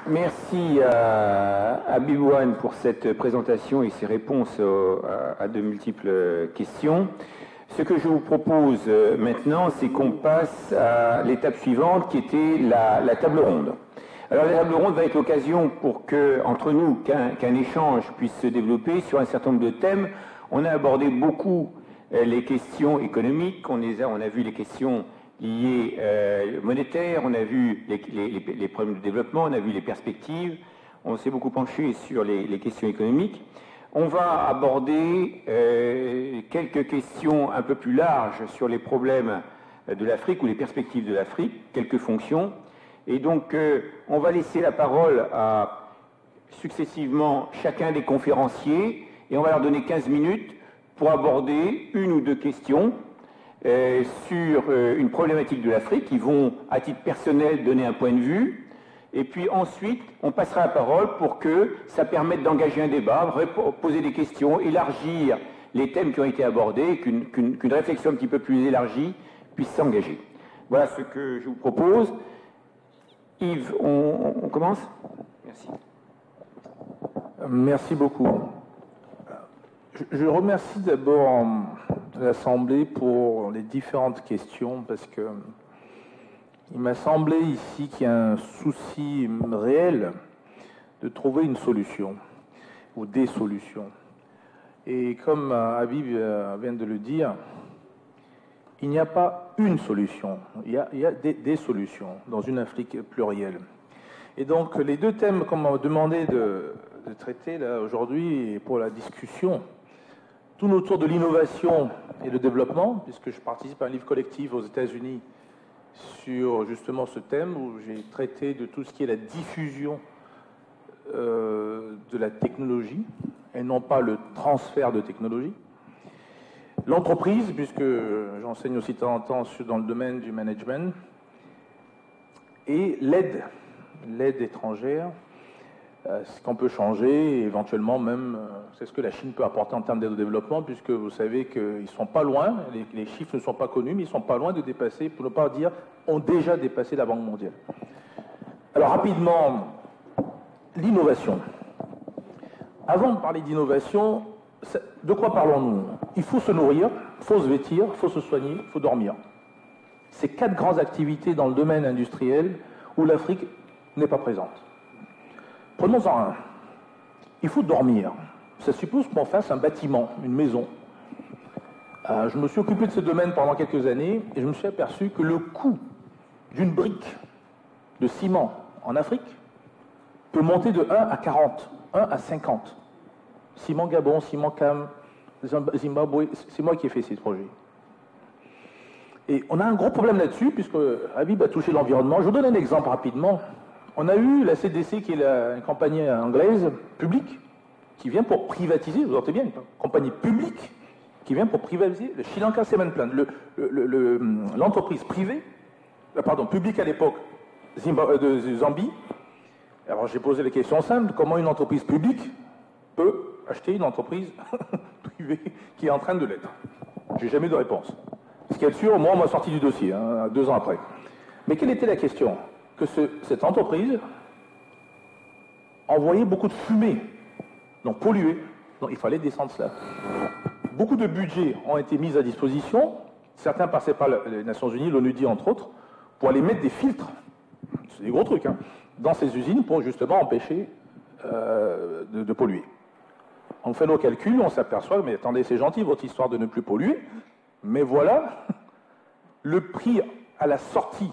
Merci à Bibouane pour cette présentation et ses réponses à de multiples questions. Ce que je vous propose maintenant, c'est qu'on passe à l'étape suivante qui était la table ronde. Alors la table ronde va être l'occasion pour que, entre nous, qu'un échange puisse se développer sur un certain nombre de thèmes. On a abordé beaucoup les questions économiques, on a vu les questions liées monétaires, on a vu les problèmes de développement, on a vu les perspectives, on s'est beaucoup penché sur les questions économiques. On va aborder quelques questions un peu plus larges sur les problèmes de l'Afrique ou les perspectives de l'Afrique, quelques fonctions. Et donc, on va laisser la parole à successivement chacun des conférenciers et on va leur donner 15 minutes pour aborder une ou deux questions sur une problématique de l'Afrique. Ils vont, à titre personnel, donner un point de vue. Et puis ensuite, on passera la parole pour que ça permette d'engager un débat, poser des questions, élargir les thèmes qui ont été abordés, qu'une réflexion un petit peu plus élargie puisse s'engager. Voilà ce que je vous propose. Yves, on commence ? Merci. Merci beaucoup. Je remercie d'abord l'Assemblée pour les différentes questions parce que il m'a semblé ici qu'il y a un souci réel de trouver une solution ou des solutions. Et comme Habib vient de le dire, il n'y a pas une solution, il y a des solutions dans une Afrique plurielle. Et donc les deux thèmes qu'on m'a demandé de traiter là aujourd'hui pour la discussion tournent autour de l'innovation et le développement, puisque je participe à un livre collectif aux États-Unis sur justement ce thème où j'ai traité de tout ce qui est la diffusion de la technologie et non pas le transfert de technologie. L'entreprise, puisque j'enseigne aussi de temps en temps dans le domaine du management, et l'aide étrangère, ce qu'on peut changer, et éventuellement même, c'est ce que la Chine peut apporter en termes d'aide au développement, puisque vous savez qu'ils ne sont pas loin, les chiffres ne sont pas connus, mais ils ne sont pas loin de dépasser, pour ne pas dire, ont déjà dépassé la Banque mondiale. Alors rapidement, l'innovation. Avant de parler d'innovation, de quoi parlons-nous? Il faut se nourrir, il faut se vêtir, il faut se soigner, il faut dormir. C'est 4 grandes activités dans le domaine industriel où l'Afrique n'est pas présente. Prenons-en un. Il faut dormir. Ça suppose qu'on fasse un bâtiment, une maison. Je me suis occupé de ce domaine pendant quelques années et je me suis aperçu que le coût d'une brique de ciment en Afrique peut monter de 1 à 40, 1 à 50. Ciment Gabon, Ciment Cam, Zimbabwe, c'est moi qui ai fait ces projets. Et on a un gros problème là-dessus, puisque Habib a touché l'environnement. Je vous donne un exemple rapidement. On a eu la CDC, qui est une compagnie anglaise, publique, qui vient pour privatiser, vous entendez bien, une compagnie publique, qui vient pour privatiser le Sri Lanka Cement Plant. L'entreprise privée, publique à l'époque, de Zambie. Alors j'ai posé la question simple, comment une entreprise publique peut acheter une entreprise privée qui est en train de l'être? J'ai jamais de réponse. Ce qui est sûr, moi, on m'a sorti du dossier, 2 ans après. Mais quelle était la question? Que cette entreprise envoyait beaucoup de fumée, donc polluait, donc il fallait descendre cela. Beaucoup de budgets ont été mis à disposition, certains passaient par les Nations Unies, l'ONU entre autres, pour aller mettre des filtres, c'est des gros trucs, dans ces usines pour justement empêcher de polluer. On fait nos calculs, on s'aperçoit, mais attendez, c'est gentil votre histoire de ne plus polluer, mais voilà le prix à la sortie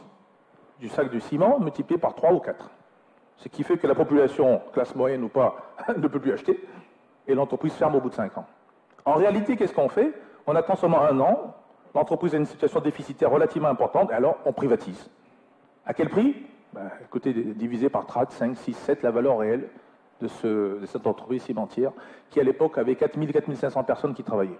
du sac de ciment multiplié par 3 ou 4. Ce qui fait que la population, classe moyenne ou pas, ne peut plus acheter, et l'entreprise ferme au bout de 5 ans. En réalité, qu'est-ce qu'on fait? On attend seulement 1 an, l'entreprise a une situation déficitaire relativement importante, et alors on privatise. À quel prix? Écoutez, divisé par 3, 5, 6, 7, la valeur réelle de cette entreprise cimentière, qui à l'époque avait 4000, 4500 personnes qui travaillaient.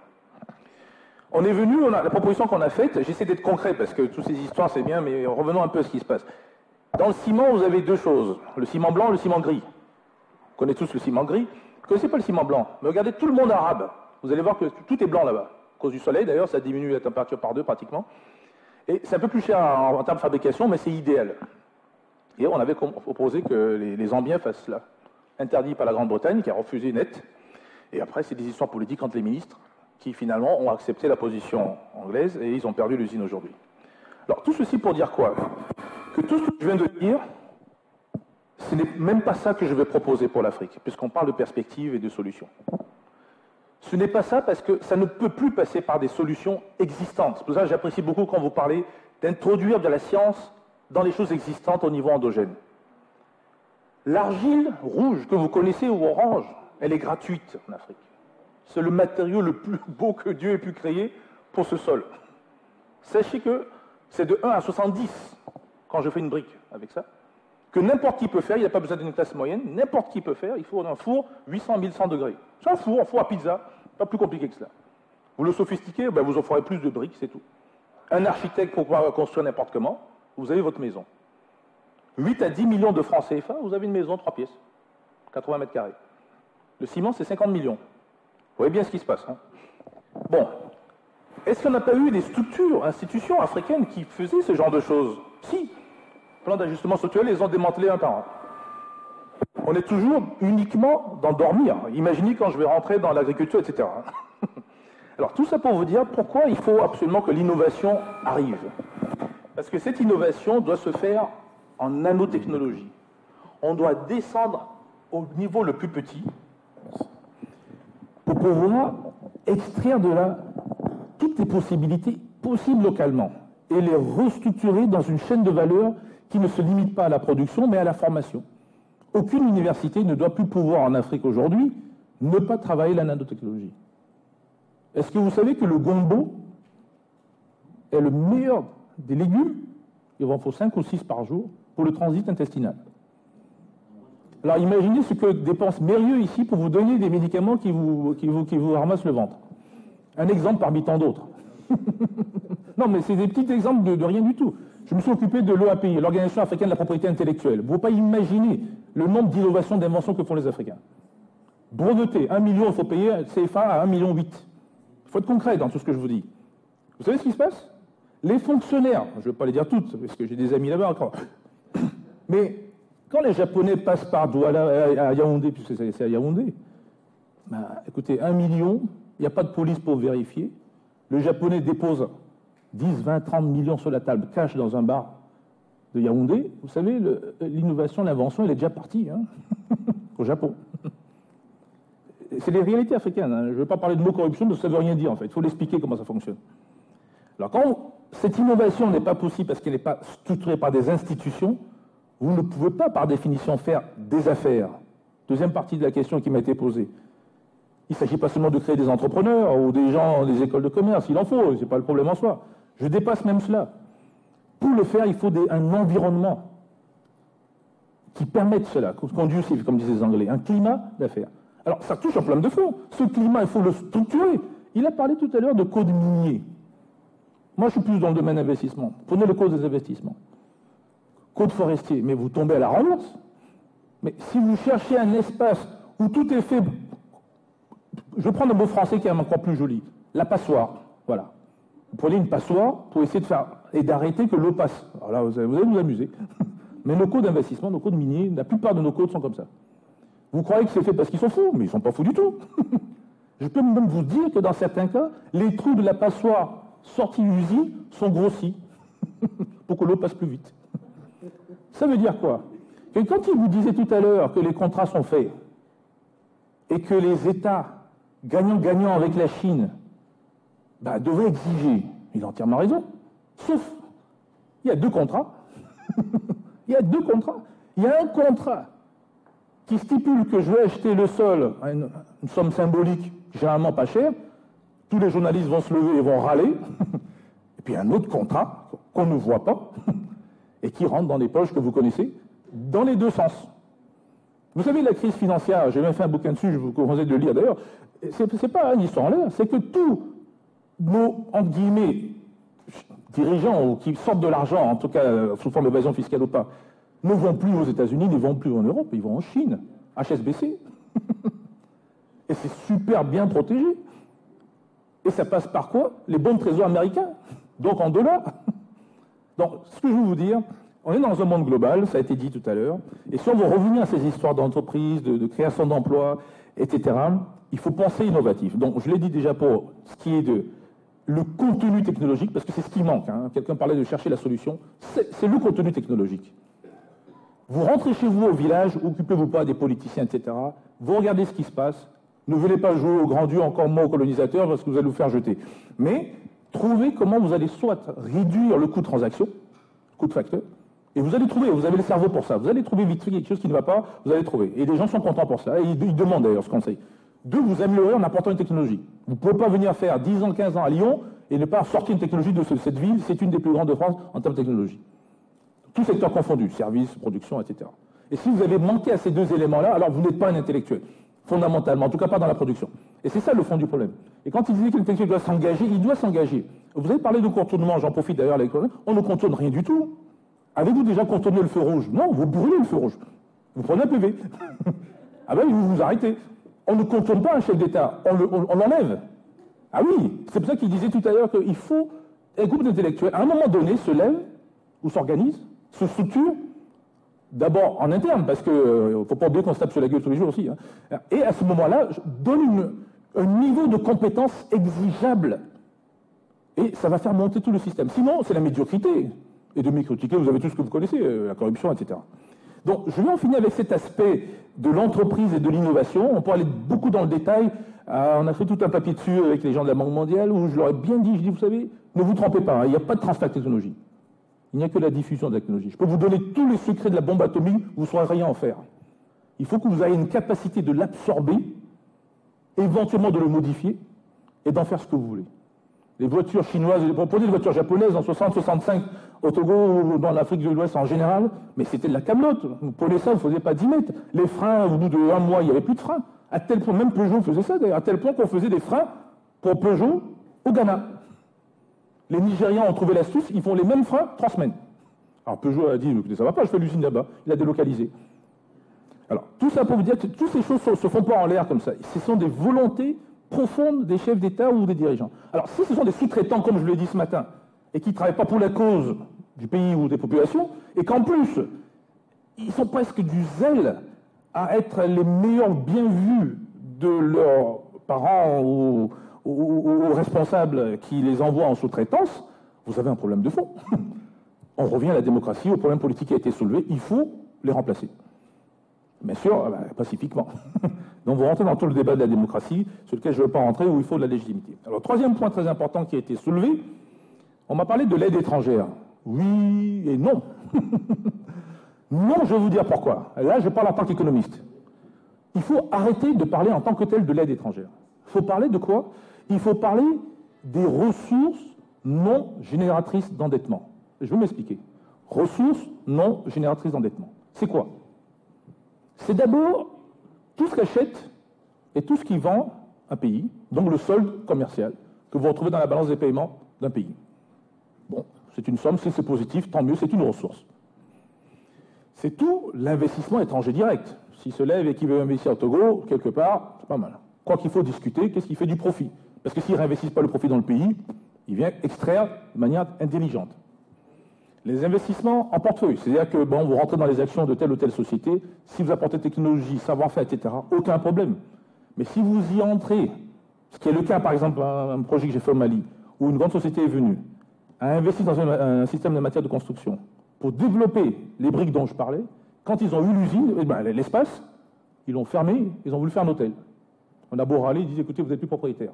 On est venu, la proposition qu'on a faite, j'essaie d'être concret parce que toutes ces histoires c'est bien, mais revenons un peu à ce qui se passe. Dans le ciment, vous avez 2 choses, le ciment blanc et le ciment gris. Vous connaissez tous le ciment gris, vous ne connaissez pas le ciment blanc, mais regardez tout le monde arabe, vous allez voir que tout est blanc là-bas. À cause du soleil d'ailleurs, ça diminue la température par 2 pratiquement. Et c'est un peu plus cher en termes de fabrication, mais c'est idéal. Et on avait proposé que les Zambiens fassent cela. Interdit par la Grande-Bretagne, qui a refusé net. Et après, c'est des histoires politiques entre les ministres qui, finalement, ont accepté la position anglaise et ils ont perdu l'usine aujourd'hui. Alors, tout ceci pour dire quoi? Que tout ce que je viens de dire, ce n'est même pas ça que je vais proposer pour l'Afrique, puisqu'on parle de perspectives et de solutions. Ce n'est pas ça parce que ça ne peut plus passer par des solutions existantes. C'est pour ça que j'apprécie beaucoup quand vous parlez d'introduire de la science dans les choses existantes au niveau endogène. L'argile rouge que vous connaissez ou orange, elle est gratuite en Afrique. C'est le matériau le plus beau que Dieu ait pu créer pour ce sol. Sachez que c'est de 1 à 70 quand je fais une brique avec ça, que n'importe qui peut faire, il n'y a pas besoin d'une classe moyenne, n'importe qui peut faire, il faut un four 800-1100 degrés. C'est un four à pizza, pas plus compliqué que cela. Vous le sophistiquez, ben vous en ferez plus de briques, c'est tout. Un architecte pour pouvoir construire n'importe comment, vous avez votre maison. 8 à 10 millions de francs CFA, vous avez une maison, 3 pièces, 80 mètres carrés. Le ciment, c'est 50 millions. Vous voyez bien ce qui se passe. Hein. Bon, est-ce qu'on n'a pas eu des structures, institutions africaines qui faisaient ce genre de choses? Si. Plan d'ajustement structurel, les ont démantelés un par un. On est toujours uniquement dans dormir. Imaginez quand je vais rentrer dans l'agriculture, etc. Alors tout ça pour vous dire pourquoi il faut absolument que l'innovation arrive. Parce que cette innovation doit se faire en nanotechnologie. On doit descendre au niveau le plus petit pour pouvoir extraire de là toutes les possibilités possibles localement et les restructurer dans une chaîne de valeur qui ne se limite pas à la production mais à la formation. Aucune université ne doit plus pouvoir en Afrique aujourd'hui ne pas travailler la nanotechnologie. Est-ce que vous savez que le gombo est le meilleur des légumes? Il en faut 5 ou 6 par jour pour le transit intestinal. Alors imaginez ce que dépense Mérieux ici pour vous donner des médicaments qui vous ramassent le ventre. Un exemple parmi tant d'autres. Non, mais c'est des petits exemples de rien du tout. Je me suis occupé de l'OAPI, l'Organisation africaine de la propriété intellectuelle. Vous ne pouvez pas imaginer le nombre d'innovations, d'inventions que font les Africains. Breveter, 1 million, il faut payer CFA à 1,8 million. Il faut être concret dans tout ce que je vous dis. Vous savez ce qui se passe? Les fonctionnaires, je ne vais pas les dire toutes, parce que j'ai des amis là-bas encore, mais quand les Japonais passent par Douala à Yaoundé, puisque c'est à Yaoundé, ben, écoutez, 1 million, il n'y a pas de police pour vérifier. Le Japonais dépose 10, 20, 30 millions sur la table, cash dans un bar de Yaoundé. Vous savez, l'innovation, l'invention, elle est déjà partie hein, au Japon. C'est les réalités africaines. Hein. Je ne veux pas parler de mot corruption, parce que ça ne veut rien dire en fait. Il faut l'expliquer comment ça fonctionne. Alors quand cette innovation n'est pas possible parce qu'elle n'est pas structurée par des institutions, vous ne pouvez pas par définition faire des affaires. Deuxième partie de la question qui m'a été posée. Il ne s'agit pas seulement de créer des entrepreneurs ou des gens, des écoles de commerce, il en faut, ce n'est pas le problème en soi. Je dépasse même cela. Pour le faire, il faut un environnement qui permette cela, conducive, comme disaient les Anglais, un climat d'affaires. Alors, ça touche un problème de fond. Ce climat, il faut le structurer. Il a parlé tout à l'heure de code minier. Moi, je suis plus dans le domaine investissement. Prenez le code des investissements. Code forestier, mais vous tombez à la renverse. Mais si vous cherchez un espace où tout est fait... Je vais prendre un mot français qui est encore plus joli. La passoire. Voilà. Vous prenez une passoire pour essayer de faire et d'arrêter que l'eau passe. Alors là, vous allez vous amuser. Mais nos codes d'investissement, nos codes miniers, la plupart de nos codes sont comme ça. Vous croyez que c'est fait parce qu'ils sont fous, mais ils ne sont pas fous du tout. Je peux même vous dire que dans certains cas, les trous de la passoire sortis d'usine sont grossis pour que l'eau passe plus vite. Ça veut dire quoi? Que quand il vous disait tout à l'heure que les contrats sont faits et que les États gagnant-gagnant avec la Chine devraient exiger, il a entièrement raison, sauf il y a 2 contrats. Il y a 2 contrats. Il y a un contrat qui stipule que je vais acheter le sol à une somme symbolique, généralement pas chère, tous les journalistes vont se lever et vont râler, et puis un autre contrat qu'on ne voit pas, et qui rentre dans les poches que vous connaissez, dans les 2 sens. Vous savez, la crise financière, j'ai même fait un bouquin dessus, je vous conseille de le lire d'ailleurs, c'est pas une histoire en l'air, c'est que tous nos, entre guillemets, dirigeants ou qui sortent de l'argent, en tout cas sous forme d'évasion fiscale ou pas, ne vont plus aux États-Unis, ne vont plus en Europe, ils vont en Chine, HSBC. Et c'est super bien protégé. Et ça passe par quoi? Les bons trésors américains, donc en dollars. Donc, ce que je veux vous dire, On est dans un monde global, ça a été dit tout à l'heure, et si on veut revenir à ces histoires d'entreprise, de création d'emplois, etc., il faut penser innovatif. Donc, je l'ai dit déjà pour ce qui est de le contenu technologique, parce que c'est ce qui manque. Hein. Quelqu'un parlait de chercher la solution. C'est le contenu technologique. Vous rentrez chez vous au village, occupez-vous pas des politiciens, etc. Vous regardez ce qui se passe. Ne venez pas jouer au grand Dieu, encore moins aux colonisateurs, parce que vous allez vous faire jeter. Mais trouvez comment vous allez soit réduire le coût de transaction, coût de facteur, et vous allez trouver, vous avez le cerveau pour ça, vous allez trouver vite fait quelque chose qui ne va pas, vous allez trouver. Et les gens sont contents pour ça, et ils demandent d'ailleurs ce conseil. Deux, vous améliorez en apportant une technologie. Vous ne pouvez pas venir faire 10 ans, 15 ans à Lyon et ne pas sortir une technologie de cette ville, c'est une des plus grandes de France en termes de technologie. Tout secteur confondu, services, production, etc. Et si vous avez manqué à ces deux éléments-là, alors vous n'êtes pas un intellectuel, fondamentalement, en tout cas pas dans la production. Et c'est ça le fond du problème. Et quand il disait que l'intellectuel doit s'engager, il doit s'engager. Vous avez parlé de contournement, j'en profite d'ailleurs, on ne contourne rien du tout. Avez-vous déjà contourné le feu rouge? Non, vous brûlez le feu rouge. Vous prenez un PV. Ah ben, vous vous arrêtez. On ne contourne pas un chef d'État, on l'enlève. Ah oui, c'est pour ça qu'il disait tout à l'heure qu'il faut un groupe d'intellectuels, à un moment donné, se lève ou s'organise, se structure, d'abord en interne, parce qu'il ne faut pas oublier qu'on se tape sur la gueule tous les jours aussi, hein. Et à ce moment-là, donne un niveau de compétence exigeable. Et ça va faire monter tout le système. Sinon, c'est la médiocrité. Et de m'écritiquer, vous avez tout ce que vous connaissez, la corruption, etc. Donc, je vais en finir avec cet aspect de l'entreprise et de l'innovation. On peut aller beaucoup dans le détail. On a fait tout un papier dessus avec les gens de la Banque mondiale où je leur ai bien dit, vous savez, ne vous trompez pas, hein, il n'y a pas de transfert de technologie. Il n'y a que la diffusion de la technologie. Je peux vous donner tous les secrets de la bombe atomique, vous ne saurez rien en faire. Il faut que vous ayez une capacité de l'absorber, éventuellement de le modifier, et d'en faire ce que vous voulez. Les voitures chinoises, prenez les voitures japonaises en 60-65 au Togo ou dans l'Afrique de l'Ouest en général, mais c'était de la camelote. Vous prenez ça, vous ne faisiez pas 10 mètres. Les freins, au bout de 1 mois, il n'y avait plus de freins. À tel point, même Peugeot faisait ça d'ailleurs, à tel point qu'on faisait des freins pour Peugeot au Ghana. Les Nigérians ont trouvé l'astuce, ils font les mêmes freins 3 semaines. Alors Peugeot a dit, écoutez, ça ne va pas, je fais l'usine là-bas. Il a délocalisé. Alors, tout ça pour vous dire que toutes ces choses ne se font pas en l'air comme ça. Ce sont des volontés profondes des chefs d'État ou des dirigeants. Alors, si ce sont des sous-traitants, comme je l'ai dit ce matin, et qui ne travaillent pas pour la cause du pays ou des populations, et qu'en plus, ils sont presque du zèle à être les meilleurs bien vus de leurs parents ou aux responsables qui les envoient en sous-traitance, vous avez un problème de fond. On revient à la démocratie, au problème politique qui a été soulevé, il faut les remplacer. Bien sûr, pacifiquement. Donc vous rentrez dans tout le débat de la démocratie, sur lequel je ne veux pas rentrer, où il faut de la légitimité. Alors, troisième point très important qui a été soulevé, on m'a parlé de l'aide étrangère. Oui et non. Non, je vais vous dire pourquoi. Là, je parle en tant qu'économiste. Il faut arrêter de parler en tant que tel de l'aide étrangère. Il faut parler de quoi? Il faut parler des ressources non génératrices d'endettement. Je vais m'expliquer. Ressources non génératrices d'endettement. C'est quoi? C'est d'abord tout ce qu'achète et tout ce qui vend un pays, donc le solde commercial que vous retrouvez dans la balance des paiements d'un pays. Bon, c'est une somme, si c'est positif, tant mieux, c'est une ressource. C'est tout l'investissement étranger direct. S'il se lève et qu'il veut investir au Togo, quelque part, c'est pas mal. Quoi qu'il faut discuter, qu'est-ce qui fait du profit? Parce que s'il ne réinvestit pas le profit dans le pays, il vient extraire de manière intelligente. Les investissements en portefeuille, c'est-à-dire que bon, vous rentrez dans les actions de telle ou telle société, si vous apportez technologie, savoir-faire, etc., aucun problème. Mais si vous y entrez, ce qui est le cas par exemple un projet que j'ai fait au Mali, où une grande société est venue, a investi dans un système de matière de construction, pour développer les briques dont je parlais, quand ils ont eu l'usine, l'espace, ils l'ont fermé, ils ont voulu faire un hôtel. On a beau râler, ils disent écoutez, vous n'êtes plus propriétaire.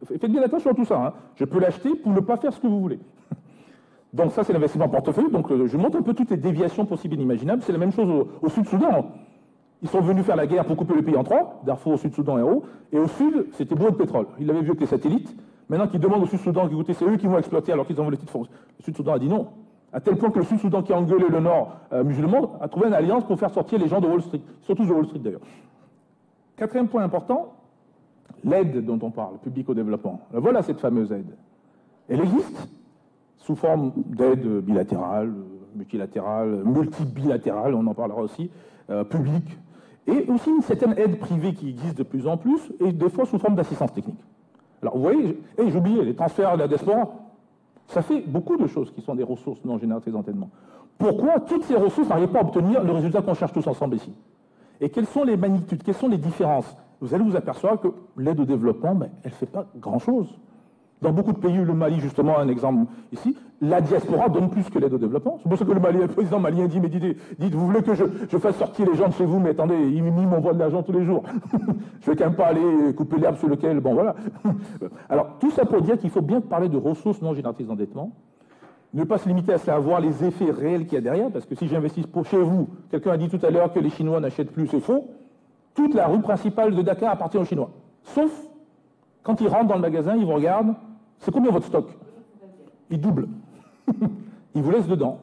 Faites bien attention à tout ça, hein. Je peux l'acheter pour ne pas faire ce que vous voulez. Donc ça, c'est l'investissement en portefeuille. Donc je montre un peu toutes les déviations possibles et inimaginables. C'est la même chose au Sud-Soudan. Ils sont venus faire la guerre pour couper le pays en 3, Darfour, Sud-Soudan et Hérault. Et au Sud, c'était bourré de pétrole. Ils l'avaient vu avec les satellites. Maintenant qu'ils demandent au Sud-Soudan, écoutez, c'est eux qui vont exploiter alors qu'ils ont le titre foncier. Le Sud-Soudan a dit non. À tel point que le Sud-Soudan qui a engueulé le Nord musulman a trouvé une alliance pour faire sortir les gens de Wall Street. Surtout de Wall Street d'ailleurs. Quatrième point important, l'aide dont on parle, publique au développement. Voilà cette fameuse aide. Elle existe sous forme d'aide bilatérale, multilatérale, multibilatérale, on en parlera aussi, publique, et aussi une certaine aide privée qui existe de plus en plus, et des fois sous forme d'assistance technique. Alors vous voyez, j'ai oublié, les transferts de la diaspora, Ça fait beaucoup de choses qui sont des ressources non génératrices d'endettement. Pourquoi toutes ces ressources n'arrivent pas à obtenir le résultat qu'on cherche tous ensemble ici? Et quelles sont les magnitudes, quelles sont les différences? Vous allez vous apercevoir que l'aide au développement, elle ne fait pas grand-chose. Dans beaucoup de pays, le Mali, justement, un exemple ici, la diaspora donne plus que l'aide au développement. C'est pour ça que le président malien dit, mais dites, vous voulez que je fasse sortir les gens de chez vous, mais attendez, ils m'envoient de l'argent tous les jours. Je vais quand même pas aller couper l'herbe sur lequel, bon voilà. Alors, tout ça pour dire qu'il faut bien parler de ressources non génératrices d'endettement, ne pas se limiter à cela, à voir les effets réels qu'il y a derrière, parce que si j'investis pour chez vous, quelqu'un a dit tout à l'heure que les Chinois n'achètent plus, c'est faux, toute la rue principale de Dakar appartient aux Chinois. Sauf, quand ils rentrent dans le magasin, ils vous regardent, c'est combien votre stock? Ils doublent. Ils vous laissent dedans.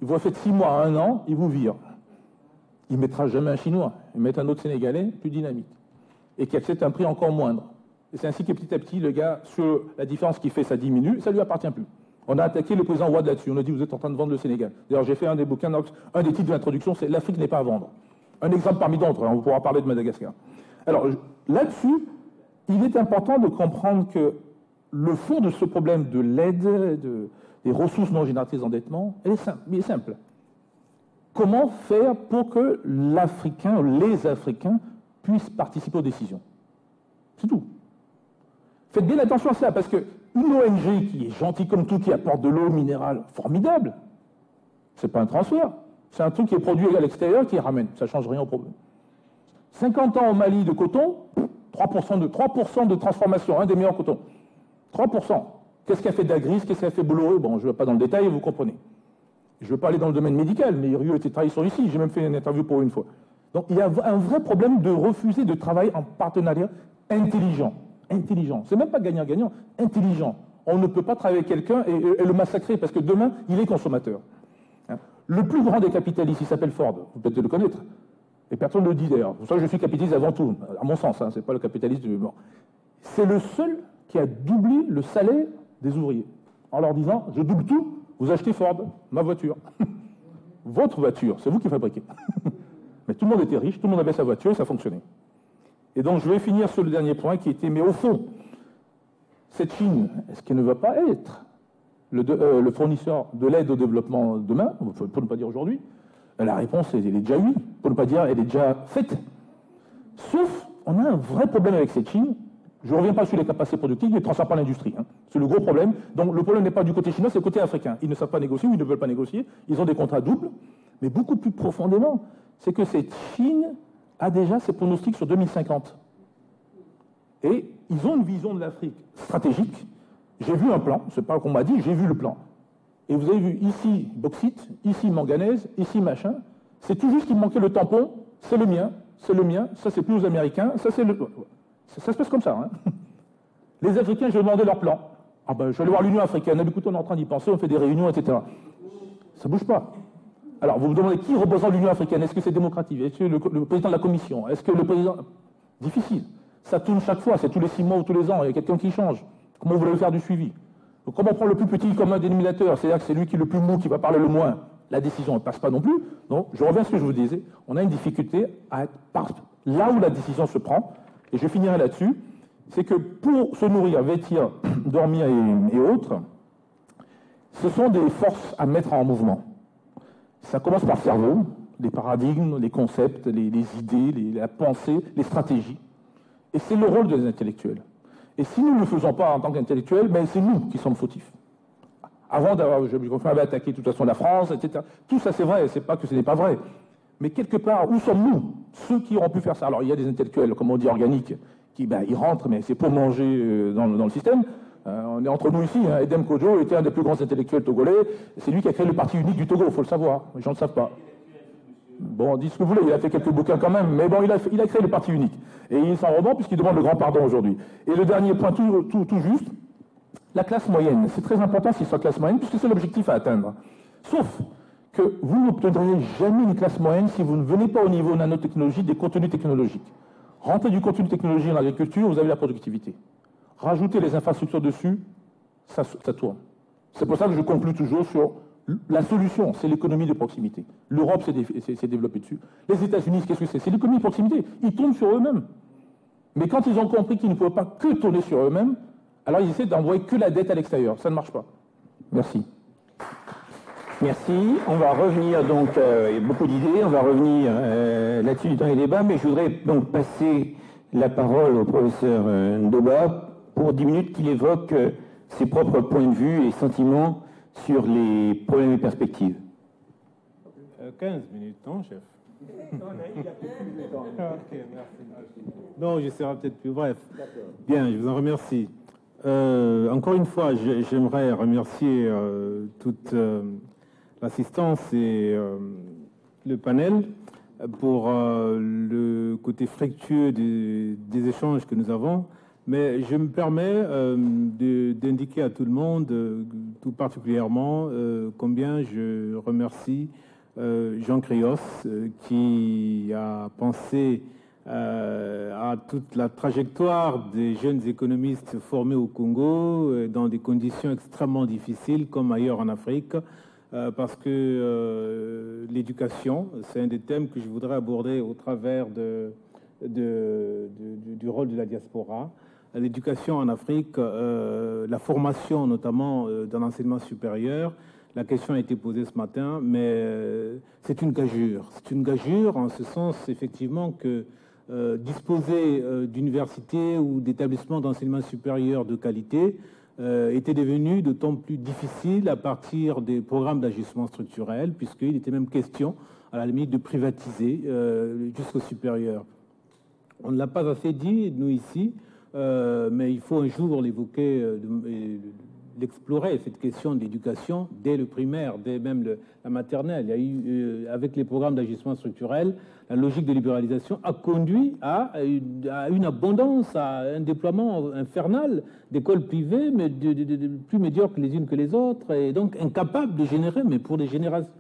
Vous faites 6 mois à 1 an, ils vous virent. Ils ne mettra jamais un Chinois. Ils mettent un autre Sénégalais plus dynamique. Et qui accepte un prix encore moindre. Et c'est ainsi que petit à petit, le gars, sur la différence qu'il fait, ça diminue, ça ne lui appartient plus. On a attaqué le président Wade là-dessus. On a dit, vous êtes en train de vendre le Sénégal. D'ailleurs, j'ai fait un des bouquins, un des titres de l'introduction, c'est l'Afrique n'est pas à vendre. Un exemple parmi d'autres, on pourra parler de Madagascar. Alors, là-dessus, il est important de comprendre que le fond de ce problème de l'aide, des ressources non génératrices d'endettement, il est simple. Comment faire pour que l'Africain, les Africains, puissent participer aux décisions? C'est tout. Faites bien attention à cela, parce qu'une ONG qui est gentille comme tout, qui apporte de l'eau minérale, formidable, c'est pas un transfert. C'est un truc qui est produit à l'extérieur, qui ramène. Ça ne change rien au problème. 50 ans au Mali de coton, 3% de transformation, un des meilleurs cotons. 3%. Qu'est-ce qu'a fait Dagris? Qu'est-ce qu'a fait Bolloré? Bon, je ne vais pas dans le détail, vous comprenez. Je ne veux pas aller dans le domaine médical, mais Rieu et Tétra, ils sont ici. J'ai même fait une interview pour une fois. Donc, il y a un vrai problème de refuser de travailler en partenariat intelligent. Intelligent. C'est même pas gagnant-gagnant. Intelligent. On ne peut pas travailler avec quelqu'un et le massacrer, parce que demain, il est consommateur. Le plus grand des capitalistes, il s'appelle Ford. Vous peut-être le connaître. Et personne ne le dit d'ailleurs. Pour ça, je suis capitaliste avant tout. À mon sens, c'est pas le capitaliste du mort. C'est le seul qui a doublé le salaire des ouvriers, en leur disant, je double tout, vous achetez Ford, ma voiture. Votre voiture, c'est vous qui fabriquez. Mais tout le monde était riche, tout le monde avait sa voiture et ça fonctionnait. Et donc je vais finir sur le dernier point qui était, mais au fond, cette Chine, est-ce qu'elle ne va pas être le fournisseur de l'aide au développement demain, pour ne pas dire aujourd'hui? La réponse, elle est déjà oui, pour ne pas dire, elle est déjà faite. Sauf, on a un vrai problème avec cette Chine. Je ne reviens pas sur les capacités productives, ils ne transfèrent pas l'industrie. C'est le gros problème. Donc le problème n'est pas du côté chinois, c'est le côté africain. Ils ne savent pas négocier ou ils ne veulent pas négocier. Ils ont des contrats doubles. Mais beaucoup plus profondément, c'est que cette Chine a déjà ses pronostics sur 2050. Et ils ont une vision de l'Afrique stratégique. J'ai vu un plan, c'est pas qu'on m'a dit, j'ai vu le plan. Et vous avez vu ici bauxite, ici manganèse, ici machin. C'est tout juste qu'il manquait le tampon, c'est le mien, ça c'est plus aux Américains, ça c'est le... Ça se passe comme ça. Les Africains, je demandais leur plan. Ah ben, je vais aller voir l'Union africaine. Écoutez, on est en train d'y penser, on fait des réunions, etc. Ça ne bouge pas. Alors, vous me demandez qui représente l'Union africaine? Est-ce que c'est démocratique? Est-ce que le président de la Commission? Est-ce que le président... Difficile. Ça tourne chaque fois, c'est tous les 6 mois ou tous les ans, il y a quelqu'un qui change. Comment vous voulez faire du suivi? Donc, comment on prend le plus petit commun dénominateur? C'est-à-dire que c'est lui qui est le plus mou, qui va parler le moins. La décision ne passe pas non plus. Donc, je reviens à ce que je vous disais. On a une difficulté à être là où la décision se prend. Et je finirai là-dessus, c'est que pour se nourrir, vêtir, dormir et autres, ce sont des forces à mettre en mouvement. Ça commence par le cerveau, les paradigmes, les concepts, les idées, la pensée, les stratégies. Et c'est le rôle des intellectuels. Et si nous ne le faisons pas en tant qu'intellectuels, ben c'est nous qui sommes fautifs. Avant d'avoir, je m'avais attaqué de toute façon la France, etc. Tout ça c'est vrai, c'est pas que ce n'est pas vrai. Mais quelque part, où sommes-nous? Ceux qui auront pu faire ça. Alors, il y a des intellectuels, comme on dit, organiques, qui ils rentrent, mais c'est pour manger dans le système. On est entre nous ici. Edem Kodjo était un des plus grands intellectuels togolais. C'est lui qui a créé le parti unique du Togo, il faut le savoir. Les gens ne le savent pas. Bon, dites ce que vous voulez, il a fait quelques bouquins quand même, mais bon, il a créé le parti unique. Et il s'en remet puisqu'il demande le grand pardon aujourd'hui. Et le dernier point, tout juste, la classe moyenne. C'est très important qu'il soit classe moyenne, puisque c'est l'objectif à atteindre. Sauf que vous n'obtiendrez jamais une classe moyenne si vous ne venez pas au niveau nanotechnologie des contenus technologiques. Rentrez du contenu technologique en agriculture, vous avez la productivité. Rajoutez les infrastructures dessus, ça tourne. C'est pour ça que je conclue toujours sur la solution, c'est l'économie de proximité. L'Europe s'est développée dessus. Les États-Unis, qu'est-ce que c'est? C'est l'économie de proximité. Ils tournent sur eux-mêmes. Mais quand ils ont compris qu'ils ne pouvaient pas que tourner sur eux-mêmes, Alors ils essaient d'envoyer que la dette à l'extérieur. Ça ne marche pas. Merci. Merci. On va revenir donc, il y a beaucoup d'idées, on va revenir là-dessus dans les débats, mais je voudrais donc passer la parole au professeur Ndoba pour 10 minutes qu'il évoque ses propres points de vue et sentiments sur les problèmes et perspectives. 15 minutes, non, chef? Non, il a plus de temps. Ok, merci. Non, j'essaierai peut-être plus bref. Bien, je vous en remercie. Encore une fois, j'aimerais remercier toute l'assistance et le panel pour le côté fructueux des échanges que nous avons. Mais je me permets d'indiquer à tout le monde, tout particulièrement, combien je remercie Jean Krios, qui a pensé à toute la trajectoire des jeunes économistes formés au Congo dans des conditions extrêmement difficiles, comme ailleurs en Afrique, parce que l'éducation, c'est un des thèmes que je voudrais aborder au travers du rôle de la diaspora. L'éducation en Afrique, la formation notamment dans l'enseignement supérieur, la question a été posée ce matin, mais c'est une gageure. C'est une gageure en ce sens, effectivement, que disposer d'universités ou d'établissements d'enseignement supérieur de qualité était devenu d'autant plus difficile à partir des programmes d'ajustement structurel, puisqu'il était même question, à la limite, de privatiser jusqu'au supérieur. On ne l'a pas assez dit, nous, ici, mais il faut un jour l'évoquer, l'explorer, cette question d'éducation, dès le primaire, dès même la maternelle. Il y a eu, avec les programmes d'ajustement structurel, la logique de libéralisation a conduit à une abondance, à un déploiement infernal d'écoles privées, mais plus médiocres les unes que les autres, et donc incapables de générer, mais pour des générations.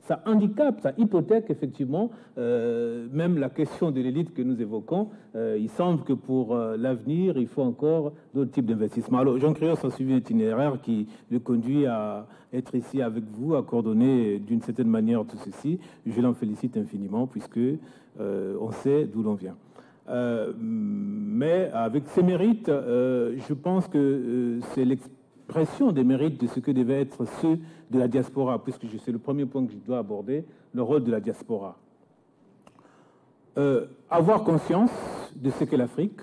Ça handicape, ça hypothèque effectivement même la question de l'élite que nous évoquons. Il semble que pour l'avenir, il faut encore d'autres types d'investissements. Alors, Jean Krios a suivi un itinéraire qui le conduit à être ici avec vous, à coordonner d'une certaine manière tout ceci. Je l'en félicite infiniment puisque on sait d'où l'on vient. Mais avec ses mérites, je pense que c'est l'expression des mérites de ce que devaient être ceux de la diaspora, puisque c'est le premier point que je dois aborder, le rôle de la diaspora. Avoir conscience de ce qu'est l'Afrique,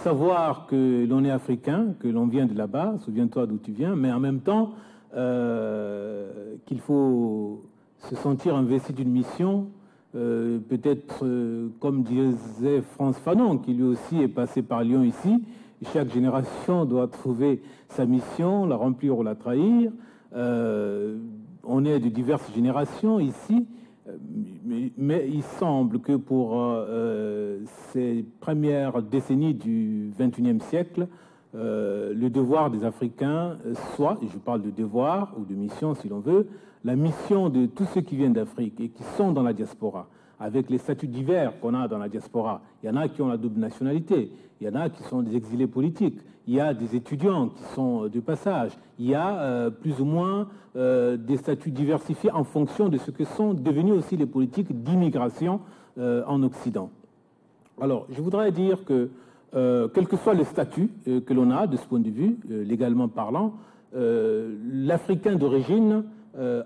savoir que l'on est africain, que l'on vient de là-bas, souviens-toi d'où tu viens, mais en même temps qu'il faut se sentir investi d'une mission, peut-être comme disait France Fanon, qui lui aussi est passé par Lyon ici. Chaque génération doit trouver sa mission, la remplir ou la trahir. On est de diverses générations ici, mais il semble que pour ces premières décennies du XXIe siècle, le devoir des Africains soit, et je parle de devoir ou de mission si l'on veut, la mission de tous ceux qui viennent d'Afrique et qui sont dans la diaspora, avec les statuts divers qu'on a dans la diaspora. Il y en a qui ont la double nationalité, il y en a qui sont des exilés politiques, il y a des étudiants qui sont de passage, il y a plus ou moins des statuts diversifiés en fonction de ce que sont devenus aussi les politiques d'immigration en Occident. Alors, je voudrais dire que, quel que soit le statut que l'on a de ce point de vue, légalement parlant, l'Africain d'origine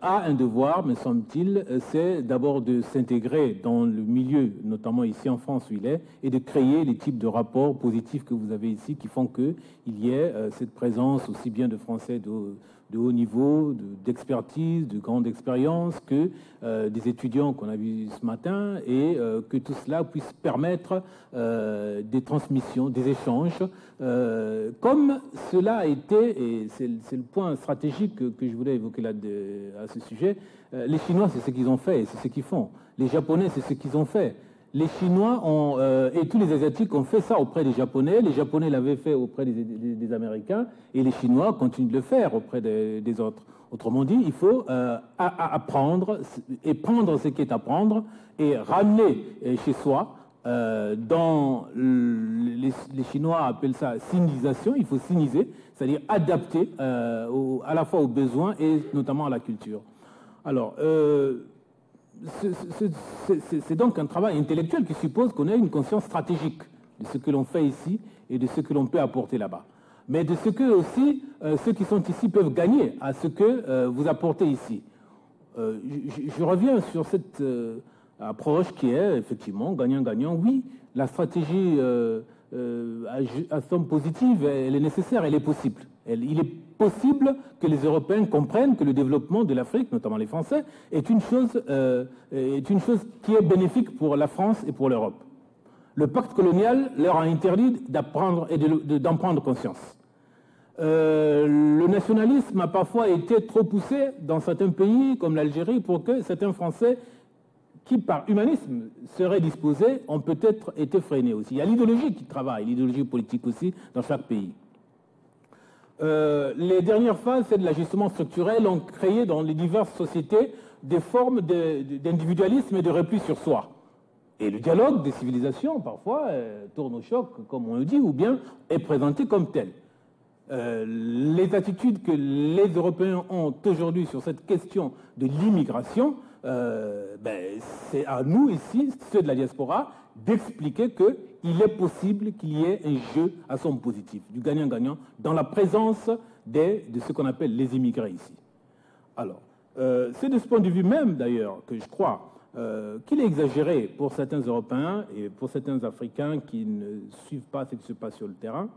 a un devoir, me semble-t-il, c'est d'abord de s'intégrer dans le milieu, notamment ici en France où il est, et de créer les types de rapports positifs que vous avez ici qui font qu'il y ait cette présence aussi bien de Français de haut niveau, d'expertise, de grande expérience, que des étudiants qu'on a vus ce matin, et que tout cela puisse permettre des transmissions, des échanges, comme cela a été, et c'est le point stratégique que je voulais évoquer là à ce sujet. Les Chinois, c'est ce qu'ils ont fait et c'est ce qu'ils font. Les Japonais, c'est ce qu'ils ont fait. Les Chinois et tous les Asiatiques ont fait ça auprès des Japonais. Les Japonais l'avaient fait auprès des Américains et les Chinois continuent de le faire auprès des autres. Autrement dit, il faut apprendre et prendre ce qui est à prendre et ramener chez soi. Les Chinois appellent ça sinisation. Il faut siniser, c'est-à-dire adapter à la fois aux besoins et notamment à la culture. Alors, c'est donc un travail intellectuel qui suppose qu'on ait une conscience stratégique de ce que l'on fait ici et de ce que l'on peut apporter là-bas. mais de ce que aussi ceux qui sont ici peuvent gagner à ce que vous apportez ici. Je reviens sur cette approche qui est effectivement gagnant-gagnant. Oui, la stratégie à somme positive, elle est nécessaire, elle est possible. Il est possible que les Européens comprennent que le développement de l'Afrique, notamment les Français, est une chose qui est bénéfique pour la France et pour l'Europe. Le pacte colonial leur a interdit d'apprendre et d'en prendre conscience. Le nationalisme a parfois été trop poussé dans certains pays, comme l'Algérie, pour que certains Français qui, par humanisme, seraient disposés, ont peut-être été freinés aussi. Il y a l'idéologie qui travaille, l'idéologie politique aussi, dans chaque pays. Les dernières phases, c'est de l'ajustement structurel, ont créé dans les diverses sociétés des formes d'individualisme et de repli sur soi. Et le dialogue des civilisations, parfois, tourne au choc, comme on le dit, ou bien est présenté comme tel. Les attitudes que les Européens ont aujourd'hui sur cette question de l'immigration, c'est à nous ici, ceux de la diaspora, d'expliquer qu'il est possible qu'il y ait un jeu à somme positive, du gagnant-gagnant, dans la présence de ce qu'on appelle les immigrés ici. Alors, c'est de ce point de vue même, d'ailleurs, que je crois qu'il est exagéré pour certains Européens et pour certains Africains qui ne suivent pas ce qui se passe sur le terrain,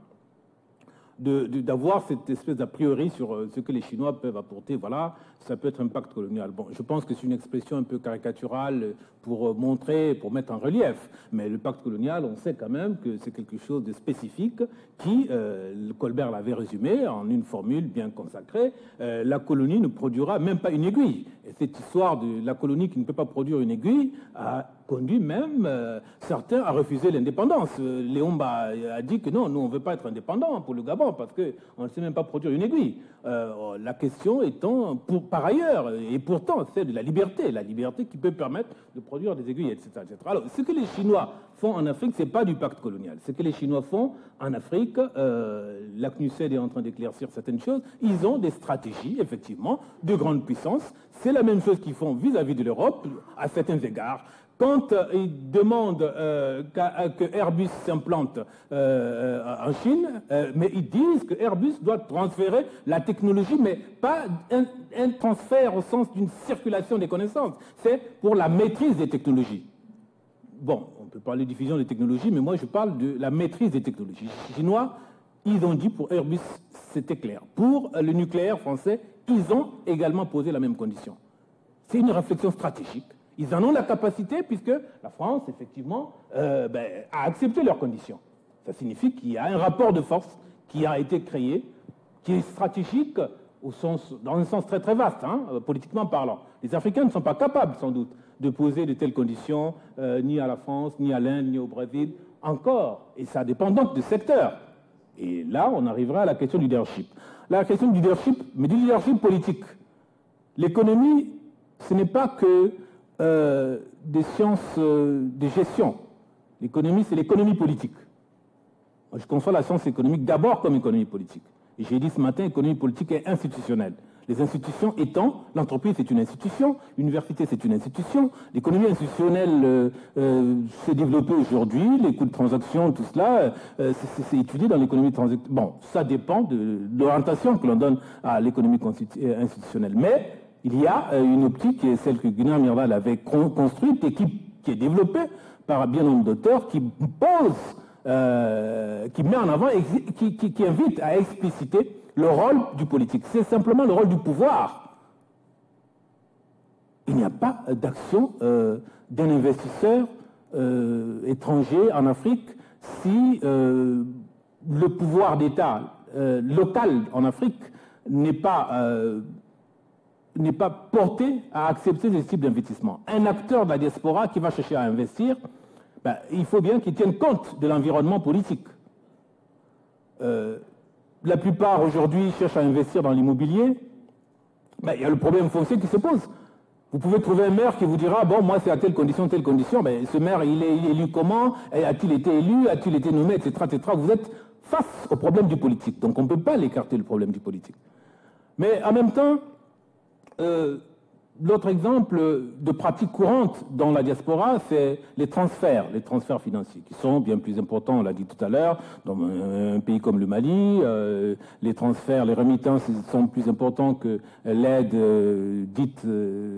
d'avoir cette espèce d'a priori sur ce que les Chinois peuvent apporter. Voilà, ça peut être un pacte colonial. Bon, je pense que c'est une expression un peu caricaturale pour montrer, pour mettre en relief. Mais le pacte colonial, on sait quand même que c'est quelque chose de spécifique qui, Colbert l'avait résumé en une formule bien consacrée, la colonie ne produira même pas une aiguille. Et cette histoire de la colonie qui ne peut pas produire une aiguille a conduit même certains à refuser l'indépendance. Léomba a dit que non, nous on ne veut pas être indépendants pour le Gabon parce qu'on ne sait même pas produire une aiguille. La question étant, par ailleurs, et pourtant, c'est de la liberté qui peut permettre de produire des aiguilles, etc. etc. Alors, ce que les Chinois font en Afrique, ce n'est pas du pacte colonial. Ce que les Chinois font en Afrique, la CNUSED est en train d'éclaircir certaines choses, ils ont des stratégies, effectivement, de grande puissance. C'est la même chose qu'ils font vis-à-vis de l'Europe, à certains égards. Quand ils demandent que Airbus s'implante en Chine, mais ils disent que Airbus doit transférer la technologie, mais pas un transfert au sens d'une circulation des connaissances. C'est pour la maîtrise des technologies. Bon, on peut parler de diffusion des technologies, mais moi je parle de la maîtrise des technologies. Les Chinois, ils ont dit pour Airbus, c'était clair. Pour le nucléaire français, ils ont également posé la même condition. C'est une réflexion stratégique. Ils en ont la capacité puisque la France, effectivement, a accepté leurs conditions. Ça signifie qu'il y a un rapport de force qui a été créé, qui est stratégique dans un sens très très vaste, politiquement parlant. Les Africains ne sont pas capables, sans doute, de poser de telles conditions, ni à la France, ni à l'Inde, ni au Brésil, encore. Et ça dépend donc du secteur. Et là, on arrivera à la question du leadership. La question du leadership, mais du leadership politique. L'économie, ce n'est pas que des sciences de gestion. L'économie, c'est l'économie politique. Moi, je conçois la science économique d'abord comme économie politique. Et j'ai dit ce matin, économie politique est institutionnelle. Les institutions étant, l'entreprise c'est une institution, l'université c'est une institution, l'économie institutionnelle s'est développée aujourd'hui, les coûts de transaction, tout cela, c'est étudié dans l'économie transactionnelle. Bon, ça dépend de l'orientation que l'on donne à l'économie institutionnelle. Mais il y a une optique, qui est celle que Gunnar Myrdal avait construite et qui est développée par un bien nombre d'auteurs, qui pose, qui met en avant et qui invite à expliciter le rôle du politique. C'est simplement le rôle du pouvoir. Il n'y a pas d'action d'un investisseur étranger en Afrique si le pouvoir d'État local en Afrique n'est pas porté à accepter ce type d'investissement. Un acteur de la diaspora qui va chercher à investir, il faut bien qu'il tienne compte de l'environnement politique. La plupart aujourd'hui cherchent à investir dans l'immobilier. Il y a le problème foncier qui se pose. Vous pouvez trouver un maire qui vous dira, bon, moi c'est à telle condition, telle condition. Ce maire, il est élu comment? A-t-il été élu? A-t-il été nommé, etc., etc. Vous êtes face au problème du politique. Donc on ne peut pas l'écarter, le problème du politique. Mais en même temps, L'autre exemple de pratique courante dans la diaspora, c'est les transferts financiers, qui sont bien plus importants, on l'a dit tout à l'heure, dans un pays comme le Mali. Les transferts, les remittances sont plus importants que l'aide dite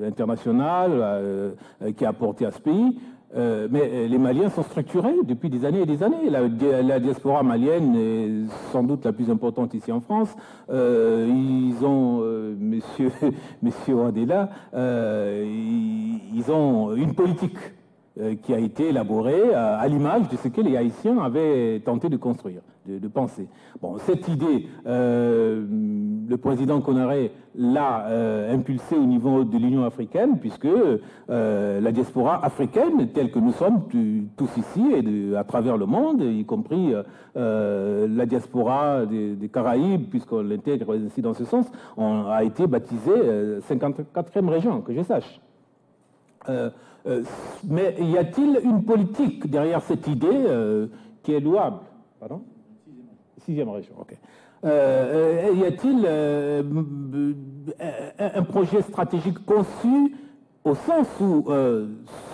internationale qui est apportée à ce pays. Mais les Maliens sont structurés depuis des années et des années. La diaspora malienne est sans doute la plus importante ici en France. Ils ont, monsieur Wadela, ils ont une politique qui a été élaborée à l'image de ce que les Haïtiens avaient tenté de construire, de penser. Bon, cette idée, le président Konaré l'a impulsée au niveau de l'Union africaine, puisque la diaspora africaine, telle que nous sommes tous ici et à travers le monde, y compris la diaspora des Caraïbes, puisqu'on l'intègre ainsi dans ce sens, a été baptisée 54e région, que je sache. Mais y a-t-il une politique derrière cette idée qui est louable? Pardon? Sixième région, ok. Y a-t-il un projet stratégique conçu au sens où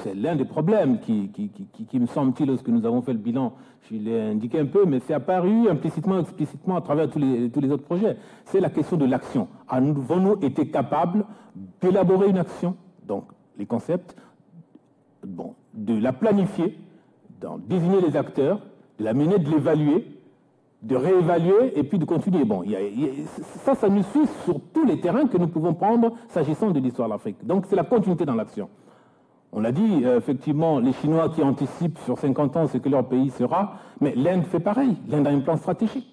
c'est l'un des problèmes qui me semble-t-il, lorsque nous avons fait le bilan, je l'ai indiqué un peu, mais c'est apparu implicitement, explicitement à travers tous les autres projets. C'est la question de l'action. Avons-nous été capables d'élaborer une action, donc les concepts, bon, de la planifier, d'en désigner les acteurs, de la mener, de l'évaluer, de réévaluer et puis de continuer. Bon, ça nous suit sur tous les terrains que nous pouvons prendre s'agissant de l'histoire de l'Afrique. Donc c'est la continuité dans l'action. On l'a dit, effectivement, les Chinois qui anticipent sur 50 ans ce que leur pays sera, mais l'Inde fait pareil. L'Inde a un plan stratégique.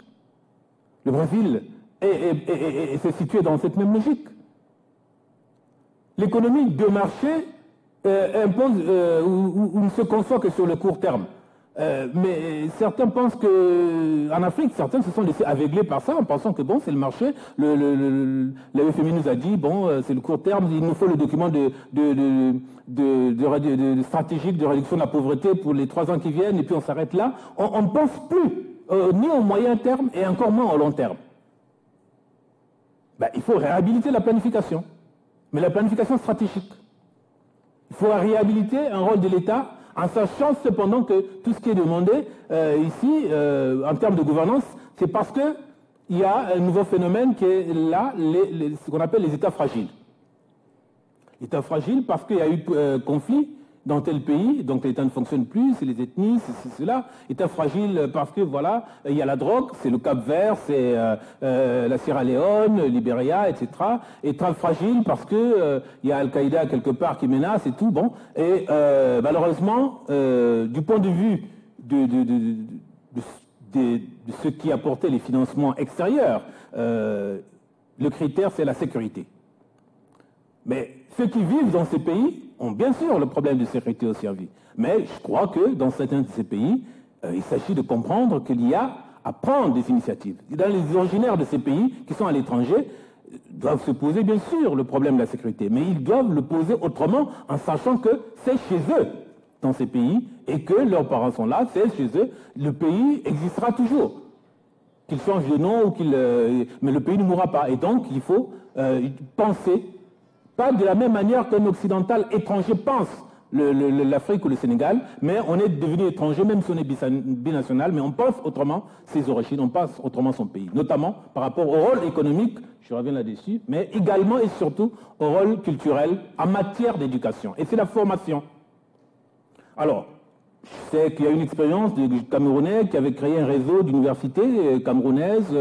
Le Brésil s'est situé dans cette même logique. L'économie de marché impose ou ne se conçoit que sur le court terme. Mais certains pensent qu'en Afrique, certains se sont laissés aveugler par ça en pensant que bon, c'est le marché. La FMI nous a dit bon, c'est le court terme, il nous faut le document stratégique de réduction de la pauvreté pour les 3 ans qui viennent et puis on s'arrête là. On ne pense plus ni au moyen terme et encore moins au long terme. Ben, il faut réhabiliter la planification, mais la planification stratégique. Il faut réhabiliter un rôle de l'État en sachant cependant que tout ce qui est demandé ici, en termes de gouvernance, c'est parce qu'il y a un nouveau phénomène qui est là, ce qu'on appelle les États fragiles. États fragiles parce qu'il y a eu conflit dans tel pays, donc l'État ne fonctionne plus, c'est les ethnies, c'est cela. État fragile parce que voilà, il y a la drogue, c'est le Cap-Vert, c'est la Sierra Leone, Libéria, etc. État fragile parce que il y a Al-Qaïda quelque part qui menace et tout. Bon, et malheureusement, du point de vue de ce qui apportait les financements extérieurs, le critère c'est la sécurité. Mais ceux qui vivent dans ces pays ont bien sûr le problème de sécurité au service. Mais je crois que dans certains de ces pays, il s'agit de comprendre qu'il y a à prendre des initiatives. Dans les originaires de ces pays qui sont à l'étranger, doivent se poser bien sûr le problème de la sécurité, mais ils doivent le poser autrement en sachant que c'est chez eux dans ces pays et que leurs parents sont là, c'est chez eux, le pays existera toujours. Qu'il change de nom ou mais le pays ne mourra pas. Et donc il faut penser pas de la même manière qu'un occidental étranger pense l'Afrique ou le Sénégal, mais on est devenu étranger, même si on est binational, mais on pense autrement ses origines, on pense autrement son pays, notamment par rapport au rôle économique, je reviens là-dessus, mais également et surtout au rôle culturel en matière d'éducation. Et c'est la formation. Alors, je sais qu'il y a une expérience de Camerounais qui avait créé un réseau d'universités camerounaises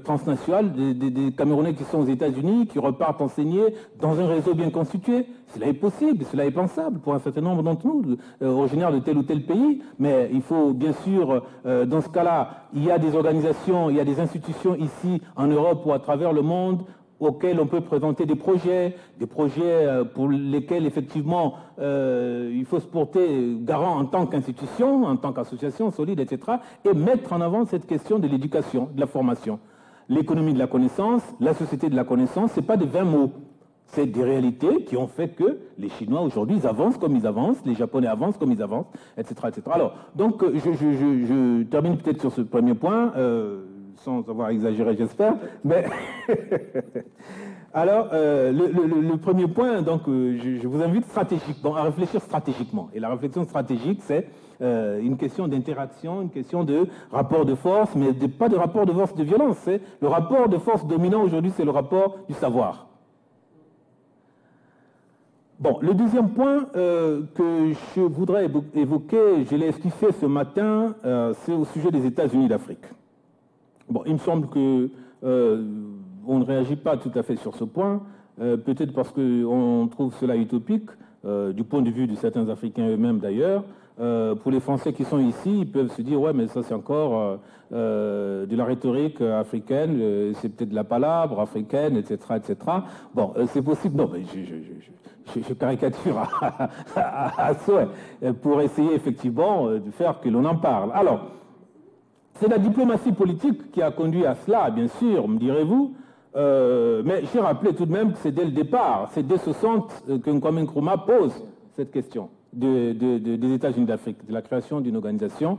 transnationales, des Camerounais qui sont aux États-Unis, qui repartent enseigner dans un réseau bien constitué. Cela est possible, cela est pensable pour un certain nombre d'entre nous, originaires de tel ou tel pays. Mais il faut bien sûr, dans ce cas-là, il y a des organisations, il y a des institutions ici en Europe ou à travers le monde auxquels on peut présenter des projets pour lesquels effectivement il faut se porter garant en tant qu'institution, en tant qu'association solide, etc. et mettre en avant cette question de l'éducation, de la formation. L'économie de la connaissance, la société de la connaissance, ce n'est pas des vains mots. C'est des réalités qui ont fait que les Chinois aujourd'hui ils avancent comme ils avancent, les Japonais avancent comme ils avancent, etc. etc. Alors, donc je termine peut-être sur ce premier point. sans avoir exagéré, j'espère. Mais alors, le premier point, donc, je vous invite stratégiquement à réfléchir stratégiquement. Et la réflexion stratégique, c'est une question d'interaction, une question de rapport de force, mais pas de rapport de force de violence. C'est le rapport de force dominant aujourd'hui, c'est le rapport du savoir. Bon, le deuxième point que je voudrais évoquer, je l'ai esquissé ce matin, c'est au sujet des États-Unis d'Afrique. Bon, il me semble que on ne réagit pas tout à fait sur ce point, peut-être parce qu'on trouve cela utopique, du point de vue de certains Africains eux-mêmes d'ailleurs. Pour les Français qui sont ici, ils peuvent se dire « ouais, mais ça c'est encore de la rhétorique africaine, c'est peut-être de la palabre africaine, etc. etc. » Bon, c'est possible. Non, mais je caricature à souhait pour essayer effectivement de faire que l'on en parle. Alors, c'est la diplomatie politique qui a conduit à cela, bien sûr, me direz-vous. Mais j'ai rappelé tout de même que c'est dès le départ, c'est dès 60 que Kwame Nkrumah pose cette question des États-Unis d'Afrique, de la création d'une organisation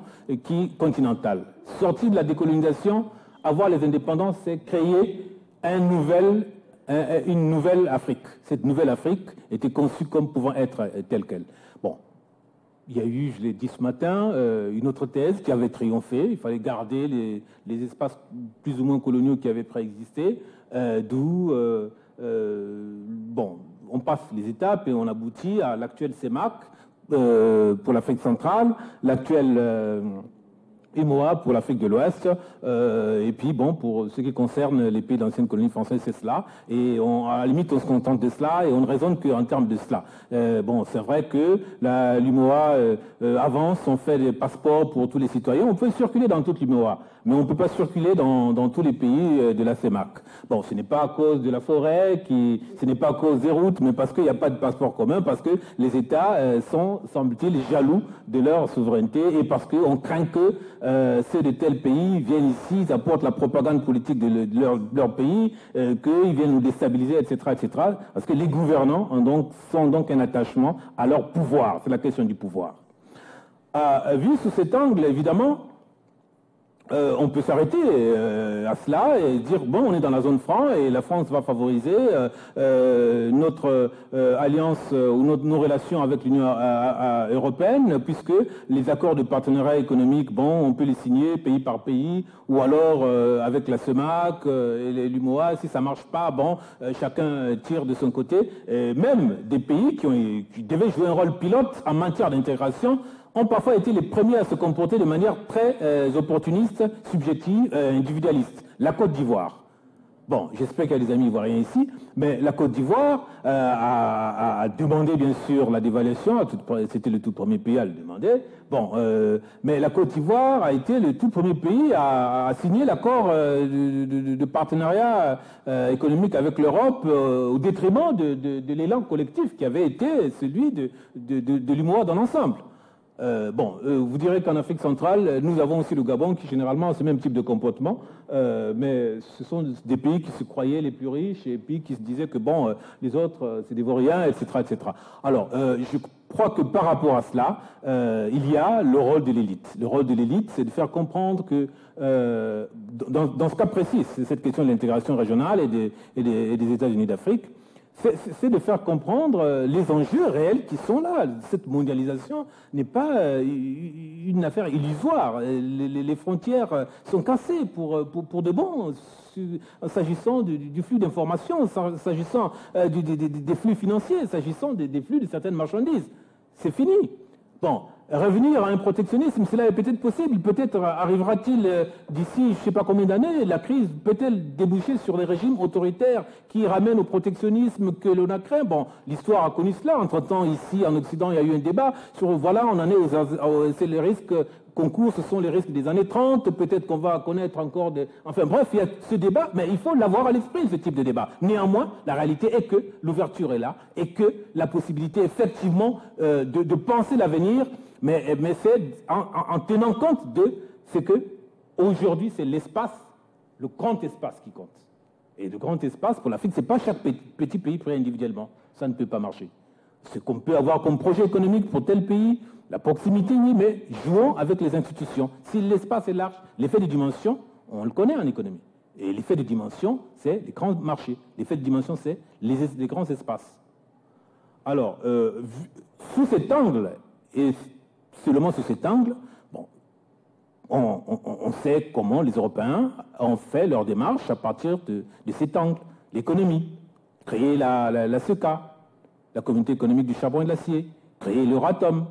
continentale. Sortie de la décolonisation, avoir les indépendances, c'est créer une nouvelle Afrique. Cette nouvelle Afrique était conçue comme pouvant être telle qu'elle. Bon, il y a eu, je l'ai dit ce matin, une autre thèse qui avait triomphé. Il fallait garder les espaces plus ou moins coloniaux qui avaient préexisté, d'où, bon, on passe les étapes et on aboutit à l'actuel CEMAC pour l'Afrique centrale, l'actuel UMOA pour l'Afrique de l'Ouest, et puis bon, pour ce qui concerne les pays d'ancienne colonie française, c'est cela, et à la limite on se contente de cela et on ne raisonne qu'en termes de cela. Bon, c'est vrai que l'UMOA avance, on fait des passeports pour tous les citoyens, on peut circuler dans toute l'UMOA, mais on ne peut pas circuler dans tous les pays de la CEMAC. Bon, ce n'est pas à cause de la forêt, ce n'est pas à cause des routes, mais parce qu'il n'y a pas de passeport commun, parce que les États sont, semble-t-il, jaloux de leur souveraineté et parce qu'on craint que ceux de tel pays viennent ici, ils apportent la propagande politique de leur pays, qu'ils viennent nous déstabiliser, etc., etc. Parce que les gouvernants sont donc un attachement à leur pouvoir. C'est la question du pouvoir. Vu sous cet angle, évidemment, on peut s'arrêter à cela et dire bon, on est dans la zone franc et la France va favoriser notre alliance ou nos relations avec l'Union européenne, puisque les accords de partenariat économique, bon, on peut les signer pays par pays, ou alors avec la CEMAC et l'UMOA, si ça marche pas, bon, chacun tire de son côté. Et même des pays qui devaient jouer un rôle pilote en matière d'intégration ont parfois été les premiers à se comporter de manière très opportuniste, subjective, individualiste. La Côte d'Ivoire. Bon, j'espère qu'il y a des amis ivoiriens ici, mais la Côte d'Ivoire a demandé bien sûr la dévaluation, c'était le tout premier pays à le demander. Bon, mais la Côte d'Ivoire a été le tout premier pays à signer l'accord de partenariat économique avec l'Europe au détriment de l'élan collectif qui avait été celui de l'UMOA dans l'ensemble. Vous direz qu'en Afrique centrale, nous avons aussi le Gabon qui généralement a ce même type de comportement, mais ce sont des pays qui se croyaient les plus riches et puis qui se disaient que bon, les autres c'est des vauriens, etc., etc. Alors, je crois que par rapport à cela, il y a le rôle de l'élite. Le rôle de l'élite, c'est de faire comprendre que dans ce cas précis, c'est cette question de l'intégration régionale et des États-Unis d'Afrique. C'est de faire comprendre les enjeux réels qui sont là. Cette mondialisation n'est pas une affaire illusoire. Les frontières sont cassées pour de bon, s'agissant du flux d'informations, s'agissant des flux financiers, s'agissant des flux de certaines marchandises. C'est fini. Bon. Revenir à un protectionnisme, cela est peut-être possible. Peut-être arrivera-t-il d'ici, je ne sais pas combien d'années, la crise peut-elle déboucher sur des régimes autoritaires qui ramènent au protectionnisme que l'on a craint. Bon, l'histoire a connu cela. Entre-temps, ici, en Occident, il y a eu un débat sur, voilà, on en est c'est les risques qu'on court, ce sont les risques des années 30. Peut-être qu'on va connaître encore des... Enfin bref, il y a ce débat, mais il faut l'avoir à l'esprit, ce type de débat. Néanmoins, la réalité est que l'ouverture est là et que la possibilité, effectivement, de penser l'avenir, mais c'est en tenant compte de ce que aujourd'hui c'est l'espace, le grand espace qui compte. Et le grand espace pour l'Afrique, c'est pas chaque petit pays pris individuellement. Ça ne peut pas marcher. Ce qu'on peut avoir comme projet économique pour tel pays, la proximité, oui, mais jouons avec les institutions. Si l'espace est large, l'effet des dimensions, On le connaît en économie. Et l'effet de dimension, c'est les grands marchés. L'effet de dimension, c'est les grands espaces. Alors, sous cet angle, et seulement sous cet angle, bon, on sait comment les Européens ont fait leur démarche à partir de cet angle. L'économie, créer la CECA, la Communauté économique du charbon et de l'acier, créer l'Euratom,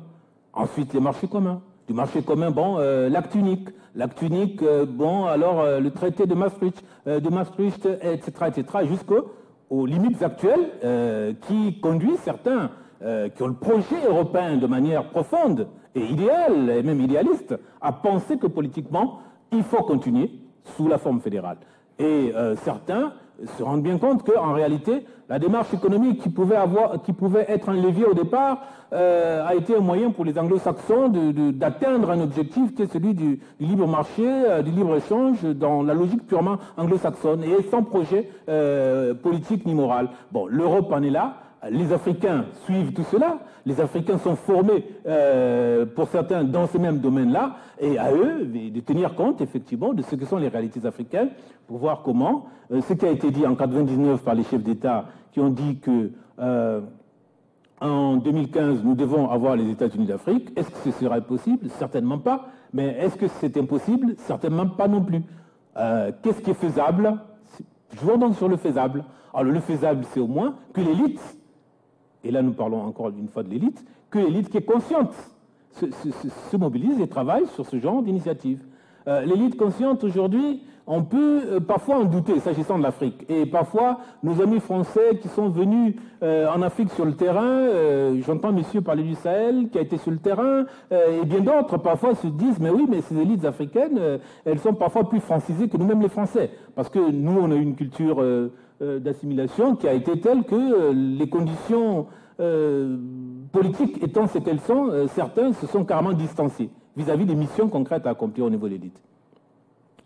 ensuite les marchés communs. Du marché commun, bon, l'acte unique. L'acte unique, le traité de Maastricht, etc., jusqu'aux limites actuelles qui conduisent certains qui ont le projet européen de manière profonde et idéale, et même idéaliste, à penser que politiquement, il faut continuer sous la forme fédérale. Et certains se rendent bien compte qu'en réalité, la démarche économique qui pouvait être un levier au départ a été un moyen pour les anglo-saxons d'atteindre un objectif qui est celui du libre marché, du libre-échange, dans la logique purement anglo-saxonne et sans projet politique ni moral. Bon, l'Europe en est là. Les Africains suivent tout cela. Les Africains sont formés, pour certains, dans ces mêmes domaines-là, et à eux de tenir compte, effectivement, de ce que sont les réalités africaines, pour voir comment, ce qui a été dit en 1999 par les chefs d'État, qui ont dit que en 2015, nous devons avoir les États-Unis d'Afrique. Est-ce que ce serait possible? Certainement pas. Mais est-ce que c'est impossible? Certainement pas non plus. Qu'est-ce qui est faisable? Jouons donc sur le faisable. Alors le faisable, c'est au moins que l'élite, et là nous parlons encore une fois de l'élite, que l'élite qui est consciente se mobilise et travaille sur ce genre d'initiative. L'élite consciente aujourd'hui, on peut parfois en douter s'agissant de l'Afrique. Et parfois, nos amis français qui sont venus en Afrique sur le terrain, j'entends monsieur parler du Sahel, qui a été sur le terrain, et bien d'autres parfois se disent, mais oui, mais ces élites africaines, elles sont parfois plus francisées que nous-mêmes les Français. Parce que nous, on a une culture d'assimilation qui a été telle que les conditions politiques étant ce qu'elles sont, certains se sont carrément distanciés vis-à-vis des missions concrètes à accomplir au niveau de l'élite.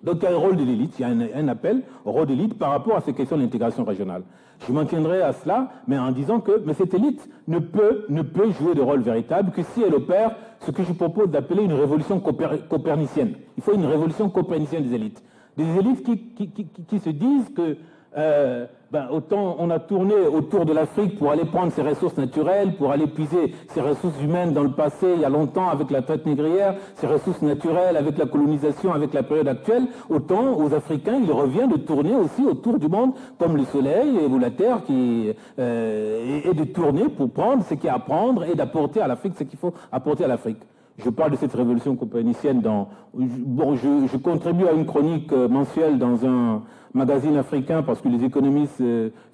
Donc il y a un rôle de l'élite, il y a un appel au rôle de l'élite par rapport à ces questions d'intégration régionale. Je m'en tiendrai à cela, mais en disant que cette élite ne peut jouer de rôle véritable que si elle opère ce que je propose d'appeler une révolution copernicienne. Il faut une révolution copernicienne des élites. Des élites qui se disent que autant on a tourné autour de l'Afrique pour aller prendre ses ressources naturelles, pour aller puiser ses ressources humaines dans le passé, il y a longtemps avec la traite négrière, ses ressources naturelles avec la colonisation, avec la période actuelle, autant aux Africains il revient de tourner aussi autour du monde comme le soleil ou la terre et de tourner pour prendre ce qu'il y a à prendre et d'apporter à l'Afrique ce qu'il faut apporter à l'Afrique. Je parle de cette révolution copernicienne je contribue à une chronique mensuelle dans un magazine africain parce que les économistes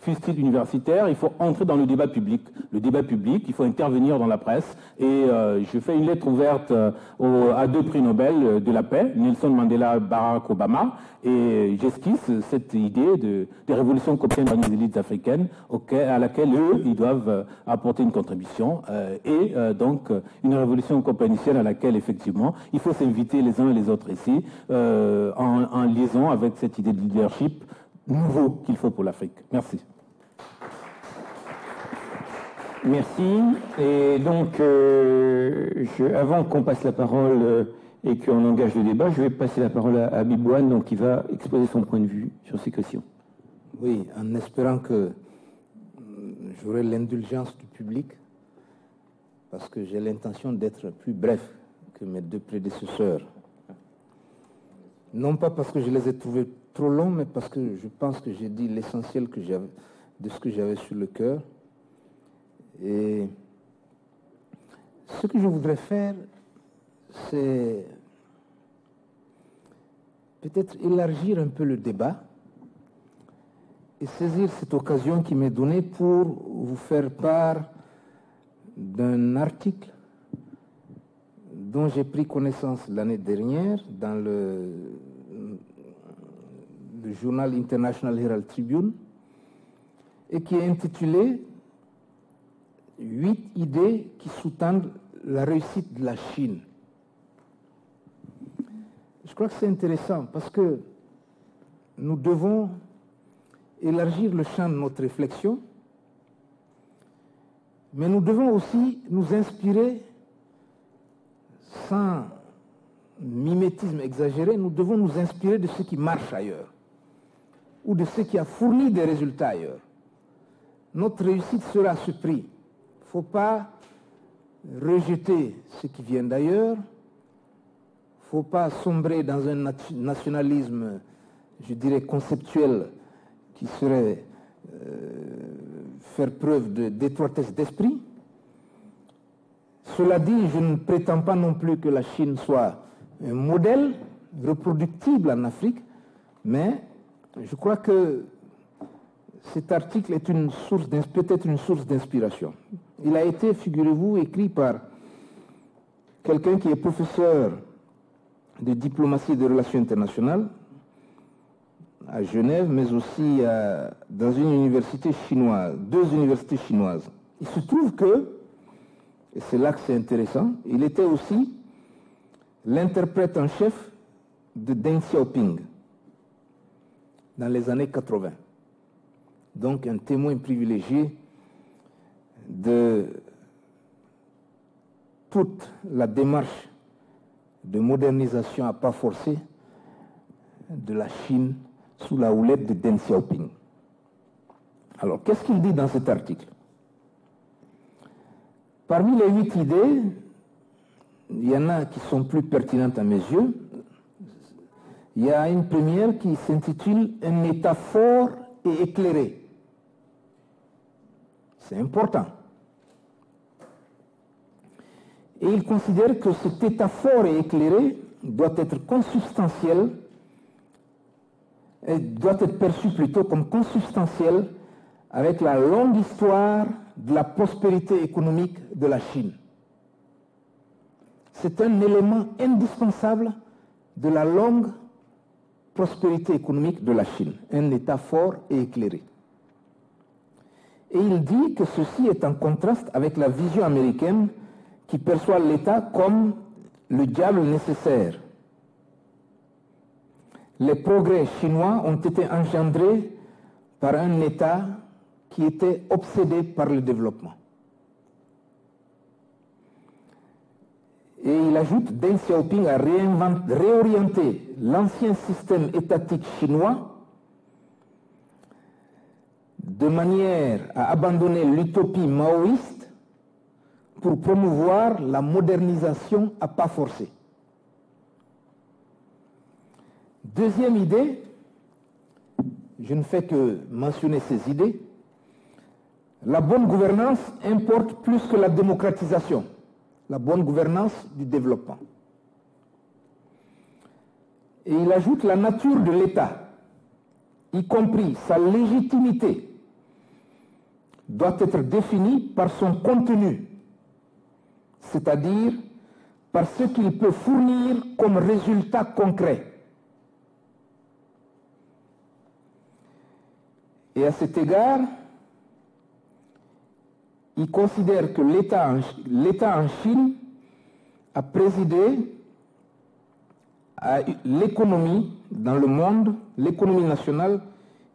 fustiges universitaires, il faut entrer dans le débat public. Le débat public, il faut intervenir dans la presse. Et je fais une lettre ouverte à 2 prix Nobel de la paix, Nelson Mandela, Barack Obama, et j'esquisse cette idée de révolution copernicien des élites africaines à laquelle eux, ils doivent apporter une contribution. Donc, une révolution copernicienne à laquelle, effectivement, il faut s'inviter les uns et les autres ici, en liaison avec cette idée de leadership nouveau qu'il faut pour l'Afrique. Merci. Merci. Et donc, avant qu'on passe la parole et qu'on engage le débat, je vais passer la parole à Bibouane, donc qui va exposer son point de vue sur ces questions. Oui, en espérant que j'aurai l'indulgence du public, parce que j'ai l'intention d'être plus bref que mes 2 prédécesseurs. Non pas parce que je les ai trouvés trop longs, mais parce que je pense que j'ai dit l'essentiel de ce que j'avais sur le cœur. Et ce que je voudrais faire, c'est peut-être élargir un peu le débat et saisir cette occasion qui m'est donnée pour vous faire part d'un article dont j'ai pris connaissance l'année dernière dans le journal International Herald Tribune et qui est intitulé 8 idées qui sous-tendent la réussite de la Chine. Je crois que c'est intéressant parce que nous devons élargir le champ de notre réflexion, mais nous devons aussi nous inspirer sans mimétisme exagéré, nous devons nous inspirer de ce qui marche ailleurs ou de ce qui a fourni des résultats ailleurs. Notre réussite sera à ce prix. Il ne faut pas rejeter ce qui vient d'ailleurs. Il ne faut pas sombrer dans un nationalisme, je dirais, conceptuel qui serait faire preuve d'étroitesse d'esprit. Cela dit, je ne prétends pas non plus que la Chine soit un modèle reproductible en Afrique, mais je crois que cet article est peut-être une source d'inspiration. Il a été, figurez-vous, écrit par quelqu'un qui est professeur de diplomatie et de relations internationales à Genève, mais aussi dans une université chinoise, 2 universités chinoises. Il se trouve que, et c'est là que c'est intéressant, il était aussi l'interprète en chef de Deng Xiaoping dans les années 80. Donc un témoin privilégié de toute la démarche de modernisation à pas forcés de la Chine sous la houlette de Deng Xiaoping. Alors, qu'est-ce qu'il dit dans cet article? Parmi les 8 idées, il y en a qui sont plus pertinentes à mes yeux. Il y a une première qui s'intitule « Un État fort et éclairé ». C'est important. Et il considère que cet État fort et éclairé doit être consubstantiel, doit être perçu plutôt comme consubstantiel avec la longue histoire de la prospérité économique de la Chine. C'est un élément indispensable de la longue prospérité économique de la Chine, un État fort et éclairé. Et il dit que ceci est en contraste avec la vision américaine qui perçoit l'État comme le diable nécessaire. Les progrès chinois ont été engendrés par un État qui était obsédé par le développement. Et il ajoute, Deng Xiaoping a réorienté l'ancien système étatique chinois de manière à abandonner l'utopie maoïste pour promouvoir la modernisation à pas forcés. Deuxième idée, je ne fais que mentionner ces idées, la bonne gouvernance importe plus que la démocratisation, la bonne gouvernance du développement. Et il ajoute la nature de l'État, y compris sa légitimité, doit être définie par son contenu, c'est-à-dire par ce qu'il peut fournir comme résultat concret. Et à cet égard, il considère que l'État en Chine a présidé à l'économie dans le monde, l'économie nationale,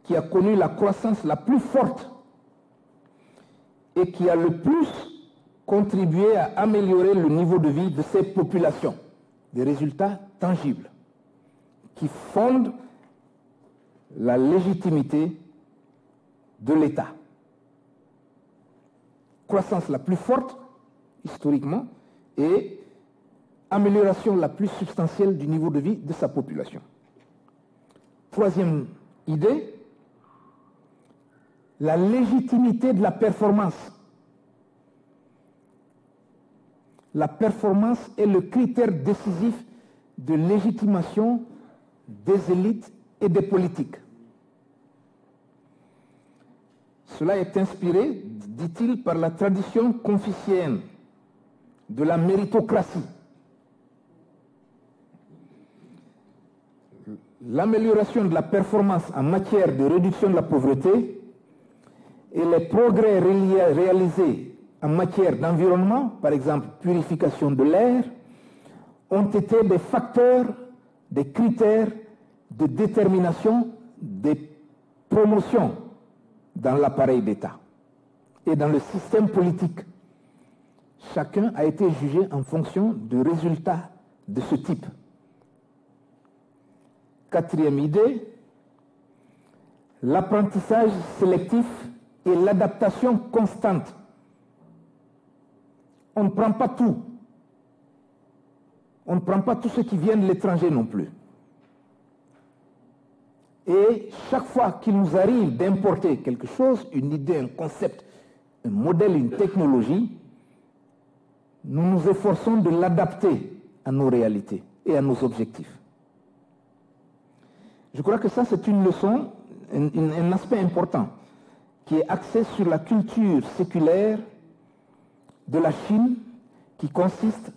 qui a connu la croissance la plus forte et qui a le plus contribué à améliorer le niveau de vie de ses populations. Des résultats tangibles qui fondent la légitimité de l'État. Croissance la plus forte, historiquement, et amélioration la plus substantielle du niveau de vie de sa population. Troisième idée, la légitimité de la performance. La performance est le critère décisif de légitimation des élites et des politiques. Cela est inspiré, dit-il, par la tradition confucéenne de la méritocratie. L'amélioration de la performance en matière de réduction de la pauvreté et les progrès réalisés en matière d'environnement, par exemple purification de l'air, ont été des facteurs, des critères de détermination des promotions dans l'appareil d'État et dans le système politique. Chacun a été jugé en fonction de résultats de ce type. Quatrième idée, l'apprentissage sélectif et l'adaptation constante. On ne prend pas tout. On ne prend pas tout ce qui vient de l'étranger non plus. Et chaque fois qu'il nous arrive d'importer quelque chose, une idée, un concept, un modèle, une technologie, nous nous efforçons de l'adapter à nos réalités et à nos objectifs. Je crois que ça, c'est une leçon, un aspect important, qui est axé sur la culture séculaire de la Chine, qui consiste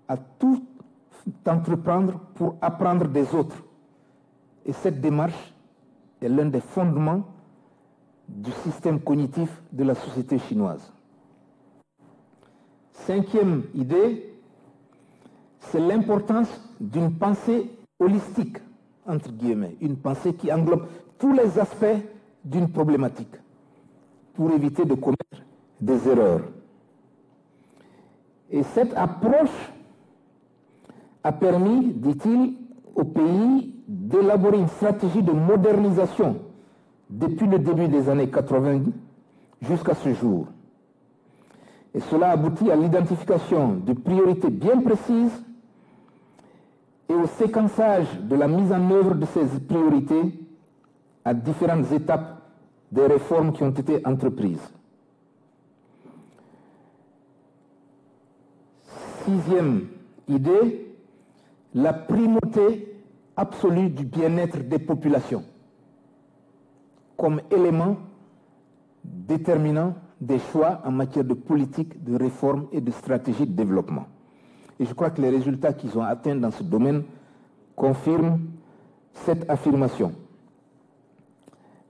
à tout entreprendre pour apprendre des autres. Et cette démarche est l'un des fondements du système cognitif de la société chinoise. Cinquième idée, c'est l'importance d'une pensée holistique, entre guillemets, une pensée qui englobe tous les aspects d'une problématique pour éviter de commettre des erreurs. Et cette approche a permis, dit-il, au pays d'élaborer une stratégie de modernisation depuis le début des années 80 jusqu'à ce jour. Et cela aboutit à l'identification de priorités bien précises et au séquençage de la mise en œuvre de ces priorités à différentes étapes des réformes qui ont été entreprises. Sixième idée, la primauté absolue du bien-être des populations comme élément déterminant des choix en matière de politique, de réforme et de stratégie de développement. Et je crois que les résultats qu'ils ont atteints dans ce domaine confirment cette affirmation.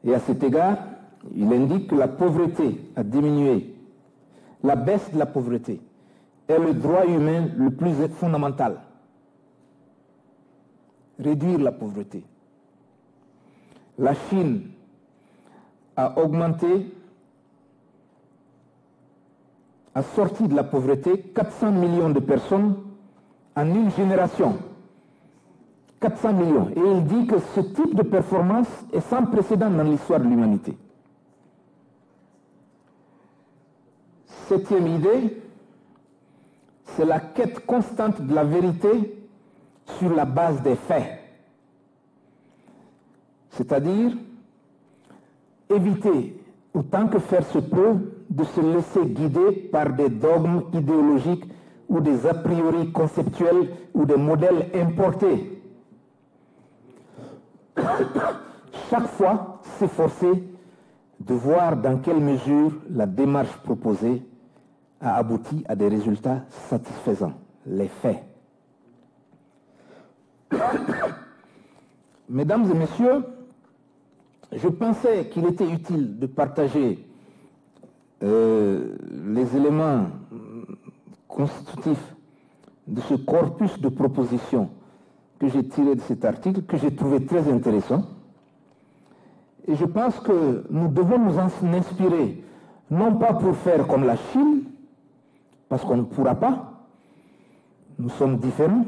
Et à cet égard, il indique que la pauvreté a diminué. La baisse de la pauvreté est le droit humain le plus fondamental. Réduire la pauvreté. La Chine a augmenté, a sorti de la pauvreté 400 millions de personnes en une génération. 400 millions. Et il dit que ce type de performance est sans précédent dans l'histoire de l'humanité. Septième idée, c'est la quête constante de la vérité sur la base des faits. C'est-à-dire éviter, autant que faire se peut, de se laisser guider par des dogmes idéologiques ou des a priori conceptuels ou des modèles importés. Chaque fois, s'efforcer de voir dans quelle mesure la démarche proposée a abouti à des résultats satisfaisants, les faits. Mesdames et messieurs, je pensais qu'il était utile de partager les éléments constitutifs de ce corpus de propositions que j'ai tiré de cet article, que j'ai trouvé très intéressant. Et je pense que nous devons nous en inspirer, non pas pour faire comme la Chine, parce qu'on ne pourra pas, nous sommes différents,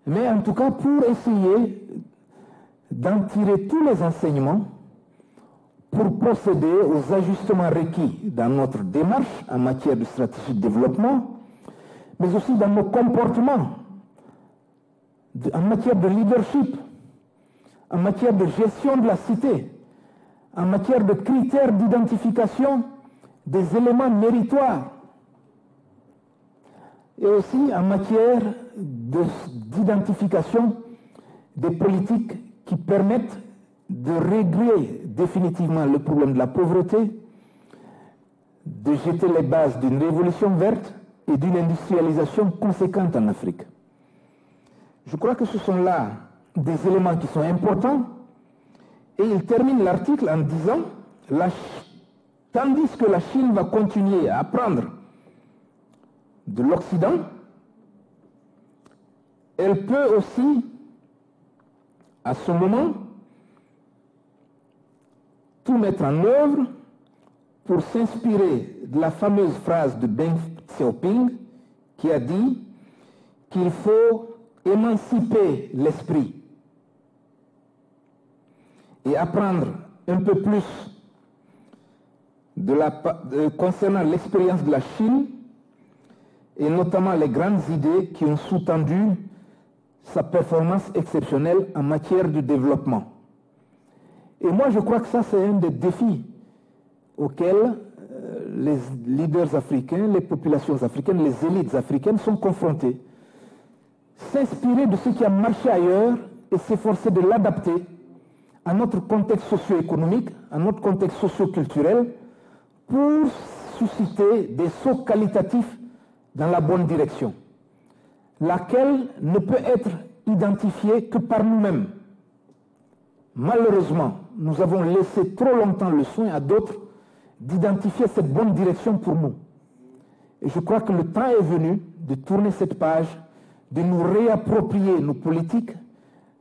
mais en tout cas pour essayer d'en tirer tous les enseignements pour procéder aux ajustements requis dans notre démarche en matière de stratégie de développement, mais aussi dans nos comportements, en matière de leadership, en matière de gestion de la cité, en matière de critères d'identification des éléments méritoires, et aussi en matière d'identification des politiques qui permettent de régler définitivement le problème de la pauvreté, de jeter les bases d'une révolution verte et d'une industrialisation conséquente en Afrique. Je crois que ce sont là des éléments qui sont importants, et il termine l'article en disant tandis que la Chine va continuer à apprendre de l'Occident, elle peut aussi, à ce moment, tout mettre en œuvre pour s'inspirer de la fameuse phrase de Deng Xiaoping qui a dit qu'il faut émanciper l'esprit et apprendre un peu plus concernant l'expérience de la Chine et notamment les grandes idées qui ont sous-tendu sa performance exceptionnelle en matière de développement. Et moi, je crois que ça, c'est un des défis auxquels les leaders africains, les populations africaines, les élites africaines sont confrontées. S'inspirer de ce qui a marché ailleurs et s'efforcer de l'adapter à notre contexte socio-économique, à notre contexte socio-culturel, pour susciter des sauts qualitatifs dans la bonne direction, laquelle ne peut être identifiée que par nous-mêmes. Malheureusement, nous avons laissé trop longtemps le soin à d'autres d'identifier cette bonne direction pour nous. Et je crois que le temps est venu de tourner cette page, de nous réapproprier nos politiques,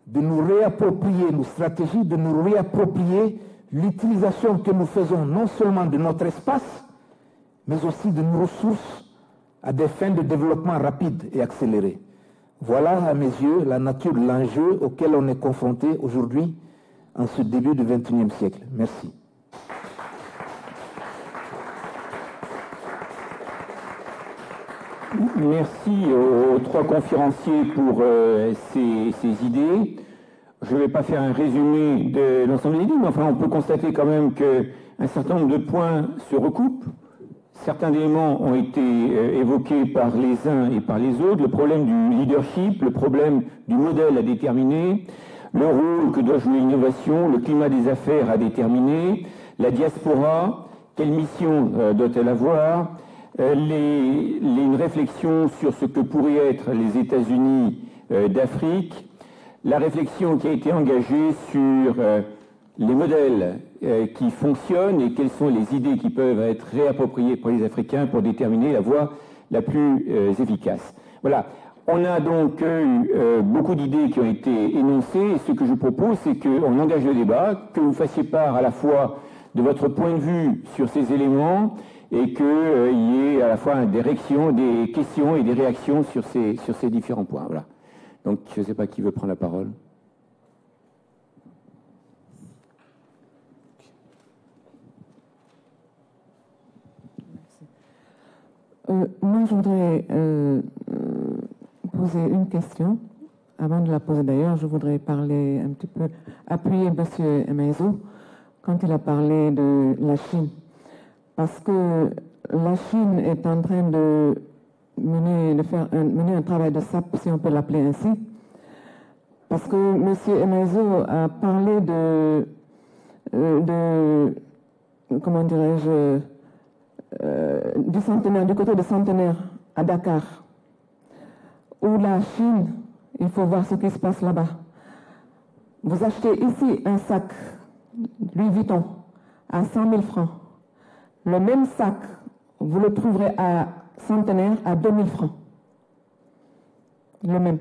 de nous réapproprier nos stratégies, de nous réapproprier l'utilisation que nous faisons non seulement de notre espace, mais aussi de nos ressources à des fins de développement rapide et accéléré. Voilà, à mes yeux, la nature de l'enjeu auquel on est confronté aujourd'hui en ce début du XXIe siècle. Merci. Merci aux trois conférenciers pour ces idées. Je ne vais pas faire un résumé de l'ensemble des idées, mais enfin, on peut constater quand même qu'un certain nombre de points se recoupent. Certains éléments ont été évoqués par les uns et par les autres. Le problème du leadership, le problème du modèle à déterminer, le rôle que doit jouer l'innovation, le climat des affaires à déterminer, la diaspora, quelle mission doit-elle avoir, une réflexion sur ce que pourraient être les États-Unis d'Afrique, la réflexion qui a été engagée sur les modèles qui fonctionnent et quelles sont les idées qui peuvent être réappropriées par les Africains pour déterminer la voie la plus efficace. Voilà. On a donc eu beaucoup d'idées qui ont été énoncées et ce que je propose, c'est qu'on engage le débat, que vous fassiez part à la fois de votre point de vue sur ces éléments et qu'il y ait à la fois des réactions, des questions et des réactions sur ces différents points. Voilà. Donc, je ne sais pas qui veut prendre la parole. Moi, je voudrais poser une question. Avant de la poser d'ailleurs, je voudrais parler un petit peu, appuyer M. Emaizo quand il a parlé de la Chine. Parce que la Chine est en train de mener un travail de sape, si on peut l'appeler ainsi. Parce que M. Emaizo a parlé comment dirais-je, du côté de Centenaire à Dakar, où la Chine, il faut voir ce qui se passe là-bas. Vous achetez ici un sac Louis Vuitton à 100 000 francs. Le même sac, vous le trouverez à Centenaire à 2 000 francs. Le même.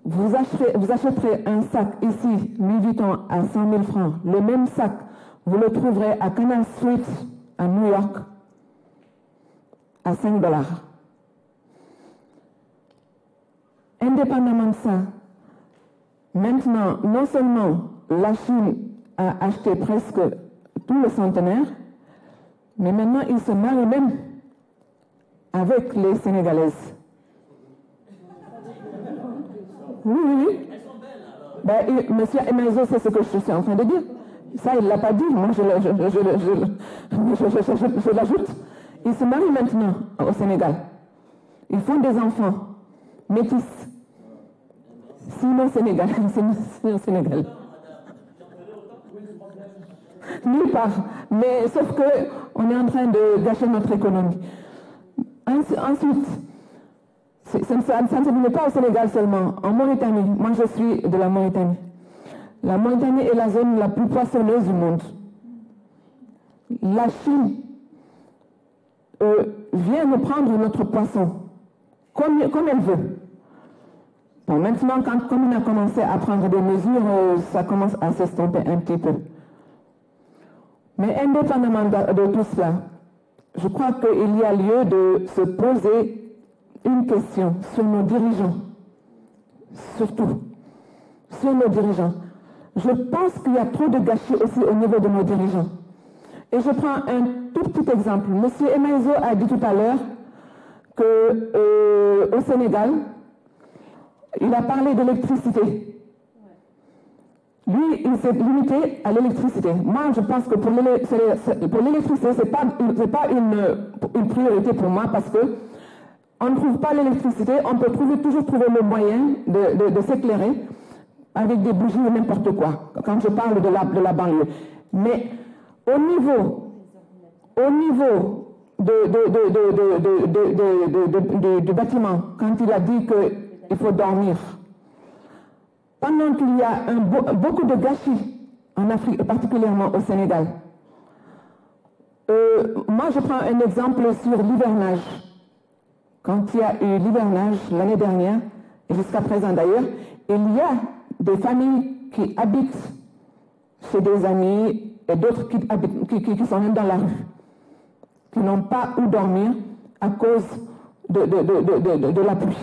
Vous achèterez un sac ici, Louis Vuitton à 100 000 francs. Le même sac, vous le trouverez à Canal Street à New York à 5 $. Indépendamment de ça, maintenant, non seulement la Chine a acheté presque tout le Centenaire, mais maintenant il se marie même avec les Sénégalaises. Oui. Ben, Monsieur Emaizo, c'est ce que je suis en train de dire. Ça, il ne l'a pas dit, moi je l'ajoute. Ils se marient maintenant au Sénégal. Ils font des enfants métis. Sinon Sénégal, sinon Sénégal. Nulle part. Mais sauf qu'on est en train de gâcher notre économie. Ensuite, ça ne se limite pas au Sénégal seulement. En Mauritanie, moi je suis de la Mauritanie. La Mauritanie est la zone la plus poissonneuse du monde. La Chine vient de prendre notre poisson comme elle veut. Bon, maintenant, comme on a commencé à prendre des mesures, ça commence à s'estomper un petit peu. Mais indépendamment de tout cela, je crois qu'il y a lieu de se poser une question sur nos dirigeants. Surtout, sur nos dirigeants. je pense qu'il y a trop de gâchis aussi au niveau de nos dirigeants. Et je prends un tout petit exemple. Monsieur Emaizo a dit tout à l'heure qu'au Sénégal, il a parlé d'électricité. Lui, il s'est limité à l'électricité. Moi, je pense que pour l'électricité, ce n'est pas une priorité pour moi parce que on ne trouve pas l'électricité, on peut toujours trouver le moyen de s'éclairer avec des bougies ou n'importe quoi, quand je parle de la banlieue. Mais au niveau du bâtiment, quand il a dit qu'il faut dormir, pendant qu'il y a beaucoup de gâchis en Afrique, et particulièrement au Sénégal, moi je prends un exemple sur l'hivernage. Quand il y a eu l'hivernage l'année dernière, et jusqu'à présent d'ailleurs, il y a des familles qui habitent chez des amis et d'autres qui sont même dans la rue, qui n'ont pas où dormir à cause de la pluie,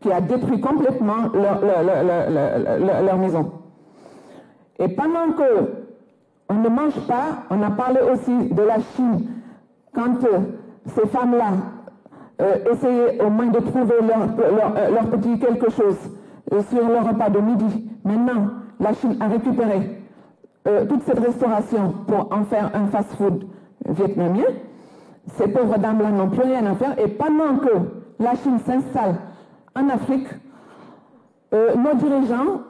qui a détruit complètement leur maison. Et pendant qu'on ne mange pas, on a parlé aussi de la Chine, quand ces femmes-là essayaient au moins de trouver leur petit quelque chose sur leur repas de midi. Maintenant, la Chine a récupéré toute cette restauration pour en faire un fast-food vietnamien. Ces pauvres dames-là n'ont plus rien à faire. Et pendant que la Chine s'installe en Afrique, nos dirigeants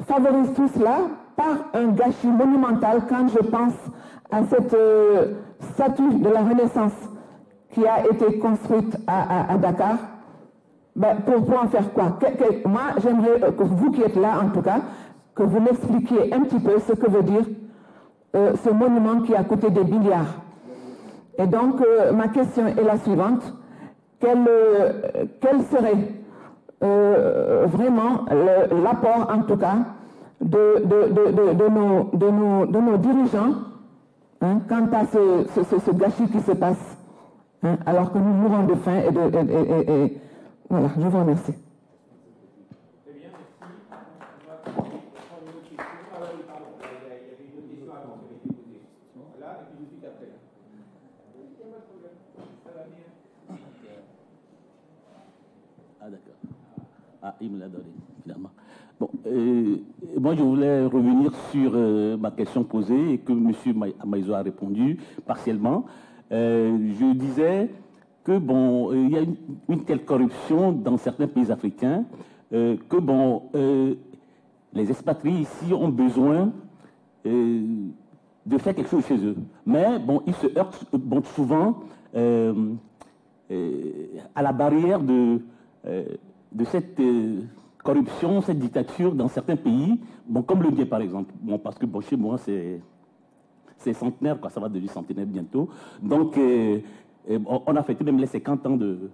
favorisent tout cela par un gâchis monumental quand je pense à cette statue de la Renaissance qui a été construite à Dakar. Ben, pour en faire quoi? Moi, j'aimerais que vous qui êtes là, en tout cas, que vous m'expliquiez un petit peu ce que veut dire ce monument qui a coûté des milliards. Et donc, ma question est la suivante. Quel serait vraiment l'apport, en tout cas, de nos dirigeants quant à ce gâchis qui se passe, alors que nous mourons de faim et voilà, je vous remercie. Très bien, merci. On va prendre une autre question. Ah oui, pardon, il y avait une autre question avant qui avait été posée. Là, et puis tout de suite après. Ça va bien. Ah d'accord. Ah, il me l'a donné, finalement. Bon, moi je voulais revenir sur ma question posée et que M. Emaizo a répondu partiellement. Je disais que bon, il y a une telle corruption dans certains pays africains que bon, les expatriés ici ont besoin de faire quelque chose chez eux. Mais bon, ils se heurtent souvent à la barrière de cette corruption, cette dictature dans certains pays, bon, comme le mien par exemple. Bon, parce que bon, chez moi c'est centenaire, quoi, ça va devenir centenaire bientôt. Donc on a fêté même les 50 ans de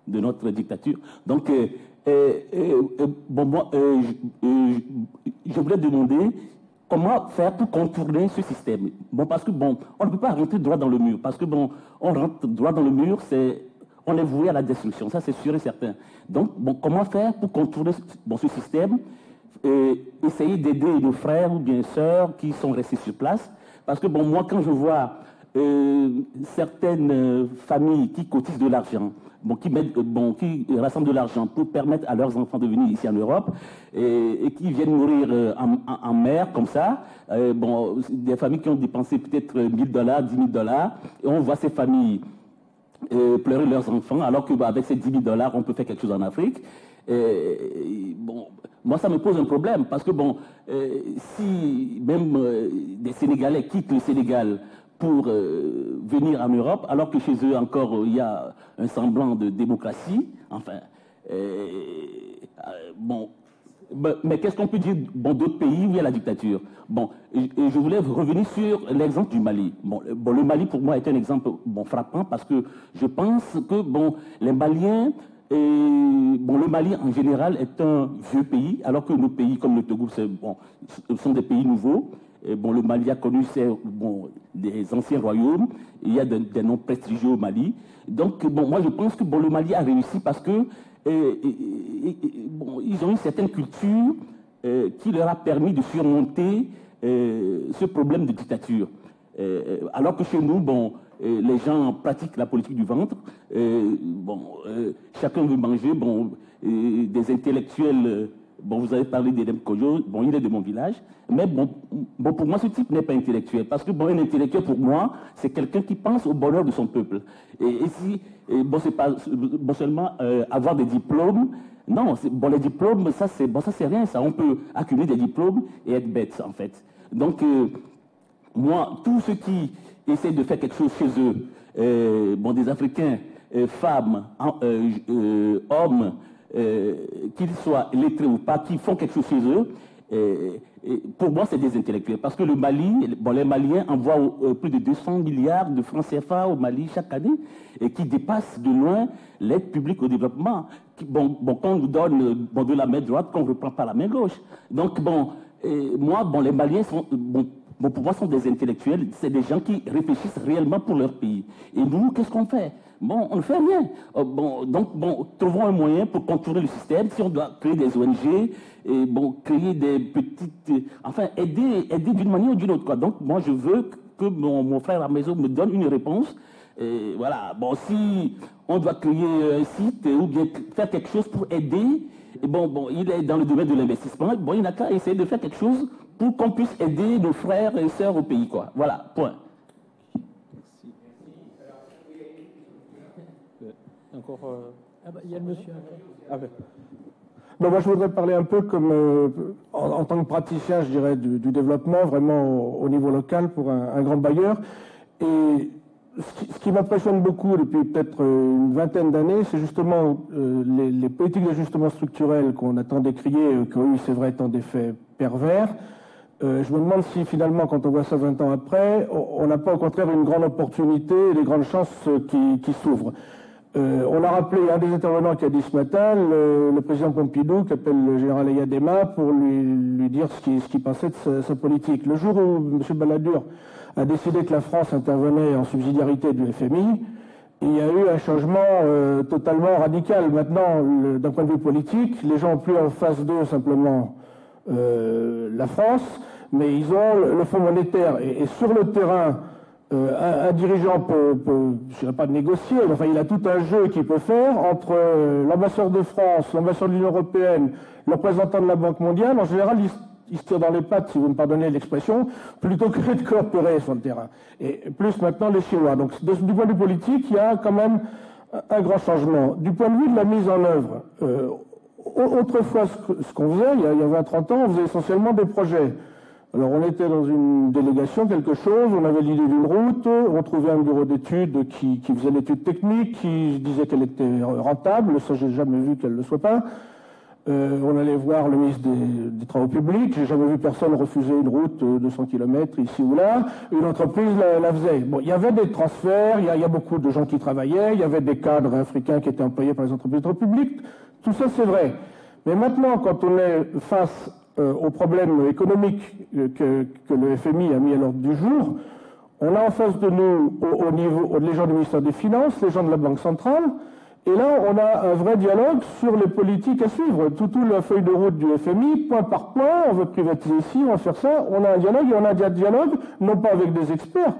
notre dictature. Donc bon, moi, je voulais demander comment faire pour contourner ce système. Bon, parce que bon, on ne peut pas rentrer droit dans le mur, parce que bon, on rentre droit dans le mur, on est voué à la destruction, ça c'est sûr et certain. Donc, bon, comment faire pour contourner ce système et essayer d'aider nos frères ou bien sœurs qui sont restés sur place? Parce que bon, moi, quand je vois certaines familles qui cotisent de l'argent, bon, qui rassemblent de l'argent pour permettre à leurs enfants de venir ici en Europe et qui viennent mourir en mer comme ça, bon, des familles qui ont dépensé peut-être $1 000, $10 000, et on voit ces familles pleurer leurs enfants, alors qu'avec ces $10 000, on peut faire quelque chose en Afrique. Bon, moi, ça me pose un problème, parce que bon, si même des Sénégalais quittent le Sénégal pour venir en Europe, alors que chez eux encore il y a un semblant de démocratie, enfin, bon, mais qu'est-ce qu'on peut dire bon, d'autres pays où il y a la dictature? Bon, je voulais revenir sur l'exemple du Mali. Bon, le Mali pour moi est un exemple bon, frappant parce que je pense que bon, les Maliens, bon, le Mali en général est un vieux pays, alors que nos pays comme le Togo bon, sont des pays nouveaux. Et bon, le Mali a connu bon, des anciens royaumes, il y a des noms prestigieux au Mali. Donc bon, moi je pense que bon, le Mali a réussi parce que bon, ils ont une certaine culture qui leur a permis de surmonter ce problème de dictature. Alors que chez nous, bon, les gens pratiquent la politique du ventre, chacun veut manger, des intellectuels, vous avez parlé d'Edem Kojo, il est de mon village, mais pour moi ce type n'est pas intellectuel, parce que un intellectuel pour moi, c'est quelqu'un qui pense au bonheur de son peuple. C'est pas seulement avoir des diplômes. Non, les diplômes, ça c'est rien, ça. On peut accumuler des diplômes et être bête, en fait. Donc, moi, tous ceux qui essaient de faire quelque chose chez eux, des Africains, femmes, hommes, qu'ils soient lettrés ou pas, qui font quelque chose chez eux, pour moi, c'est des intellectuels. Parce que le Mali, les Maliens envoient plus de 200 milliards de francs CFA au Mali chaque année, et qui dépassent de loin l'aide publique au développement. Qu'on nous donne de la main droite, qu'on ne reprend pas la main gauche. Donc, les Maliens sont... pour moi, sont des intellectuels, c'est des gens qui réfléchissent réellement pour leur pays. Et nous, qu'est-ce qu'on fait? On ne fait rien. Trouvons un moyen pour contourner le système. Si on doit créer des ONG, et créer des petites... aider d'une manière ou d'une autre, quoi. Donc, moi, je veux que mon frère à la maison me donne une réponse. Et voilà. Si on doit créer un site ou bien faire quelque chose pour aider, il est dans le domaine de l'investissement, il n'a qu'à essayer de faire quelque chose pour qu'on puisse aider nos frères et sœurs au pays, quoi. Voilà, point. Encore, il y a le monsieur. Moi, je voudrais parler un peu comme, en tant que praticien, je dirais, du développement, vraiment au niveau local pour un grand bailleur. Et ce qui m'impressionne beaucoup depuis peut-être une vingtaine d'années, c'est justement les politiques d'ajustement structurel qu'on a tant décriées, qui ont eu, c'est vrai, tant d'effets pervers. Je me demande si finalement, quand on voit ça 20 ans après, on n'a pas au contraire une grande opportunité et des grandes chances qui s'ouvrent. On a rappelé un des intervenants qui a dit ce matin, le président Pompidou, qui appelle le général Eyadema pour lui dire ce qu'il pensait de sa politique. Le jour où M. Balladur a décidé que la France intervenait en subsidiarité du FMI, il y a eu un changement totalement radical. Maintenant, d'un point de vue politique, les gens n'ont plus en face d'eux simplement la France, mais ils ont le Fonds monétaire. Et sur le terrain, un dirigeant peut, je ne dirais pas de négocier, mais il a tout un jeu qu'il peut faire entre l'ambassadeur de France, l'ambassadeur de l'Union européenne, le représentant de la Banque mondiale. En général, il se tire dans les pattes, si vous me pardonnez l'expression, plutôt que de coopérer sur le terrain. Et plus maintenant les Chinois. Donc du point de vue politique, il y a quand même un grand changement. Du point de vue de la mise en œuvre, autrefois, ce qu'on faisait, il y a 20-30 ans, on faisait essentiellement des projets. Alors on était dans une délégation, quelque chose, on avait l'idée d'une route, on trouvait un bureau d'études qui faisait l'étude technique, qui disait qu'elle était rentable, ça j'ai jamais vu qu'elle ne le soit pas. On allait voir le ministre des Travaux publics, j'ai jamais vu personne refuser une route de 200 km ici ou là, une entreprise la faisait. Il y avait des transferts, il y a beaucoup de gens qui travaillaient, il y avait des cadres africains qui étaient employés par les entreprises publiques, tout ça c'est vrai. Mais maintenant, quand on est face aux problèmes économiques que le FMI a mis à l'ordre du jour, on a en face de nous, au niveau, les gens du ministère des Finances, les gens de la Banque centrale, et là, on a un vrai dialogue sur les politiques à suivre. Tout la feuille de route du FMI, point par point, on veut privatiser ici, on va faire ça. On a un dialogue, et on a un dialogue, non pas avec des experts,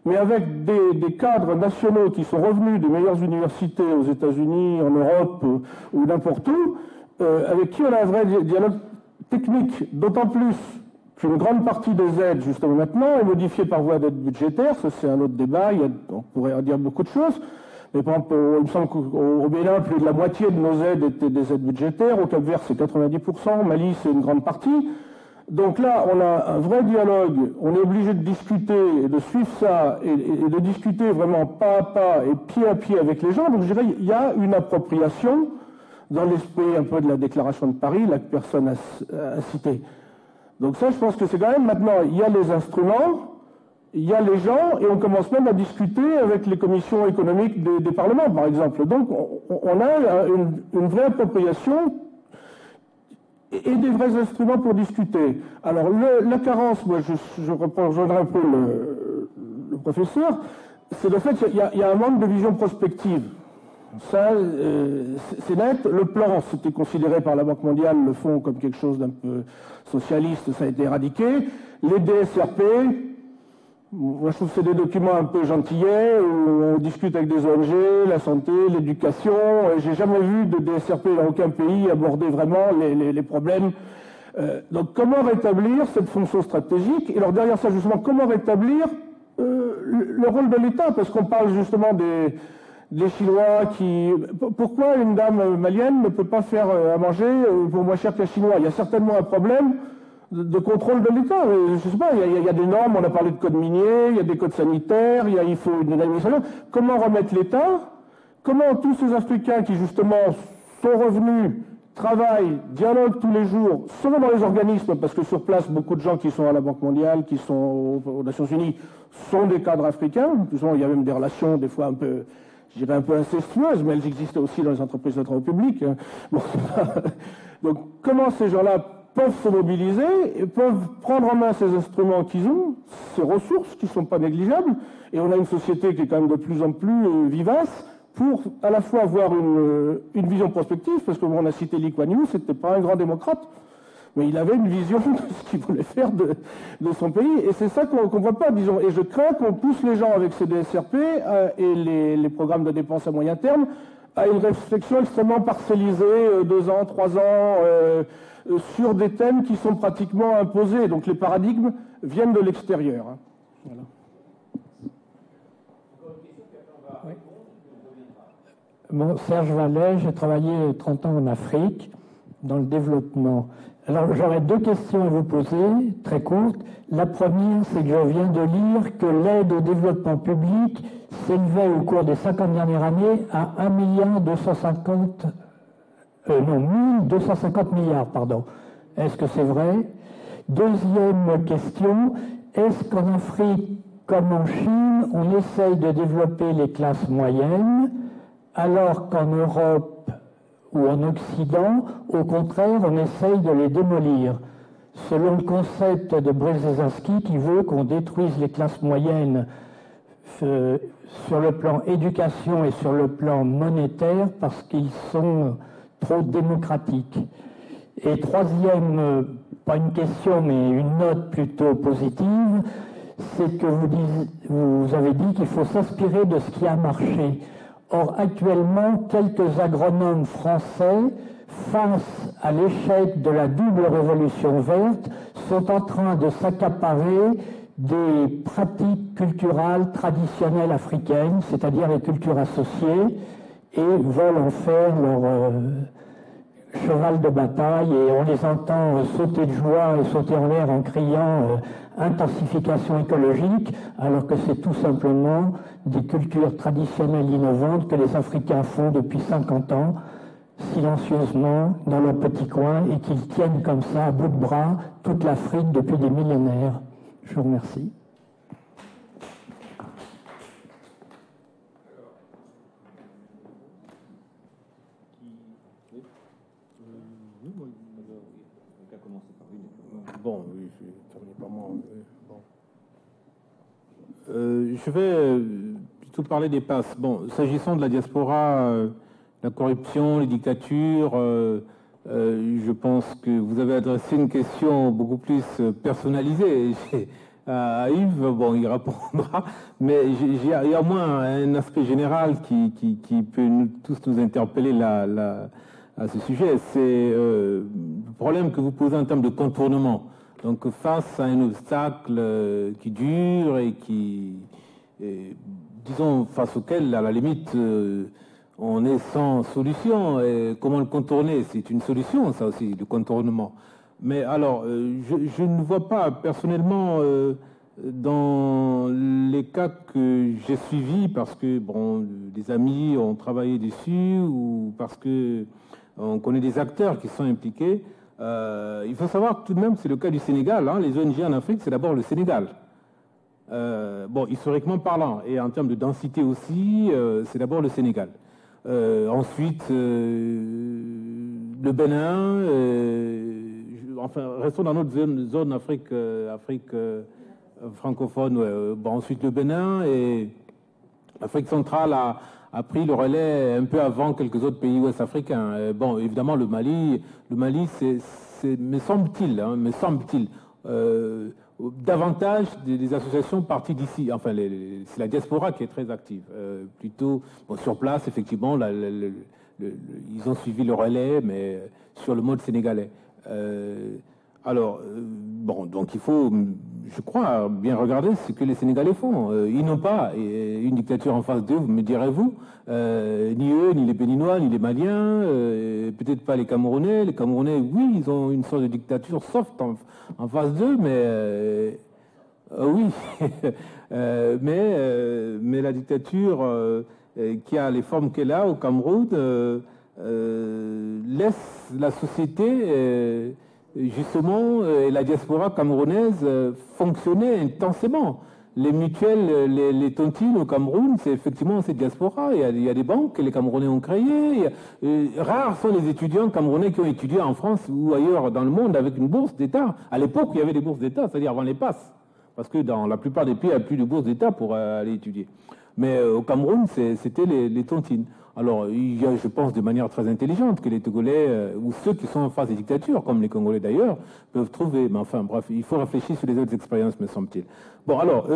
mais avec des cadres nationaux qui sont revenus des meilleures universités aux États-Unis, en Europe ou n'importe où, avec qui on a un vrai dialogue technique, d'autant plus qu'une grande partie des aides, justement maintenant, est modifiée par voie d'aide budgétaire. Ça, c'est un autre débat, on pourrait en dire beaucoup de choses. Mais par exemple, il me semble qu'au Bénin, plus de la moitié de nos aides étaient des aides budgétaires. Au Cap-Vert, c'est 90%. Au Mali, c'est une grande partie. Donc là, on a un vrai dialogue. On est obligé de discuter et de suivre ça et de discuter vraiment pas à pas et pied à pied avec les gens. Donc je dirais, il y a une appropriation dans l'esprit un peu de la déclaration de Paris, là, que personne a cité. Donc ça, je pense que c'est quand même maintenant, il y a les instruments, il y a les gens, et on commence même à discuter avec les commissions économiques des parlements, par exemple. Donc on a une vraie appropriation et des vrais instruments pour discuter. Alors la carence, moi je rejoindrai un peu le professeur, c'est le fait qu'il y a un manque de vision prospective. Ça, c'est net. Le plan, c'était considéré par la Banque mondiale, le fonds, comme quelque chose d'un peu socialiste, ça a été éradiqué. Les DSRP, moi je trouve que c'est des documents un peu gentillets, où on discute avec des ONG, la santé, l'éducation. J'ai jamais vu de DSRP dans aucun pays aborder vraiment les problèmes. Donc comment rétablir cette fonction stratégique? Et alors derrière ça, justement, comment rétablir le rôle de l'État? Parce qu'on parle justement des Chinois qui... Pourquoi une dame malienne ne peut pas faire à manger pour moins cher qu'un Chinois? Il y a certainement un problème de contrôle de l'État. Je sais pas, il y a des normes, on a parlé de code minier, il y a des codes sanitaires, il faut une administration. Comment remettre l'État? Comment tous ces Africains qui justement sont revenus, travaillent, dialoguent tous les jours, sont dans les organismes, parce que sur place, beaucoup de gens qui sont à la Banque mondiale, qui sont aux Nations Unies, sont des cadres africains. Il y a même des relations des fois un peu, je dirais un peu incestueuses, mais elles existent aussi dans les entreprises de travaux publics. Bon, donc comment ces gens-là peuvent se mobiliser et peuvent prendre en main ces instruments qu'ils ont, ces ressources qui ne sont pas négligeables, et on a une société qui est quand même de plus en plus vivace, pour à la fois avoir une vision prospective, parce que on a cité Lee Kuan Yew, c'était pas un grand démocrate, mais il avait une vision de ce qu'il voulait faire de son pays, et c'est ça qu'on ne voit pas, disons. Et je crains qu'on pousse les gens avec ces DSRP et les programmes de dépenses à moyen terme à une réflexion extrêmement parcellisée, 2 ans, 3 ans, sur des thèmes qui sont pratiquement imposés. Donc les paradigmes viennent de l'extérieur. Hein. Voilà. Bon, Serge Vallet, j'ai travaillé 30 ans en Afrique, dans le développement. Alors j'aurais 2 questions à vous poser, très courtes. La première, c'est que je viens de lire que l'aide au développement public s'élevait au cours des 50 dernières années à 1,250 milliards, pardon. Est-ce que c'est vrai? Deuxième question, est-ce qu'en Afrique, comme en Chine, on essaye de développer les classes moyennes, alors qu'en Europe ou en Occident, au contraire, on essaye de les démolir, selon le concept de Brzezinski qui veut qu'on détruise les classes moyennes sur le plan éducation et sur le plan monétaire parce qu'ils sont trop démocratiques. Et troisième, pas une question mais une note plutôt positive, c'est que vous avez dit qu'il faut s'inspirer de ce qui a marché. Or, actuellement, quelques agronomes français, face à l'échec de la double révolution verte, sont en train de s'accaparer des pratiques culturelles traditionnelles africaines, c'est-à-dire les cultures associées, et veulent en faire leur cheval de bataille, et on les entend sauter de joie et sauter en l'air en criant intensification écologique, alors que c'est tout simplement des cultures traditionnelles innovantes que les Africains font depuis 50 ans, silencieusement, dans leur petit coin, et qu'ils tiennent comme ça, à bout de bras, toute l'Afrique depuis des millénaires. Je vous remercie. Bon, oui, je vais terminer par moi. Bon. Je vais plutôt parler des passes. Bon, s'agissant de la diaspora, la corruption, les dictatures, je pense que vous avez adressé une question beaucoup plus personnalisée à Yves. Bon, il répondra, mais il y a au moins un aspect général qui peut tous nous interpeller à ce sujet. C'est le problème que vous posez en termes de contournement. Donc face à un obstacle qui dure et disons, face auquel, à la limite, on est sans solution. Et comment le contourner? C'est une solution, ça aussi, le contournement. Mais alors, je ne vois pas personnellement, dans les cas que j'ai suivis, parce que bon, des amis ont travaillé dessus, ou parce que on connaît des acteurs qui sont impliqués. Il faut savoir tout de même que c'est le cas du Sénégal. Hein. Les ONG en Afrique, c'est d'abord le Sénégal. Bon, historiquement parlant, et en termes de densité aussi, c'est d'abord le Sénégal. Ensuite, le Bénin. Enfin, restons dans notre zone Afrique francophone. Ouais. Bon, ensuite le Bénin et l'Afrique centrale a pris le relais un peu avant quelques autres pays ouest africains. Bon, évidemment, le Mali, me semble-t-il, davantage des associations parties d'ici. Enfin, c'est la diaspora qui est très active. Plutôt, bon, sur place, effectivement, ils ont suivi le relais, mais sur le mode sénégalais. Bon, donc il faut, je crois, bien regarder ce que les Sénégalais font. Ils n'ont pas une dictature en face d'eux, me direz-vous, ni eux, ni les Béninois, ni les Maliens, peut-être pas les Camerounais. Les Camerounais, oui, ils ont une sorte de dictature soft en face d'eux, mais oui, mais la dictature qui a les formes qu'elle a au Cameroun laisse la société justement, la diaspora camerounaise fonctionnait intensément. Les mutuelles, les tontines au Cameroun, c'est effectivement cette diaspora. Il y a des banques que les Camerounais ont créées. Rares sont les étudiants camerounais qui ont étudié en France ou ailleurs dans le monde avec une bourse d'État. À l'époque, il y avait des bourses d'État, c'est-à-dire avant les passes. Parce que dans la plupart des pays, il n'y a plus de bourse d'État pour aller étudier. Mais au Cameroun, c'était les tontines. Alors, il y a, je pense, de manière très intelligente que les Togolais, ou ceux qui sont en face des dictatures, comme les Congolais d'ailleurs, peuvent trouver. Mais enfin, bref, il faut réfléchir sur les autres expériences, me semble-t-il. Bon, alors,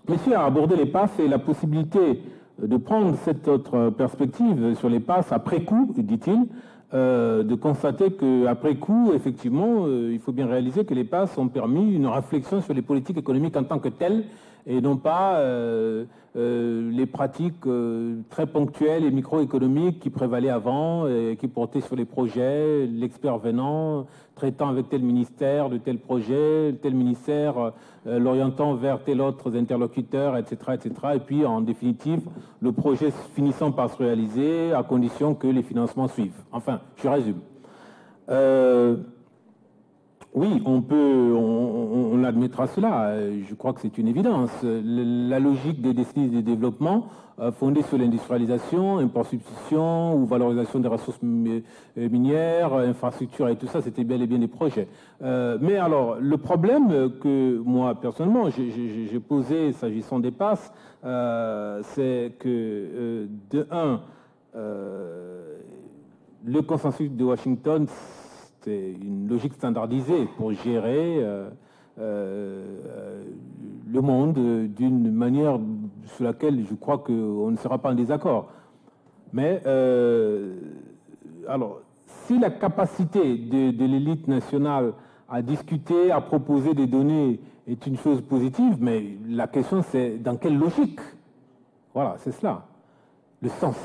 monsieur a abordé les passes et la possibilité de prendre cette autre perspective sur les passes après coup, dit-il, de constater qu'après coup, effectivement, il faut bien réaliser que les passes ont permis une réflexion sur les politiques économiques en tant que telles, et non pas les pratiques très ponctuelles et microéconomiques qui prévalaient avant, et qui portaient sur les projets, l'expert venant, traitant avec tel ministère de tel projet, tel ministère l'orientant vers tel autre interlocuteur, etc., etc. Et puis, en définitive, le projet finissant par se réaliser à condition que les financements suivent. Enfin, je résume. Oui, on admettra cela. Je crois que c'est une évidence. La logique des décennies de développement fondée sur l'industrialisation, import substitution ou valorisation des ressources minières, infrastructures et tout ça, c'était bel et bien des projets. Mais alors, le problème que moi, personnellement, j'ai posé s'agissant des passes, c'est que, de un, le consensus de Washington, c'est une logique standardisée pour gérer le monde d'une manière sur laquelle je crois qu'on ne sera pas en désaccord. Mais, alors, si la capacité de l'élite nationale à discuter, à proposer des données est une chose positive, mais la question c'est dans quelle logique? Voilà, c'est cela, le sens.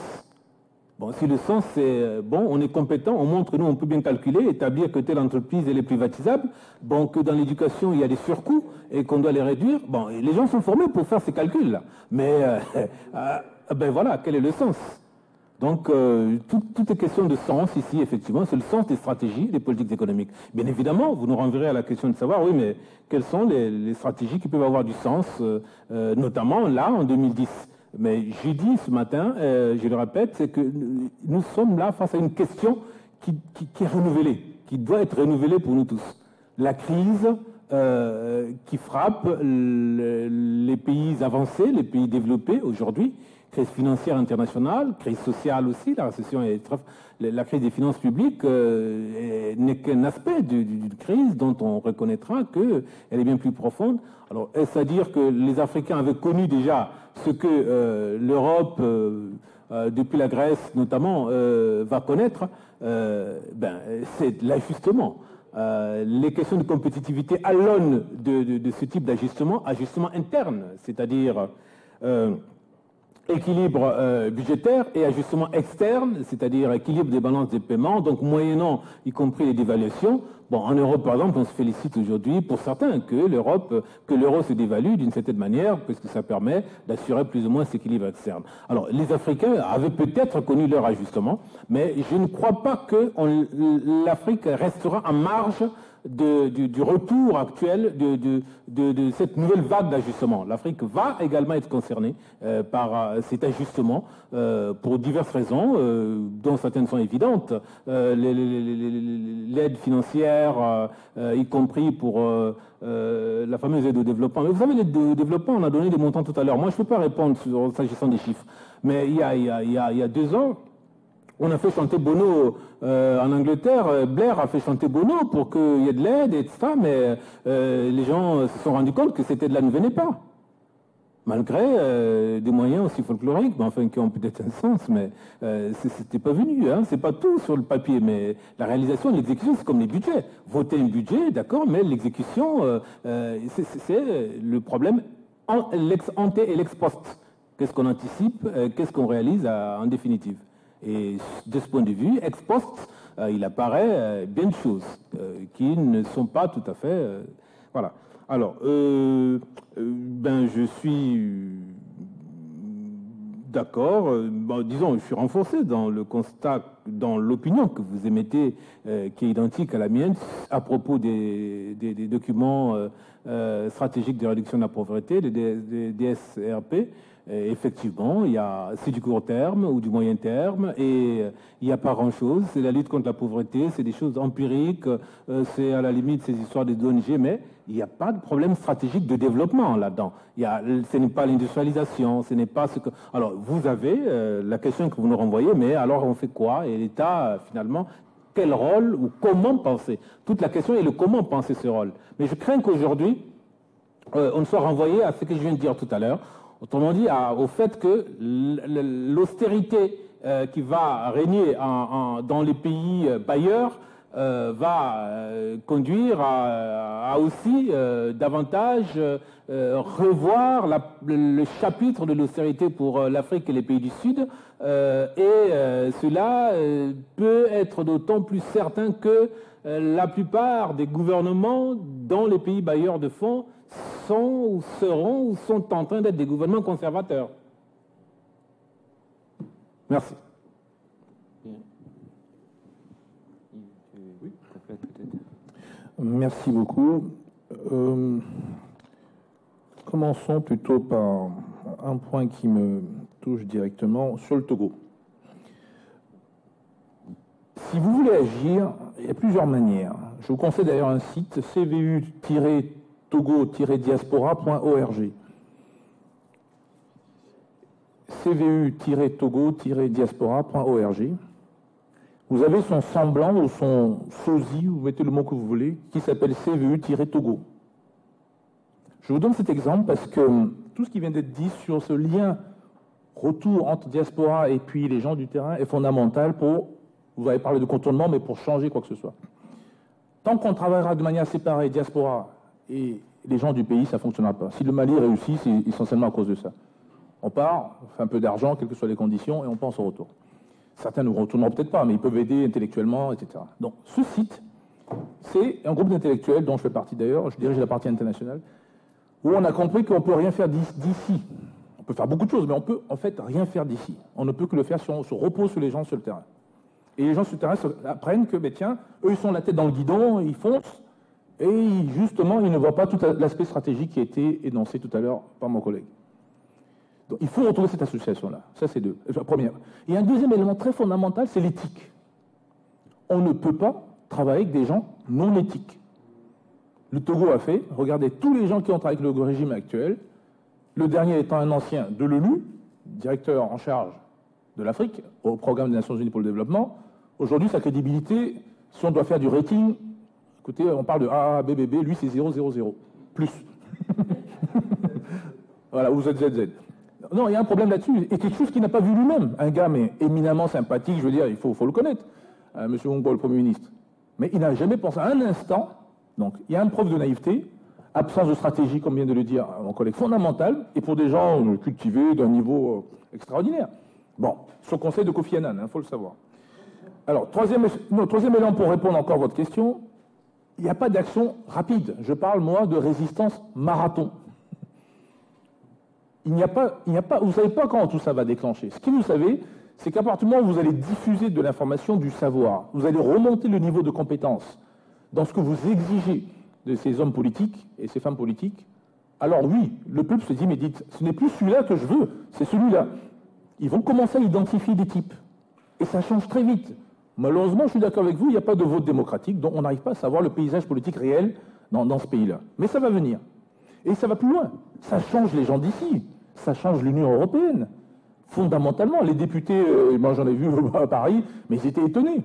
Bon, si le sens c'est, bon, on est compétent, on montre, nous, on peut bien calculer, établir que telle entreprise, elle est privatisable, bon, que dans l'éducation, il y a des surcoûts et qu'on doit les réduire, bon, les gens sont formés pour faire ces calculs-là. Mais, ben voilà, quel est le sens? Donc, tout est question de sens ici, effectivement, c'est le sens des stratégies, des politiques économiques. Bien évidemment, vous nous renverrez à la question de savoir, oui, mais quelles sont les stratégies qui peuvent avoir du sens, notamment là, en 2010. Mais j'ai dit ce matin, je le répète, c'est que nous sommes là face à une question qui est renouvelée, qui doit être renouvelée pour nous tous. La crise qui frappe les pays avancés, les pays développés aujourd'hui, crise financière internationale, crise sociale aussi, la récession est la crise des finances publiques n'est qu'un aspect d'une crise dont on reconnaîtra qu'elle est bien plus profonde. Alors, est-ce à dire que les Africains avaient connu déjà ce que l'Europe, depuis la Grèce notamment, va connaître? C'est l'ajustement. Les questions de compétitivité à l'aune de ce type d'ajustement, ajustement interne, c'est-à-dire équilibre budgétaire et ajustement externe, c'est-à-dire équilibre des balances des paiements, donc moyennant y compris les dévaluations. Bon, en Europe, par exemple, on se félicite aujourd'hui, pour certains, que l'euro se dévalue d'une certaine manière, parce que ça permet d'assurer plus ou moins cet équilibre externe. Alors, les Africains avaient peut-être connu leur ajustement, mais je ne crois pas que l'Afrique restera en marge du retour actuel de cette nouvelle vague d'ajustement. L'Afrique va également être concernée par cet ajustement pour diverses raisons, dont certaines sont évidentes. L'aide financière, y compris pour la fameuse aide au développement. Mais vous savez, l'aide au développement, on a donné des montants tout à l'heure. Moi, je ne peux pas répondre s'agissant des chiffres. Mais il y a 2 ans, on a fait chanter Bono en Angleterre. Blair a fait chanter Bono pour qu'il y ait de l'aide, etc. Mais les gens se sont rendus compte que cette aide-là ne venait pas. Malgré des moyens aussi folkloriques, mais enfin qui ont peut-être un sens, mais c'était pas venu. Hein. C'est pas tout sur le papier, mais la réalisation, l'exécution, c'est comme les budgets. Voter un budget, d'accord, mais l'exécution, c'est le problème l'ex ante et l'ex post. Qu'est-ce qu'on anticipe, qu'est-ce qu'on réalise en définitive. Et de ce point de vue, ex post, il apparaît bien de choses qui ne sont pas tout à fait... voilà. Alors, je suis d'accord, disons, je suis renforcé dans le constat, dans l'opinion que vous émettez, qui est identique à la mienne, à propos des documents stratégiques de réduction de la pauvreté, des DSRP. Effectivement, c'est du court terme ou du moyen terme et il n'y a pas grand-chose. C'est la lutte contre la pauvreté, c'est des choses empiriques, c'est à la limite ces histoires des ONG, mais il n'y a pas de problème stratégique de développement là-dedans. Ce n'est pas l'industrialisation, ce n'est pas ce que... Alors, vous avez la question que vous nous renvoyez, mais alors on fait quoi? Et l'État, finalement, quel rôle ou comment penser? Toute la question est le comment penser ce rôle. Mais je crains qu'aujourd'hui, on ne soit renvoyé à ce que je viens de dire tout à l'heure. Autrement dit, au fait que l'austérité qui va régner dans les pays bailleurs va conduire à aussi davantage revoir le chapitre de l'austérité pour l'Afrique et les pays du Sud. Cela peut être d'autant plus certain que la plupart des gouvernements dans les pays bailleurs de fonds sont ou seront ou sont en train d'être des gouvernements conservateurs. Merci. Merci beaucoup. Commençons plutôt par un point qui me touche directement sur le Togo. Si vous voulez agir, il y a plusieurs manières. Je vous conseille d'ailleurs un site, cvu-togo-diaspora.org. cvu-togo-diaspora.org. Vous avez son semblant ou son sosie, vous mettez le mot que vous voulez, qui s'appelle cvu-togo. Je vous donne cet exemple parce que tout ce qui vient d'être dit sur ce lien retour entre diaspora et puis les gens du terrain est fondamental pour, vous avez parlé de contournement, mais pour changer quoi que ce soit. Tant qu'on travaillera de manière séparée, diaspora et les gens du pays, ça ne fonctionnera pas. Si le Mali réussit, c'est essentiellement à cause de ça. On part, on fait un peu d'argent, quelles que soient les conditions, et on pense au retour. Certains ne retourneront peut-être pas, mais ils peuvent aider intellectuellement, etc. Donc, ce site, c'est un groupe d'intellectuels, dont je fais partie d'ailleurs, je dirige la partie internationale, où on a compris qu'on ne peut rien faire d'ici. On peut faire beaucoup de choses, mais on peut en fait rien faire d'ici. On ne peut que le faire si on se repose sur les gens sur le terrain. Et les gens sur le terrain apprennent que, tiens, eux, ils sont la tête dans le guidon, ils foncent, et justement, ils ne voient pas tout l'aspect stratégique qui a été énoncé tout à l'heure par mon collègue. Donc, il faut retrouver cette association-là. Ça, c'est la première. Et un deuxième élément très fondamental, c'est l'éthique. On ne peut pas travailler avec des gens non éthiques. Le Togo a fait, regardez tous les gens qui ont travaillé avec le régime actuel, le dernier étant un ancien de l'ONU, directeur en charge de l'Afrique, au programme des Nations Unies pour le développement. Aujourd'hui, sa crédibilité, si on doit faire du rating, écoutez, on parle de AABBB, lui c'est 000, plus. Voilà, ou ZZZ. Non, il y a un problème là-dessus, et quelque chose qu'il n'a pas vu lui-même. Un gars, mais éminemment sympathique, je veux dire, il faut le connaître, M. Ngbo, le Premier ministre. Mais il n'a jamais pensé un instant, donc il y a une preuve de naïveté, absence de stratégie, comme vient de le dire mon collègue, fondamentale, et pour des gens cultivés d'un niveau extraordinaire. Bon, sur le conseil de Kofi Annan, il faut le savoir. Alors, troisième élément pour répondre encore à votre question, il n'y a pas d'action rapide. Je parle, moi, de résistance marathon. Vous ne savez pas quand tout ça va déclencher. Ce que vous savez, c'est qu'à partir du moment où vous allez diffuser de l'information, du savoir, vous allez remonter le niveau de compétence dans ce que vous exigez de ces hommes politiques et ces femmes politiques, alors oui, le peuple se dit, mais dites, ce n'est plus celui-là que je veux, c'est celui-là. Ils vont commencer à identifier des types. Et ça change très vite. Malheureusement, je suis d'accord avec vous, il n'y a pas de vote démocratique, donc on n'arrive pas à savoir le paysage politique réel dans ce pays-là. Mais ça va venir. Et ça va plus loin. Ça change les gens d'ici. Ça change l'Union européenne. Fondamentalement, les députés, moi j'en ai vu à Paris, mais ils étaient étonnés.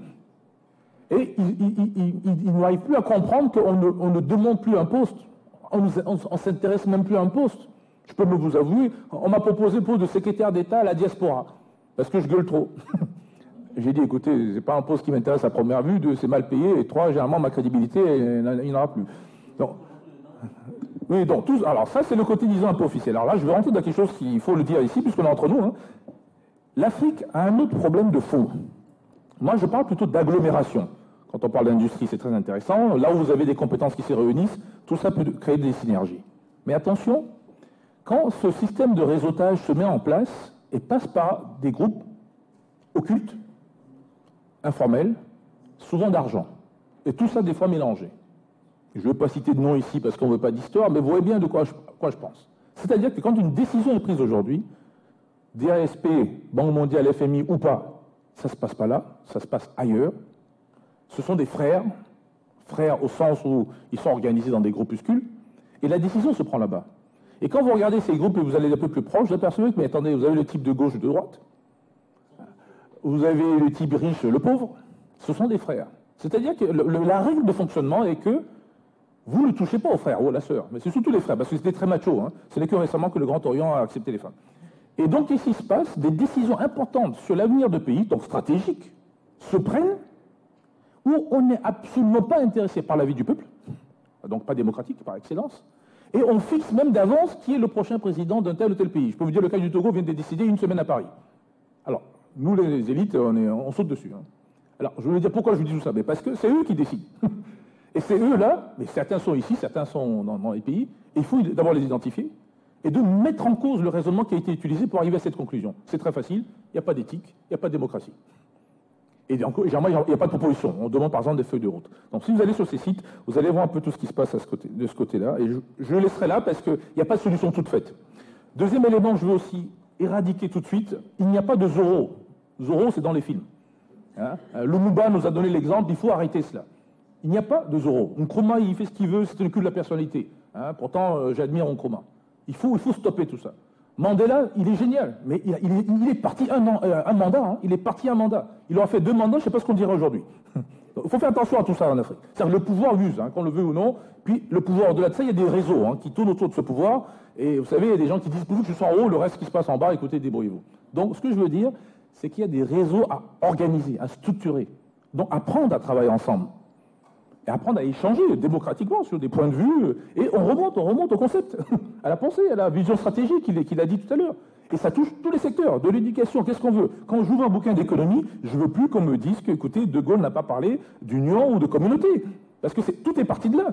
Et ils n'arrivent plus à comprendre qu'on ne demande plus un poste. On ne s'intéresse même plus à un poste. Je peux me vous avouer, on m'a proposé le poste de secrétaire d'État à la diaspora, parce que je gueule trop. J'ai dit, écoutez, c'est pas un poste qui m'intéresse à première vue, deux, c'est mal payé, et trois, généralement, ma crédibilité, il n'y en aura plus. Donc, oui, donc, alors ça, c'est le côté, disons, un peu officiel. Alors là, je vais rentrer dans quelque chose qu'il faut le dire ici, puisqu'on est entre nous. Hein. L'Afrique a un autre problème de fond. Moi, je parle plutôt d'agglomération. Quand on parle d'industrie, c'est très intéressant. Là où vous avez des compétences qui se réunissent, tout ça peut créer des synergies. Mais attention, quand ce système de réseautage se met en place et passe par des groupes occultes, informels, souvent d'argent, et tout ça des fois mélangé. Je ne veux pas citer de nom ici parce qu'on ne veut pas d'histoire, mais vous voyez bien de quoi je pense. C'est-à-dire que quand une décision est prise aujourd'hui, DASP, Banque mondiale, FMI ou pas, ça ne se passe pas là, ça se passe ailleurs. Ce sont des frères au sens où ils sont organisés dans des groupuscules, et la décision se prend là-bas. Et quand vous regardez ces groupes et vous allez un peu plus proche, vous apercevez que, mais attendez, vous avez le type de gauche, de droite, vous avez le type riche, le pauvre, ce sont des frères. C'est-à-dire que la règle de fonctionnement est que vous ne touchez pas aux frères ou à la sœur, mais c'est surtout les frères, parce que c'était très macho. Hein. Ce n'est que récemment que le Grand Orient a accepté les femmes. Et donc, qu'est-ce qui se passe? Des décisions importantes sur l'avenir de pays, donc stratégiques, se prennent où on n'est absolument pas intéressé par la vie du peuple, donc pas démocratique par excellence, et on fixe même d'avance qui est le prochain président d'un tel ou tel pays. Je peux vous dire, le cas du Togo vient de décider une semaine à Paris. Alors, nous, les élites, on saute dessus. Hein. Alors, je veux dire pourquoi je vous dis tout ça, mais parce que c'est eux qui décident. Et c'est eux-là, mais certains sont ici, certains sont dans les pays, et il faut d'abord les identifier, et de mettre en cause le raisonnement qui a été utilisé pour arriver à cette conclusion. C'est très facile, il n'y a pas d'éthique, il n'y a pas de démocratie. Et généralement, il n'y a pas de proposition. On demande par exemple des feuilles de route. Donc si vous allez sur ces sites, vous allez voir un peu tout ce qui se passe de ce côté-là, et je le laisserai là parce qu'il n'y a pas de solution toute faite. Deuxième élément, je veux aussi éradiquer tout de suite, il n'y a pas de Zorro. Zorro, c'est dans les films. Hein, Lumumba nous a donné l'exemple, il faut arrêter cela. Il n'y a pas de Zorro. Nkrumah, il fait ce qu'il veut, c'est le cul de la personnalité. Hein, pourtant, j'admire Nkrumah. Il faut stopper tout ça. Mandela, il est génial, mais il est parti un mandat. Hein, il est parti un mandat. Il aura fait 2 mandats, je ne sais pas ce qu'on dirait aujourd'hui. Il faut faire attention à tout ça en Afrique. C'est-à-dire le pouvoir use, hein, qu'on le veut ou non. Puis le pouvoir, au-delà de ça, il y a des réseaux hein, qui tournent autour de ce pouvoir. Et vous savez, il y a des gens qui disent, je suis en haut, le reste qui se passe en bas, écoutez, débrouillez-vous. Donc ce que je veux dire, c'est qu'il y a des réseaux à organiser, à structurer. Donc apprendre à travailler ensemble. Et apprendre à échanger démocratiquement sur des points de vue. Et on remonte au concept, à la pensée, à la vision stratégique qu'il a dit tout à l'heure. Et ça touche tous les secteurs, de l'éducation. Qu'est-ce qu'on veut? Quand j'ouvre un bouquin d'économie, je ne veux plus qu'on me dise que, écoutez, De Gaulle n'a pas parlé d'union ou de communauté. Parce que tout est parti de là.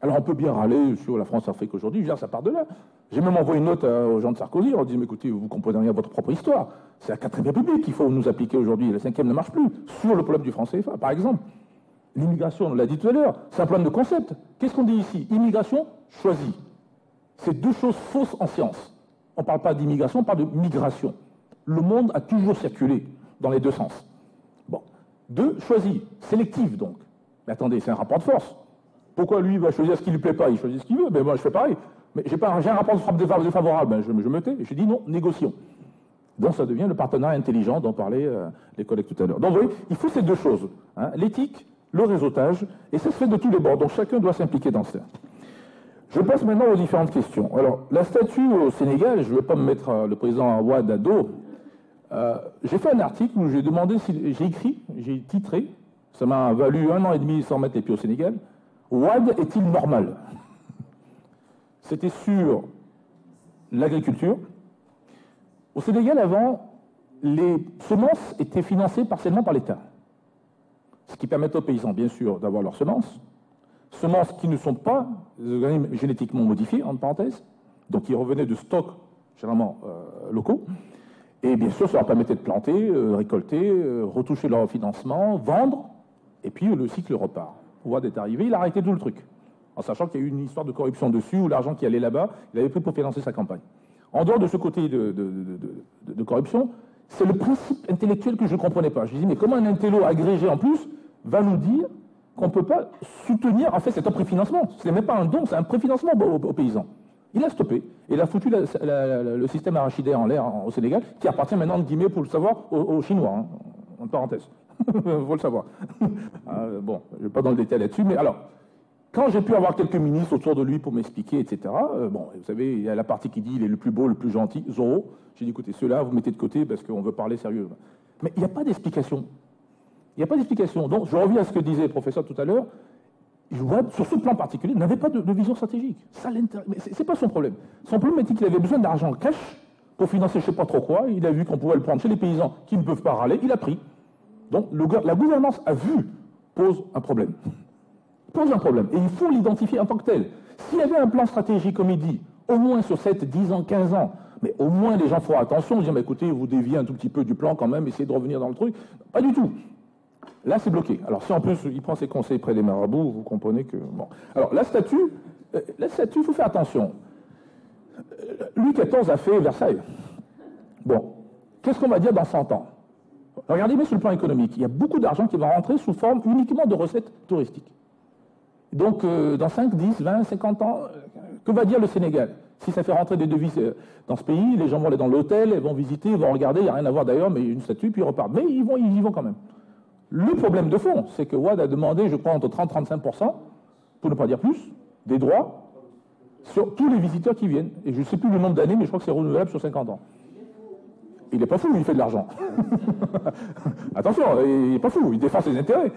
Alors on peut bien râler sur la France-Afrique aujourd'hui, je veux dire, ça part de là. J'ai même envoyé une note aux gens de Sarkozy, on leur dit, mais écoutez, vous comprenez rien à votre propre histoire. C'est la 4e République qu'il faut nous appliquer aujourd'hui, la 5e ne marche plus, sur le problème du franc CFA, par exemple. L'immigration, on l'a dit tout à l'heure, c'est un problème de concept. Qu'est-ce qu'on dit ici? Immigration choisie. C'est 2 choses fausses en science. On ne parle pas d'immigration, on parle de migration. Le monde a toujours circulé dans les 2 sens. Bon. 2, choisie, sélective donc. Mais attendez, c'est un rapport de force. Pourquoi lui va choisir ce qui ne lui plaît pas? Il choisit ce qu'il veut, mais moi je fais pareil. Mais j'ai un rapport de force défavorable, ben je me tais, et je dis non, négocions. Donc ça devient le partenariat intelligent dont parlaient les collègues tout à l'heure. Donc vous voyez, il faut ces 2 choses, hein, l'éthique, le réseautage, et ça se fait de tous les bords, donc chacun doit s'impliquer dans cela. Je passe maintenant aux différentes questions. Alors, la statue au Sénégal, je ne vais pas me mettre le président Wade à dos. J'ai fait un article où j'ai demandé, j'ai titré, ça m'a valu 1 an et demi sans mettre les pieds au Sénégal, Wade est-il normal? C'était sur l'agriculture. Au Sénégal, avant, les semences étaient financées partiellement par l'État. Ce qui permet aux paysans, bien sûr, d'avoir leurs semences qui ne sont pas des organismes génétiquement modifiés, entre parenthèses, donc qui revenaient de stocks généralement locaux, et bien sûr, ça leur permettait de planter, récolter, retoucher leur financement, vendre, et puis le cycle repart. Wade est arrivé, il a arrêté tout le truc, en sachant qu'il y a eu une histoire de corruption dessus, où l'argent qui allait là-bas, il avait pris pour financer sa campagne. En dehors de ce côté de corruption, c'est le principe intellectuel que je ne comprenais pas. Je disais, mais comment un intello agrégé en plus va nous dire qu'on ne peut pas soutenir, en fait, c'est un préfinancement. Ce n'est même pas un don, c'est un préfinancement aux paysans. Il a stoppé. Il a foutu le système arachidaire en l'air au Sénégal, qui appartient maintenant, de guillemets, pour le savoir, aux Chinois, hein, en parenthèse. Il faut le savoir. Bon, je ne vais pas dans le détail là-dessus, mais alors, quand j'ai pu avoir quelques ministres autour de lui pour m'expliquer, etc., bon, vous savez, il y a la partie qui dit il est le plus beau, le plus gentil, Zorro. J'ai dit, écoutez, ceux-là, vous mettez de côté parce qu'on veut parler sérieux. Mais il n'y a pas d'explication. Il n'y a pas d'explication. Donc, je reviens à ce que disait le professeur tout à l'heure. Wade, sur ce plan particulier, n'avait pas de vision stratégique. Ça l'intéresse. Mais ce n'est pas son problème. Son problème était qu'il avait besoin d'argent cash pour financer je ne sais pas trop quoi. Il a vu qu'on pouvait le prendre chez les paysans qui ne peuvent pas râler. Il a pris. Donc, la gouvernance à vue pose un problème. Pose un problème. Et il faut l'identifier en tant que tel. S'il y avait un plan stratégique, comme il dit, au moins sur 7, 10 ans, 15 ans, mais au moins les gens feront attention, dire, mais écoutez, vous déviez un tout petit peu du plan quand même, essayez de revenir dans le truc. Pas du tout. Là, c'est bloqué. Alors, si en plus, il prend ses conseils près des marabouts, vous comprenez que... Bon. Alors, la statue, il faut faire attention. Louis XIV a fait Versailles. Bon. Qu'est-ce qu'on va dire dans 100 ans? Regardez bien sur le plan économique. Il y a beaucoup d'argent qui va rentrer sous forme uniquement de recettes touristiques. Donc, dans 5, 10, 20, 50 ans, que va dire le Sénégal? Si ça fait rentrer des devises dans ce pays, les gens vont aller dans l'hôtel, ils vont visiter, ils vont regarder, il n'y a rien à voir d'ailleurs, mais une statue, puis ils repartent. Mais ils y vont quand même. Le problème de fond, c'est que Wade a demandé, je crois, entre 30 et 35%, pour ne pas dire plus, des droits sur tous les visiteurs qui viennent. Et je ne sais plus le nombre d'années, mais je crois que c'est renouvelable sur 50 ans. Il n'est pas fou, il fait de l'argent. Attention, il n'est pas fou, il défend ses intérêts.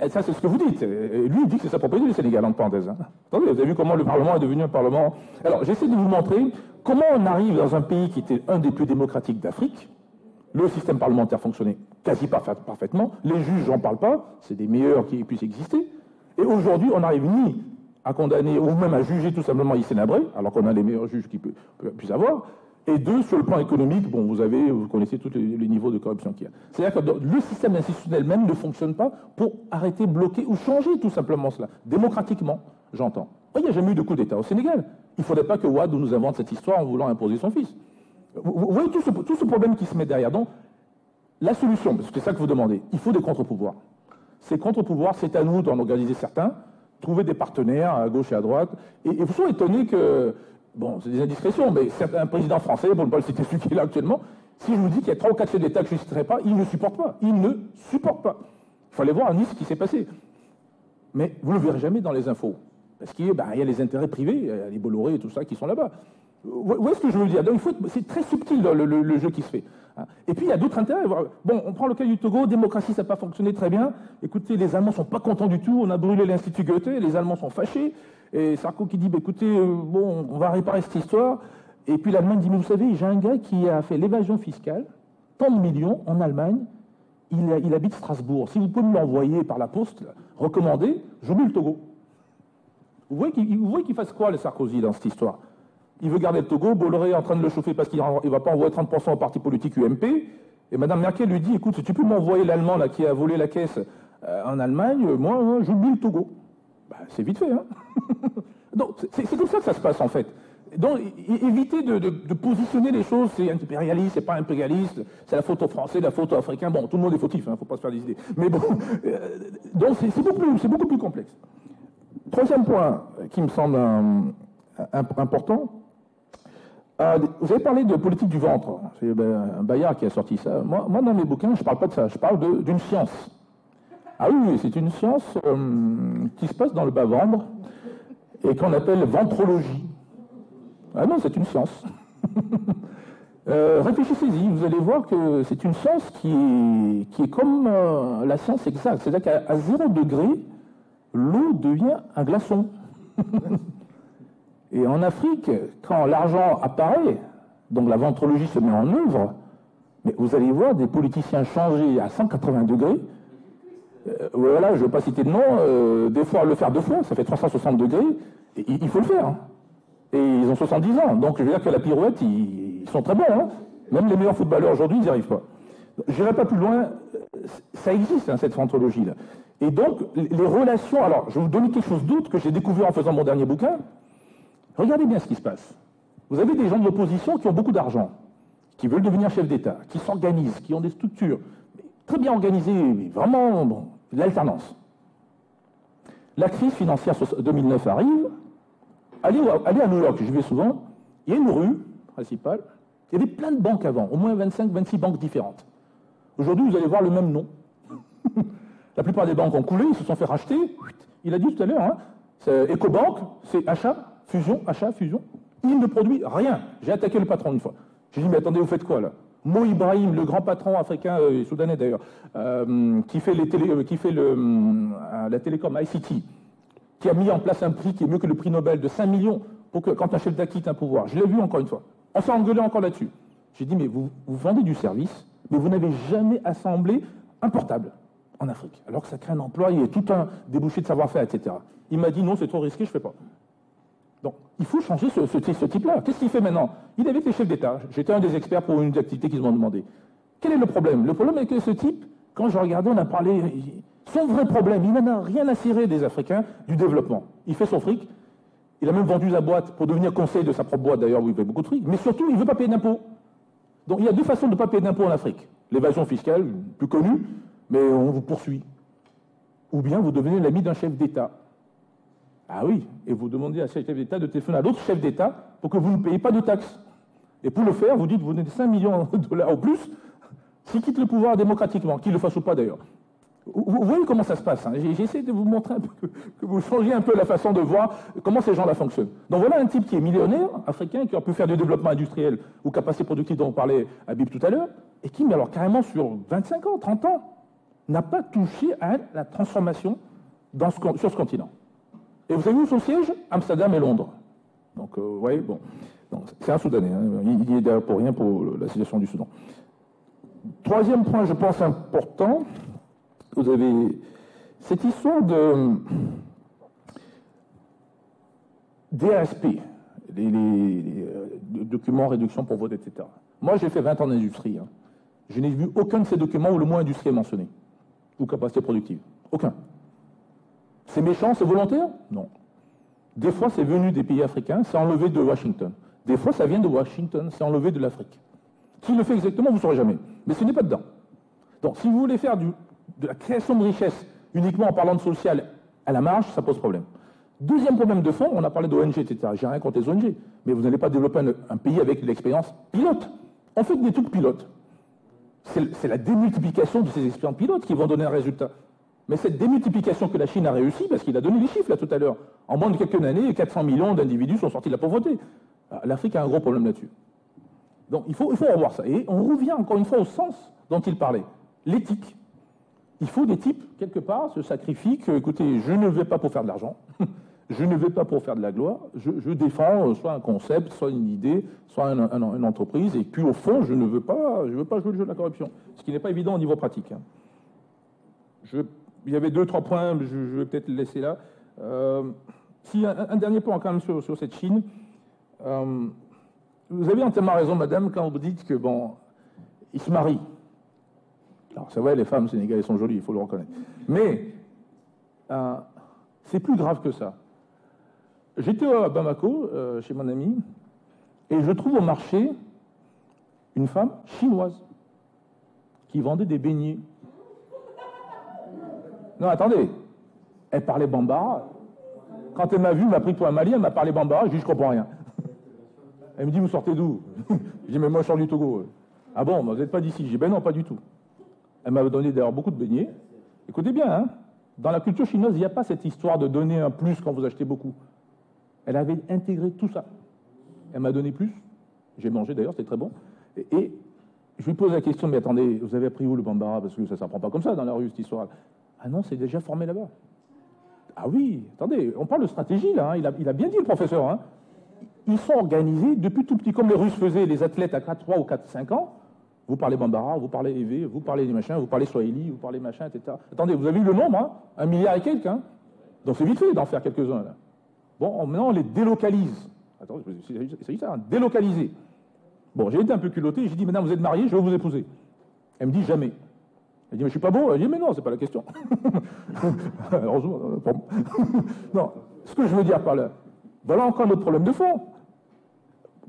Ça, c'est ce que vous dites. Et lui, il dit que c'est sa propriété du Sénégal, en parenthèse. Hein. Attendez, vous avez vu comment le Parlement est devenu un Parlement... Alors, j'essaie de vous montrer comment on arrive dans un pays qui était un des plus démocratiques d'Afrique. Le système parlementaire fonctionnait quasi parfaitement. Les juges, j'en parle pas, c'est des meilleurs qui puissent exister. Et aujourd'hui, on n'arrive ni à condamner, ou même à juger tout simplement Hissène Habré, alors qu'on a les meilleurs juges qui puissent avoir. Et deux, sur le plan économique, bon, vous connaissez tous les niveaux de corruption qu'il y a. C'est-à-dire que le système institutionnel même ne fonctionne pas pour arrêter, bloquer ou changer tout simplement cela. Démocratiquement, j'entends. Il n'y a jamais eu de coup d'État au Sénégal. Il ne faudrait pas que Wade nous invente cette histoire en voulant imposer son fils. Vous voyez tout ce problème qui se met derrière. Donc, la solution, parce que c'est ça que vous demandez, il faut des contre-pouvoirs. Ces contre-pouvoirs, c'est à nous d'en organiser certains, trouver des partenaires à gauche et à droite. Et vous serez étonné que... Bon, c'est des indiscrétions, mais un président français, pour ne pas le citer celui qui est là actuellement, si je vous dis qu'il y a 3 ou 4 chefs d'État que je ne citerai pas, il ne supporte pas. Il ne supporte pas. Il fallait voir à Nice ce qui s'est passé. Mais vous ne le verrez jamais dans les infos. Parce qu'il y a les intérêts privés, il y a les Bolloré et tout ça qui sont là-bas. Vous voyez ce que je veux dire? Donc, c'est très subtil le jeu qui se fait. Et puis il y a d'autres intérêts. Bon, on prend le cas du Togo, démocratie, ça n'a pas fonctionné très bien. Écoutez, les Allemands ne sont pas contents du tout, on a brûlé l'Institut Goethe, les Allemands sont fâchés. Et Sarko qui dit, écoutez, bon, on va réparer cette histoire. Et puis l'Allemagne dit, mais vous savez, j'ai un gars qui a fait l'évasion fiscale, tant de millions en Allemagne, il habite Strasbourg. Si vous pouvez me l'envoyer par la poste, recommandé, j'oublie le Togo. Vous voyez qu'il fasse quoi, le Sarkozy, dans cette histoire? Il veut garder le Togo, Bolloré est en train de le chauffer parce qu'il ne va pas envoyer 30% au parti politique UMP. Et Mme Merkel lui dit, écoute, si tu peux m'envoyer l'Allemand là, qui a volé la caisse en Allemagne, moi, j'oublie le Togo. C'est vite fait. Hein. Donc, c'est comme ça que ça se passe, en fait. Donc, évitez de positionner les choses, c'est impérialiste, c'est pas impérialiste, c'est la faute aux Français, la faute aux Africains. Bon, tout le monde est fautif, il ne faut pas se faire des idées. Mais bon, donc c'est beaucoup plus complexe. Troisième point qui me semble important, vous avez parlé de politique du ventre. C'est un Bayard qui a sorti ça. Moi, dans mes bouquins, je ne parle pas de ça, je parle d'une science. Ah oui, c'est une science qui se passe dans le bas-ventre et qu'on appelle ventrologie. Ah non, c'est une science. Réfléchissez-y, vous allez voir que c'est une science qui est comme la science exacte. C'est-à-dire qu'à 0 degré, l'eau devient un glaçon. Et en Afrique, quand l'argent apparaît, donc la ventrologie se met en œuvre, mais vous allez voir des politiciens changer à 180 degrés. Voilà, je ne veux pas citer de nom, des fois le faire 2 fois, ça fait 360 degrés, et il faut le faire. Hein. Et ils ont 70 ans, donc je veux dire que la pirouette, ils sont très bons. Hein. Même les meilleurs footballeurs aujourd'hui, ils n'y arrivent pas. Je n'irai pas plus loin, ça existe, hein, cette ventrologie-là. Et donc, les relations... Alors, je vais vous donner quelque chose d'autre que j'ai découvert en faisant mon dernier bouquin. Regardez bien ce qui se passe. Vous avez des gens de l'opposition qui ont beaucoup d'argent, qui veulent devenir chef d'État, qui s'organisent, qui ont des structures très bien organisées, vraiment, bon, l'alternance. La crise financière 2009 arrive. Allez à New York, j'y vais souvent. Il y a une rue principale. Il y avait plein de banques avant, au moins 25-26 banques différentes. Aujourd'hui, vous allez voir le même nom. La plupart des banques ont coulé, ils se sont fait racheter. Il a dit tout à l'heure, EcoBank, c'est achat, fusion. Il ne produit rien. J'ai attaqué le patron une fois. J'ai dit, mais attendez, vous faites quoi là? Mo Ibrahim, le grand patron africain, soudanais d'ailleurs, qui fait la télécom ICT, qui a mis en place un prix qui est mieux que le prix Nobel de 5 millions pour que quand un chef d'État quitte un pouvoir. Je l'ai vu encore une fois. On s'est engueulé encore là-dessus. J'ai dit, mais vous vendez du service, mais vous n'avez jamais assemblé un portable en Afrique, alors que ça crée un emploi, il y a tout un débouché de savoir-faire, etc. Il m'a dit, non, c'est trop risqué, je ne fais pas. Donc, il faut changer ce type-là. Qu'est-ce qu'il fait maintenant? Il est avec les chefs d'État. J'étais un des experts pour une activité qu'ils m'ont demandé. Quel est le problème? Le problème est que ce type, quand je regardais, on a parlé... Son vrai problème, il n'en a rien à cirer des Africains du développement. Il fait son fric. Il a même vendu sa boîte pour devenir conseiller de sa propre boîte, d'ailleurs, où il fait beaucoup de fric. Mais surtout, il ne veut pas payer d'impôts. Donc, il y a deux façons de ne pas payer d'impôts en Afrique. L'évasion fiscale, plus connue, mais on vous poursuit. Ou bien vous devenez l'ami d'un chef d'État. Ah oui, et vous demandez à ce chef d'État de téléphoner à l'autre chef d'État pour que vous ne payez pas de taxes. Et pour le faire, vous dites, vous donnez 5 millions de dollars au plus, s'il quitte le pouvoir démocratiquement, qu'il ne le fasse ou pas d'ailleurs. Vous voyez comment ça se passe, hein. J'ai essayé de vous montrer un peu, que vous changiez un peu la façon de voir comment ces gens-là fonctionnent. Donc voilà un type qui est millionnaire, africain, qui aurait pu faire du développement industriel ou capacité productive dont on parlait Habib tout à l'heure, et qui, mais alors carrément sur 25 ans, 30 ans, n'a pas touché à la transformation sur ce continent. Et vous savez où son siège? Amsterdam et Londres. Donc, vous voyez, bon. C'est un Soudanais, hein. Il est d'ailleurs pour rien pour la situation du Soudan. Troisième point, je pense, important, vous avez cette histoire de DASP, les documents réduction pour vote, etc. Moi, j'ai fait 20 ans d'industrie. Hein. Je n'ai vu aucun de ces documents où le mot industrie est mentionné, ou capacité productive. Aucun. C'est méchant, c'est volontaire? Non. Des fois, c'est venu des pays africains, c'est enlevé de Washington. Des fois, ça vient de Washington, c'est enlevé de l'Afrique. Qui le fait exactement, vous ne saurez jamais. Mais ce n'est pas dedans. Donc, si vous voulez faire de la création de richesse uniquement en parlant de social à la marge, ça pose problème. Deuxième problème de fond, on a parlé d'ONG, etc. J'ai rien contre les ONG, mais vous n'allez pas développer un pays avec l'expérience pilote. On fait des trucs pilotes. C'est la démultiplication de ces expériences pilotes qui vont donner un résultat. Mais cette démultiplication que la Chine a réussi, parce qu'il a donné les chiffres là tout à l'heure, en moins de quelques années, 400 millions d'individus sont sortis de la pauvreté. L'Afrique a un gros problème là-dessus. Donc il faut revoir ça. Et on revient encore une fois au sens dont il parlait, l'éthique. Il faut des types, quelque part, se sacrifient que, écoutez, je ne vais pas pour faire de l'argent, je ne vais pas pour faire de la gloire, je défends soit un concept, soit une idée, soit une entreprise, et puis au fond, je ne veux pas jouer le jeu de la corruption, ce qui n'est pas évident au niveau pratique. Hein. Il y avait 2-3 points, je vais peut-être le laisser là. Si un dernier point quand même sur cette Chine. Vous avez entièrement raison, madame, quand vous dites que, bon, ils se marient. Alors, c'est vrai, les femmes sénégalaises sont jolies, il faut le reconnaître. Mais, c'est plus grave que ça. J'étais à Bamako, chez mon ami, et je trouve au marché une femme chinoise qui vendait des beignets. Non, attendez, elle parlait bambara. Quand elle m'a vu, elle m'a pris pour un Malien, elle m'a parlé bambara, je dis, je comprends rien. Elle me dit, vous sortez d'où? Je dis, mais moi, je sors du Togo. Ah bon, vous n'êtes pas d'ici? Je dis, ben non, pas du tout. Elle m'a donné d'ailleurs beaucoup de beignets. Écoutez bien, hein, dans la culture chinoise, il n'y a pas cette histoire de donner un plus quand vous achetez beaucoup. Elle avait intégré tout ça. Elle m'a donné plus. J'ai mangé d'ailleurs, c'était très bon. Et je lui pose la question, mais attendez, vous avez appris où le bambara? Parce que ça ne s'apprend pas comme ça dans la rue, cette histoire. Ah non, c'est déjà formé là-bas. Ah oui, attendez, on parle de stratégie là, hein. Il a bien dit le professeur. Hein. Ils sont organisés depuis tout petit, comme les Russes faisaient, les athlètes à 3 ou 4-5 ans. Vous parlez bambara, vous parlez évé, vous parlez des machins, vous parlez swahili, vous parlez machin, etc. Attendez, vous avez vu le nombre, hein, 1 milliard et quelques. Hein. Donc c'est vite fait d'en faire quelques-uns. Là. Bon, maintenant on les délocalise. Attendez, c'est ça, hein, délocaliser. Bon, j'ai été un peu culotté, j'ai dit, madame, vous êtes mariée, je vais vous épouser. Elle me dit, jamais. Elle dit, mais je suis pas beau. Elle dit, mais non, c'est pas la question. Heureusement, non, ce que je veux dire par là, voilà encore notre problème de fond.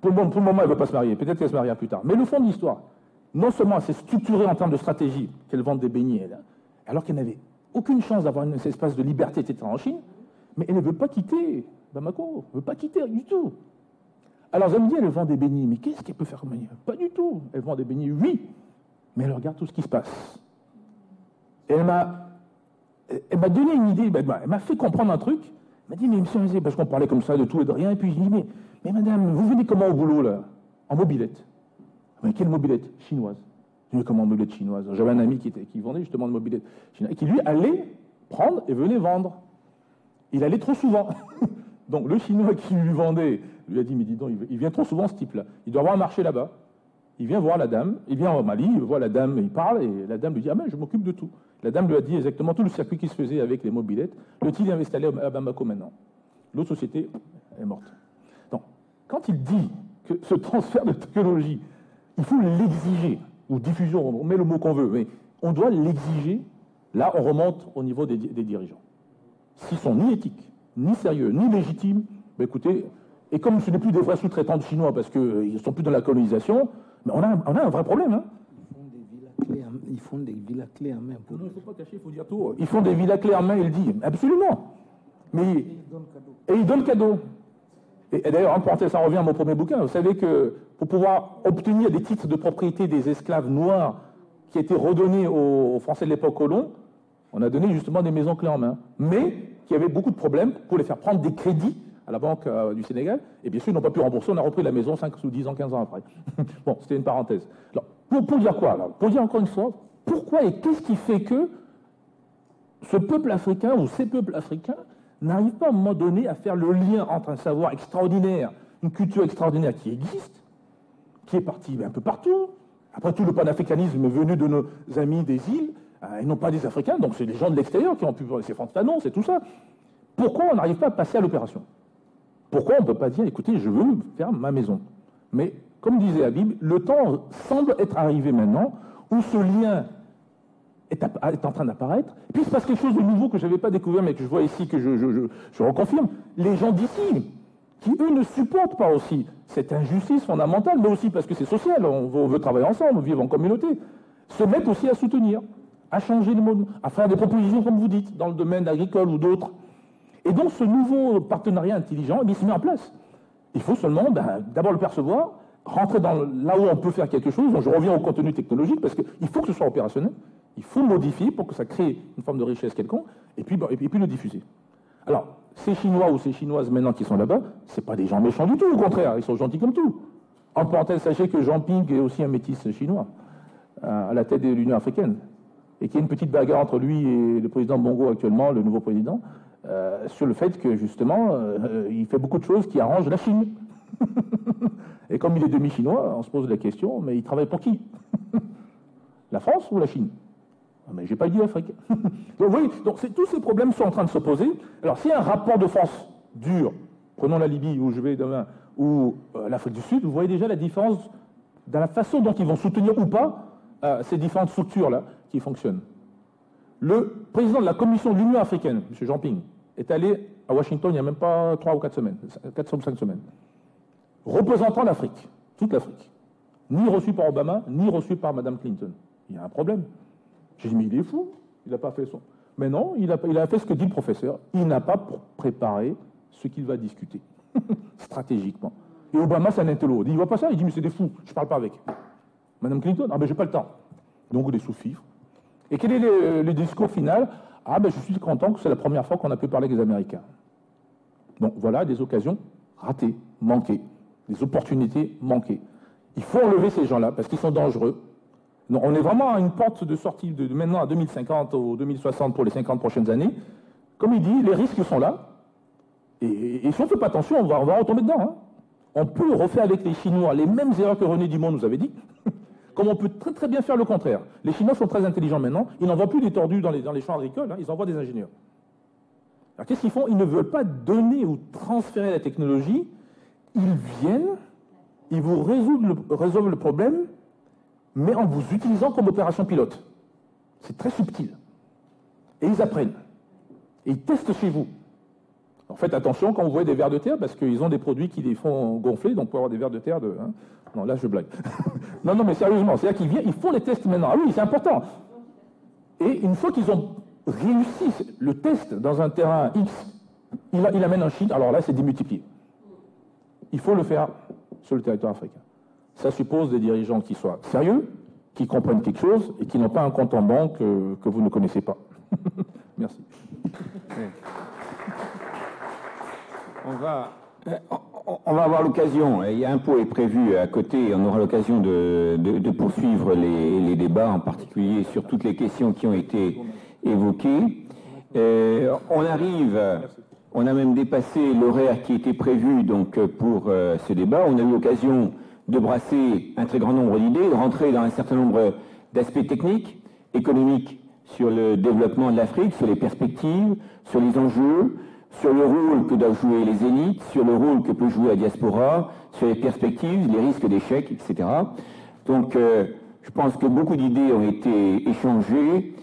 Pour le moment, elle ne veut pas se marier. Peut-être qu'elle se mariera plus tard. Mais le fond de l'histoire, non seulement elle s'est structurée en termes de stratégie, qu'elle vende des beignets, elle, alors qu'elle n'avait aucune chance d'avoir un espace de liberté, etc. en Chine, mais elle ne veut pas quitter Bamako. Elle ne veut pas quitter du tout. Alors, vous allez me dire, elle vend des beignets, mais qu'est-ce qu'elle peut faire comme beignets? Pas du tout. Elle vend des beignets, oui, mais elle regarde tout ce qui se passe. Et elle m'a donné une idée, elle m'a fait comprendre un truc. Elle m'a dit, mais monsieur, parce qu'on parlait comme ça de tout et de rien, et puis je dis, mais madame, vous venez comment au boulot, là? En mobilette. Mais quelle mobilette? Chinoise. Je dis, comment mobilette chinoise? J'avais un ami qui vendait justement de mobilette chinoise, et qui lui allait prendre et venait vendre. Il allait trop souvent. Donc le Chinois qui lui vendait, lui a dit, mais dis donc, il vient trop souvent ce type-là. Il doit avoir un marché là-bas. Il vient voir la dame, il vient au Mali, il voit la dame, il parle, et la dame lui dit, ah ben je m'occupe de tout. La dame lui a dit exactement tout le circuit qui se faisait avec les mobilettes. Le type est installé à Bamako maintenant. L'autre société est morte. Donc, quand il dit que ce transfert de technologie, il faut l'exiger, ou diffusion, on met le mot qu'on veut, mais on doit l'exiger, là on remonte au niveau des dirigeants. S'ils sont ni éthiques, ni sérieux, ni légitimes, ben écoutez, et comme ce n'est plus des vrais sous-traitants de Chinois parce qu'ils ne sont plus dans la colonisation, mais on a un vrai problème. Hein. Ils font des villas clés en main. Non, il ne faut pas cacher, il faut dire tout. Ils font des villas clés en main, il dit. Absolument. Mais, et ils donnent cadeau. Et d'ailleurs, en parenthèse, ça revient à mon premier bouquin. Vous savez que pour pouvoir obtenir des titres de propriété des esclaves noirs qui étaient redonnés aux Français de l'époque colons, on a donné justement des maisons clés en main. Mais qui avaient beaucoup de problèmes pour les faire prendre des crédits à la Banque du Sénégal, et bien sûr, ils n'ont pas pu rembourser, on a repris la maison 5 ou 10 ans, 15 ans après. Bon, c'était une parenthèse. Alors, pour dire quoi, là? Pour dire encore une fois, pourquoi et qu'est-ce qui fait que ce peuple africain, ou ces peuples africains, n'arrivent pas à un moment donné à faire le lien entre un savoir extraordinaire, une culture extraordinaire qui existe, qui est partie un peu partout. Après tout, le panafricanisme est venu de nos amis des îles, et non pas des Africains, donc c'est des gens de l'extérieur qui ont pu voir, c'est Frantz Fanon, c'est tout ça. Pourquoi on n'arrive pas à passer à l'opération? Pourquoi on ne peut pas dire, écoutez, je veux faire ma maison? Mais, comme disait Habib, le temps semble être arrivé maintenant où ce lien est en train d'apparaître. Et puis il se passe quelque chose de nouveau que je n'avais pas découvert, mais que je vois ici, que je reconfirme. Les gens d'ici, qui eux ne supportent pas aussi cette injustice fondamentale, mais aussi parce que c'est social, on veut travailler ensemble, vivre en communauté, se mettent aussi à soutenir, à changer le monde, à faire des propositions, comme vous dites, dans le domaine agricole ou d'autres. Et donc ce nouveau partenariat intelligent, il se met en place. Il faut seulement d'abord le percevoir, rentrer là où on peut faire quelque chose. Donc je reviens au contenu technologique, parce qu'il faut que ce soit opérationnel, il faut modifier pour que ça crée une forme de richesse quelconque, et puis le diffuser. Alors, ces Chinois ou ces Chinoises maintenant qui sont là-bas, ce pas des gens méchants du tout, au contraire, ils sont gentils comme tout. En parenthèse, sachez que Jean Ping est aussi un métis chinois, à la tête de l'Union africaine, et qu'il y a une petite bagarre entre lui et le président Bongo actuellement, le nouveau président, sur le fait que, justement, il fait beaucoup de choses qui arrangent la Chine. Et comme il est demi-chinois, on se pose la question, mais il travaille pour qui? La France ou la Chine? Mais j'ai pas dit l'Afrique. Donc, oui, tous ces problèmes sont en train de se poser. Alors, s'il y a un rapport de force dur, prenons la Libye, où je vais demain, ou l'Afrique du Sud, vous voyez déjà la différence dans la façon dont ils vont soutenir ou pas ces différentes structures-là qui fonctionnent. Le président de la Commission de l'Union africaine, M. Jean Ping, est allé à Washington il n'y a même pas 3 ou 4 semaines, 4 ou 5 semaines, représentant l'Afrique, toute l'Afrique, ni reçu par Obama, ni reçu par Mme Clinton. Il y a un problème. J'ai dit, mais il est fou, il n'a pas fait son... Mais non, il a fait ce que dit le professeur, il n'a pas préparé ce qu'il va discuter, stratégiquement. Et Obama, c'est un intello. Il dit, il ne voit pas ça, il dit, mais c'est des fous, je ne parle pas avec. Mme Clinton, ah ben j'ai pas le temps. Donc des sous-fifres. Et quel est le discours final? Ah ben je suis content que c'est la première fois qu'on a pu parler avec les Américains. Donc voilà des occasions ratées, manquées, des opportunités manquées. Il faut enlever ces gens-là parce qu'ils sont dangereux. Donc, on est vraiment à une porte de sortie de maintenant à 2050 ou 2060 pour les 50 prochaines années. Comme il dit, les risques sont là. Et si on ne fait pas attention, on va retomber dedans. Hein. On peut refaire avec les Chinois les mêmes erreurs que René Dumont nous avait dit. Comme on peut très très bien faire le contraire. Les Chinois sont très intelligents maintenant. Ils n'envoient plus des tordus dans les champs agricoles, hein, ils envoient des ingénieurs. Alors qu'est-ce qu'ils font? Ils ne veulent pas donner ou transférer la technologie. Ils viennent, ils vous résolvent le problème, mais en vous utilisant comme opération pilote. C'est très subtil. Et ils apprennent. Et ils testent chez vous. En faites attention quand vous voyez des vers de terre, parce qu'ils ont des produits qui les font gonfler, donc pour avoir des vers de terre de... Hein. Non, là je blague. non, mais sérieusement, c'est-à-dire qu'ils viennent, ils font les tests maintenant. Ah oui, c'est important. Et une fois qu'ils ont réussi le test dans un terrain X, il amène en Chine, alors là c'est démultiplié. Il faut le faire sur le territoire africain. Ça suppose des dirigeants qui soient sérieux, qui comprennent quelque chose et qui n'ont pas un compte en banque que vous ne connaissez pas. Merci. On va avoir l'occasion, il y a un pot est prévu à côté, et on aura l'occasion de poursuivre les débats, en particulier sur toutes les questions qui ont été évoquées. On a même dépassé l'horaire qui était prévu donc, pour ce débat. On a eu l'occasion de brasser un très grand nombre d'idées, de rentrer dans un certain nombre d'aspects techniques, économiques, sur le développement de l'Afrique, sur les perspectives, sur les enjeux, sur le rôle que doivent jouer les élites, sur le rôle que peut jouer la diaspora, sur les perspectives, les risques d'échec, etc. Donc, je pense que beaucoup d'idées ont été échangées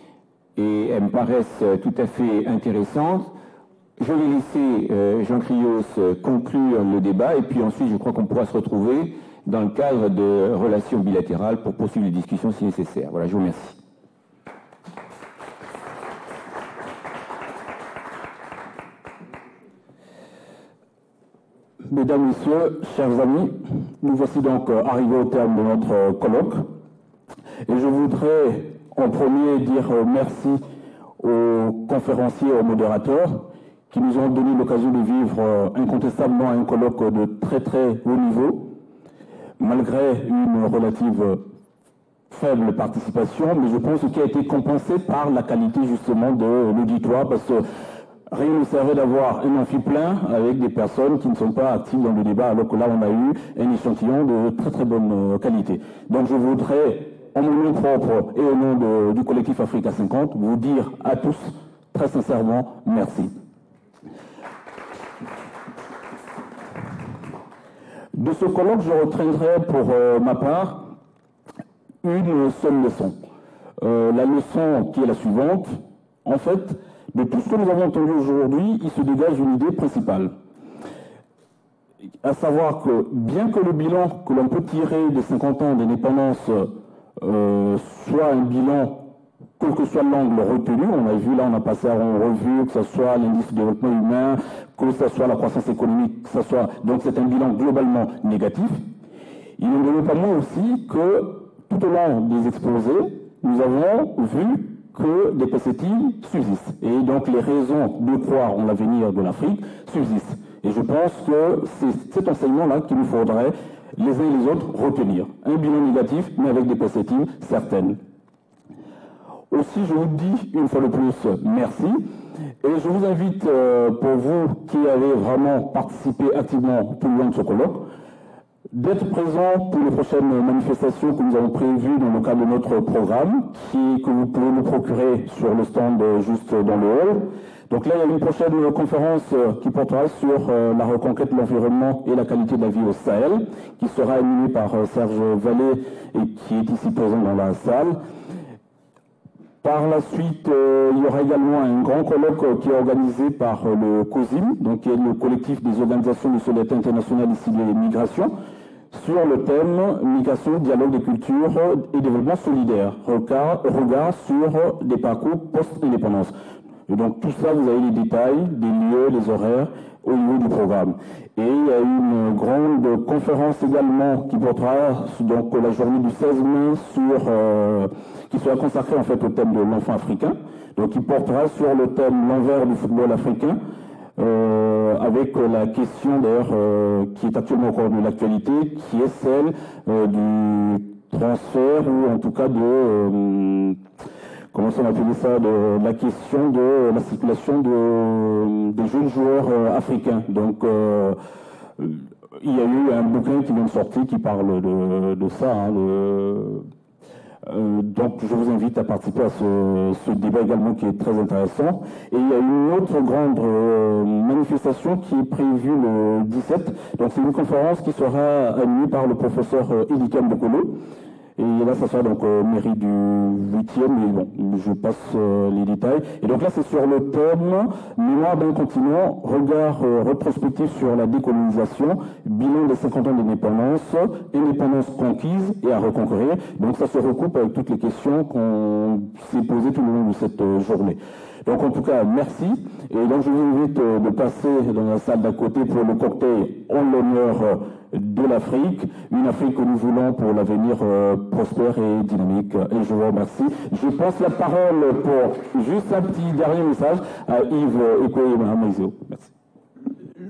et elles me paraissent tout à fait intéressantes. Je vais laisser Jean Krios conclure le débat et puis ensuite, je crois qu'on pourra se retrouver dans le cadre de relations bilatérales pour poursuivre les discussions si nécessaire. Voilà, je vous remercie. Mesdames, Messieurs, chers amis, nous voici donc arrivés au terme de notre colloque. Et je voudrais en premier dire merci aux conférenciers et aux modérateurs qui nous ont donné l'occasion de vivre incontestablement un colloque de très très haut niveau, malgré une relative faible participation, mais je pense qu'il a été compensé par la qualité justement de l'auditoire, parce que rien ne servait d'avoir un amphi plein avec des personnes qui ne sont pas actives dans le débat, alors que là on a eu un échantillon de très très bonne qualité. Donc je voudrais, en mon nom propre et au nom du collectif Africa 50, vous dire à tous très sincèrement merci. De ce colloque, je retiendrai pour ma part une seule leçon. La leçon qui est la suivante, en fait, de tout ce que nous avons entendu aujourd'hui, il se dégage une idée principale. À savoir que, bien que le bilan que l'on peut tirer des 50 ans d'indépendance soit un bilan, quel que soit l'angle retenu, on a vu là, on a passé en revue, que ce soit l'indice de développement humain, que ce soit la croissance économique, que ce soit... Donc c'est un bilan globalement négatif. Il ne demeure pas moins aussi que, tout au long des exposés, nous avons vu que des perspectives subsistent. Et donc les raisons de croire en l'avenir de l'Afrique subsistent. Et je pense que c'est cet enseignement-là qu'il nous faudrait, les uns et les autres, retenir. Un bilan négatif, mais avec des perspectives certaines. Aussi, je vous dis une fois de plus merci. Et je vous invite, pour vous qui avez vraiment participé activement tout le long de ce colloque, d'être présent pour les prochaines manifestations que nous avons prévues dans le cadre de notre programme, que vous pouvez nous procurer sur le stand juste dans le hall. Donc là, il y a une prochaine conférence qui portera sur la reconquête de l'environnement et la qualité de la vie au Sahel, qui sera animée par Serge Vallée et qui est ici présent dans la salle. Par la suite, il y aura également un grand colloque qui est organisé par le COSIM, donc qui est le collectif des organisations de solidarité internationale ici des migrations, sur le thème migration, dialogue des cultures et développement solidaire, regard sur des parcours post-indépendance. Et donc tout ça, vous avez les détails, les lieux, les horaires au niveau du programme. Et il y a une grande conférence également qui portera donc la journée du 16 mai qui sera consacrée en fait au thème de l'enfant africain. Donc qui portera sur le thème l'envers du football africain, avec la question d'ailleurs qui est actuellement au cœur de l'actualité, qui est celle du transfert ou en tout cas de comment on appelle ça, de la question de la circulation des jeunes joueurs africains. Donc il y a eu un bouquin qui vient de sortir qui parle de ça. Hein, donc je vous invite à participer à ce débat également qui est très intéressant. Et il y a une autre grande manifestation qui est prévue le 17. Donc c'est une conférence qui sera animée par le professeur Elika Mbokolo. Et là, ça sera donc mairie du 8e, mais bon, je passe les détails. Et donc là, c'est sur le thème Mémoire d'un continent, regard rétrospectif sur la décolonisation, bilan des 50 ans d'indépendance, indépendance conquise et à reconquérir. Donc ça se recoupe avec toutes les questions qu'on s'est posées tout le long de cette journée. Donc en tout cas, merci. Et donc je vous invite de passer dans la salle d'à côté pour le cocktail en l'honneur de l'Afrique, une Afrique que nous voulons pour l'avenir prospère et dynamique. Et je vous remercie. Je passe la parole pour juste un petit dernier message à Yves Ekoye-Mahamaizo. Merci.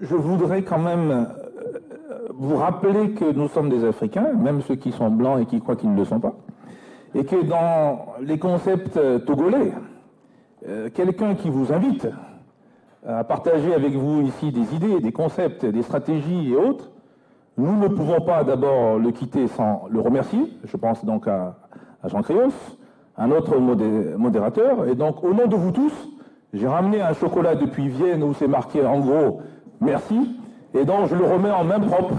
Je voudrais quand même vous rappeler que nous sommes des Africains, même ceux qui sont blancs et qui croient qu'ils ne le sont pas, et que dans les concepts togolais, quelqu'un qui vous invite à partager avec vous ici des idées, des concepts, des stratégies et autres, nous ne pouvons pas d'abord le quitter sans le remercier. Je pense donc à Jean Créos, un autre modérateur. Et donc, au nom de vous tous, j'ai ramené un chocolat depuis Vienne où c'est marqué en gros « Merci ». Et donc, je le remets en main propre.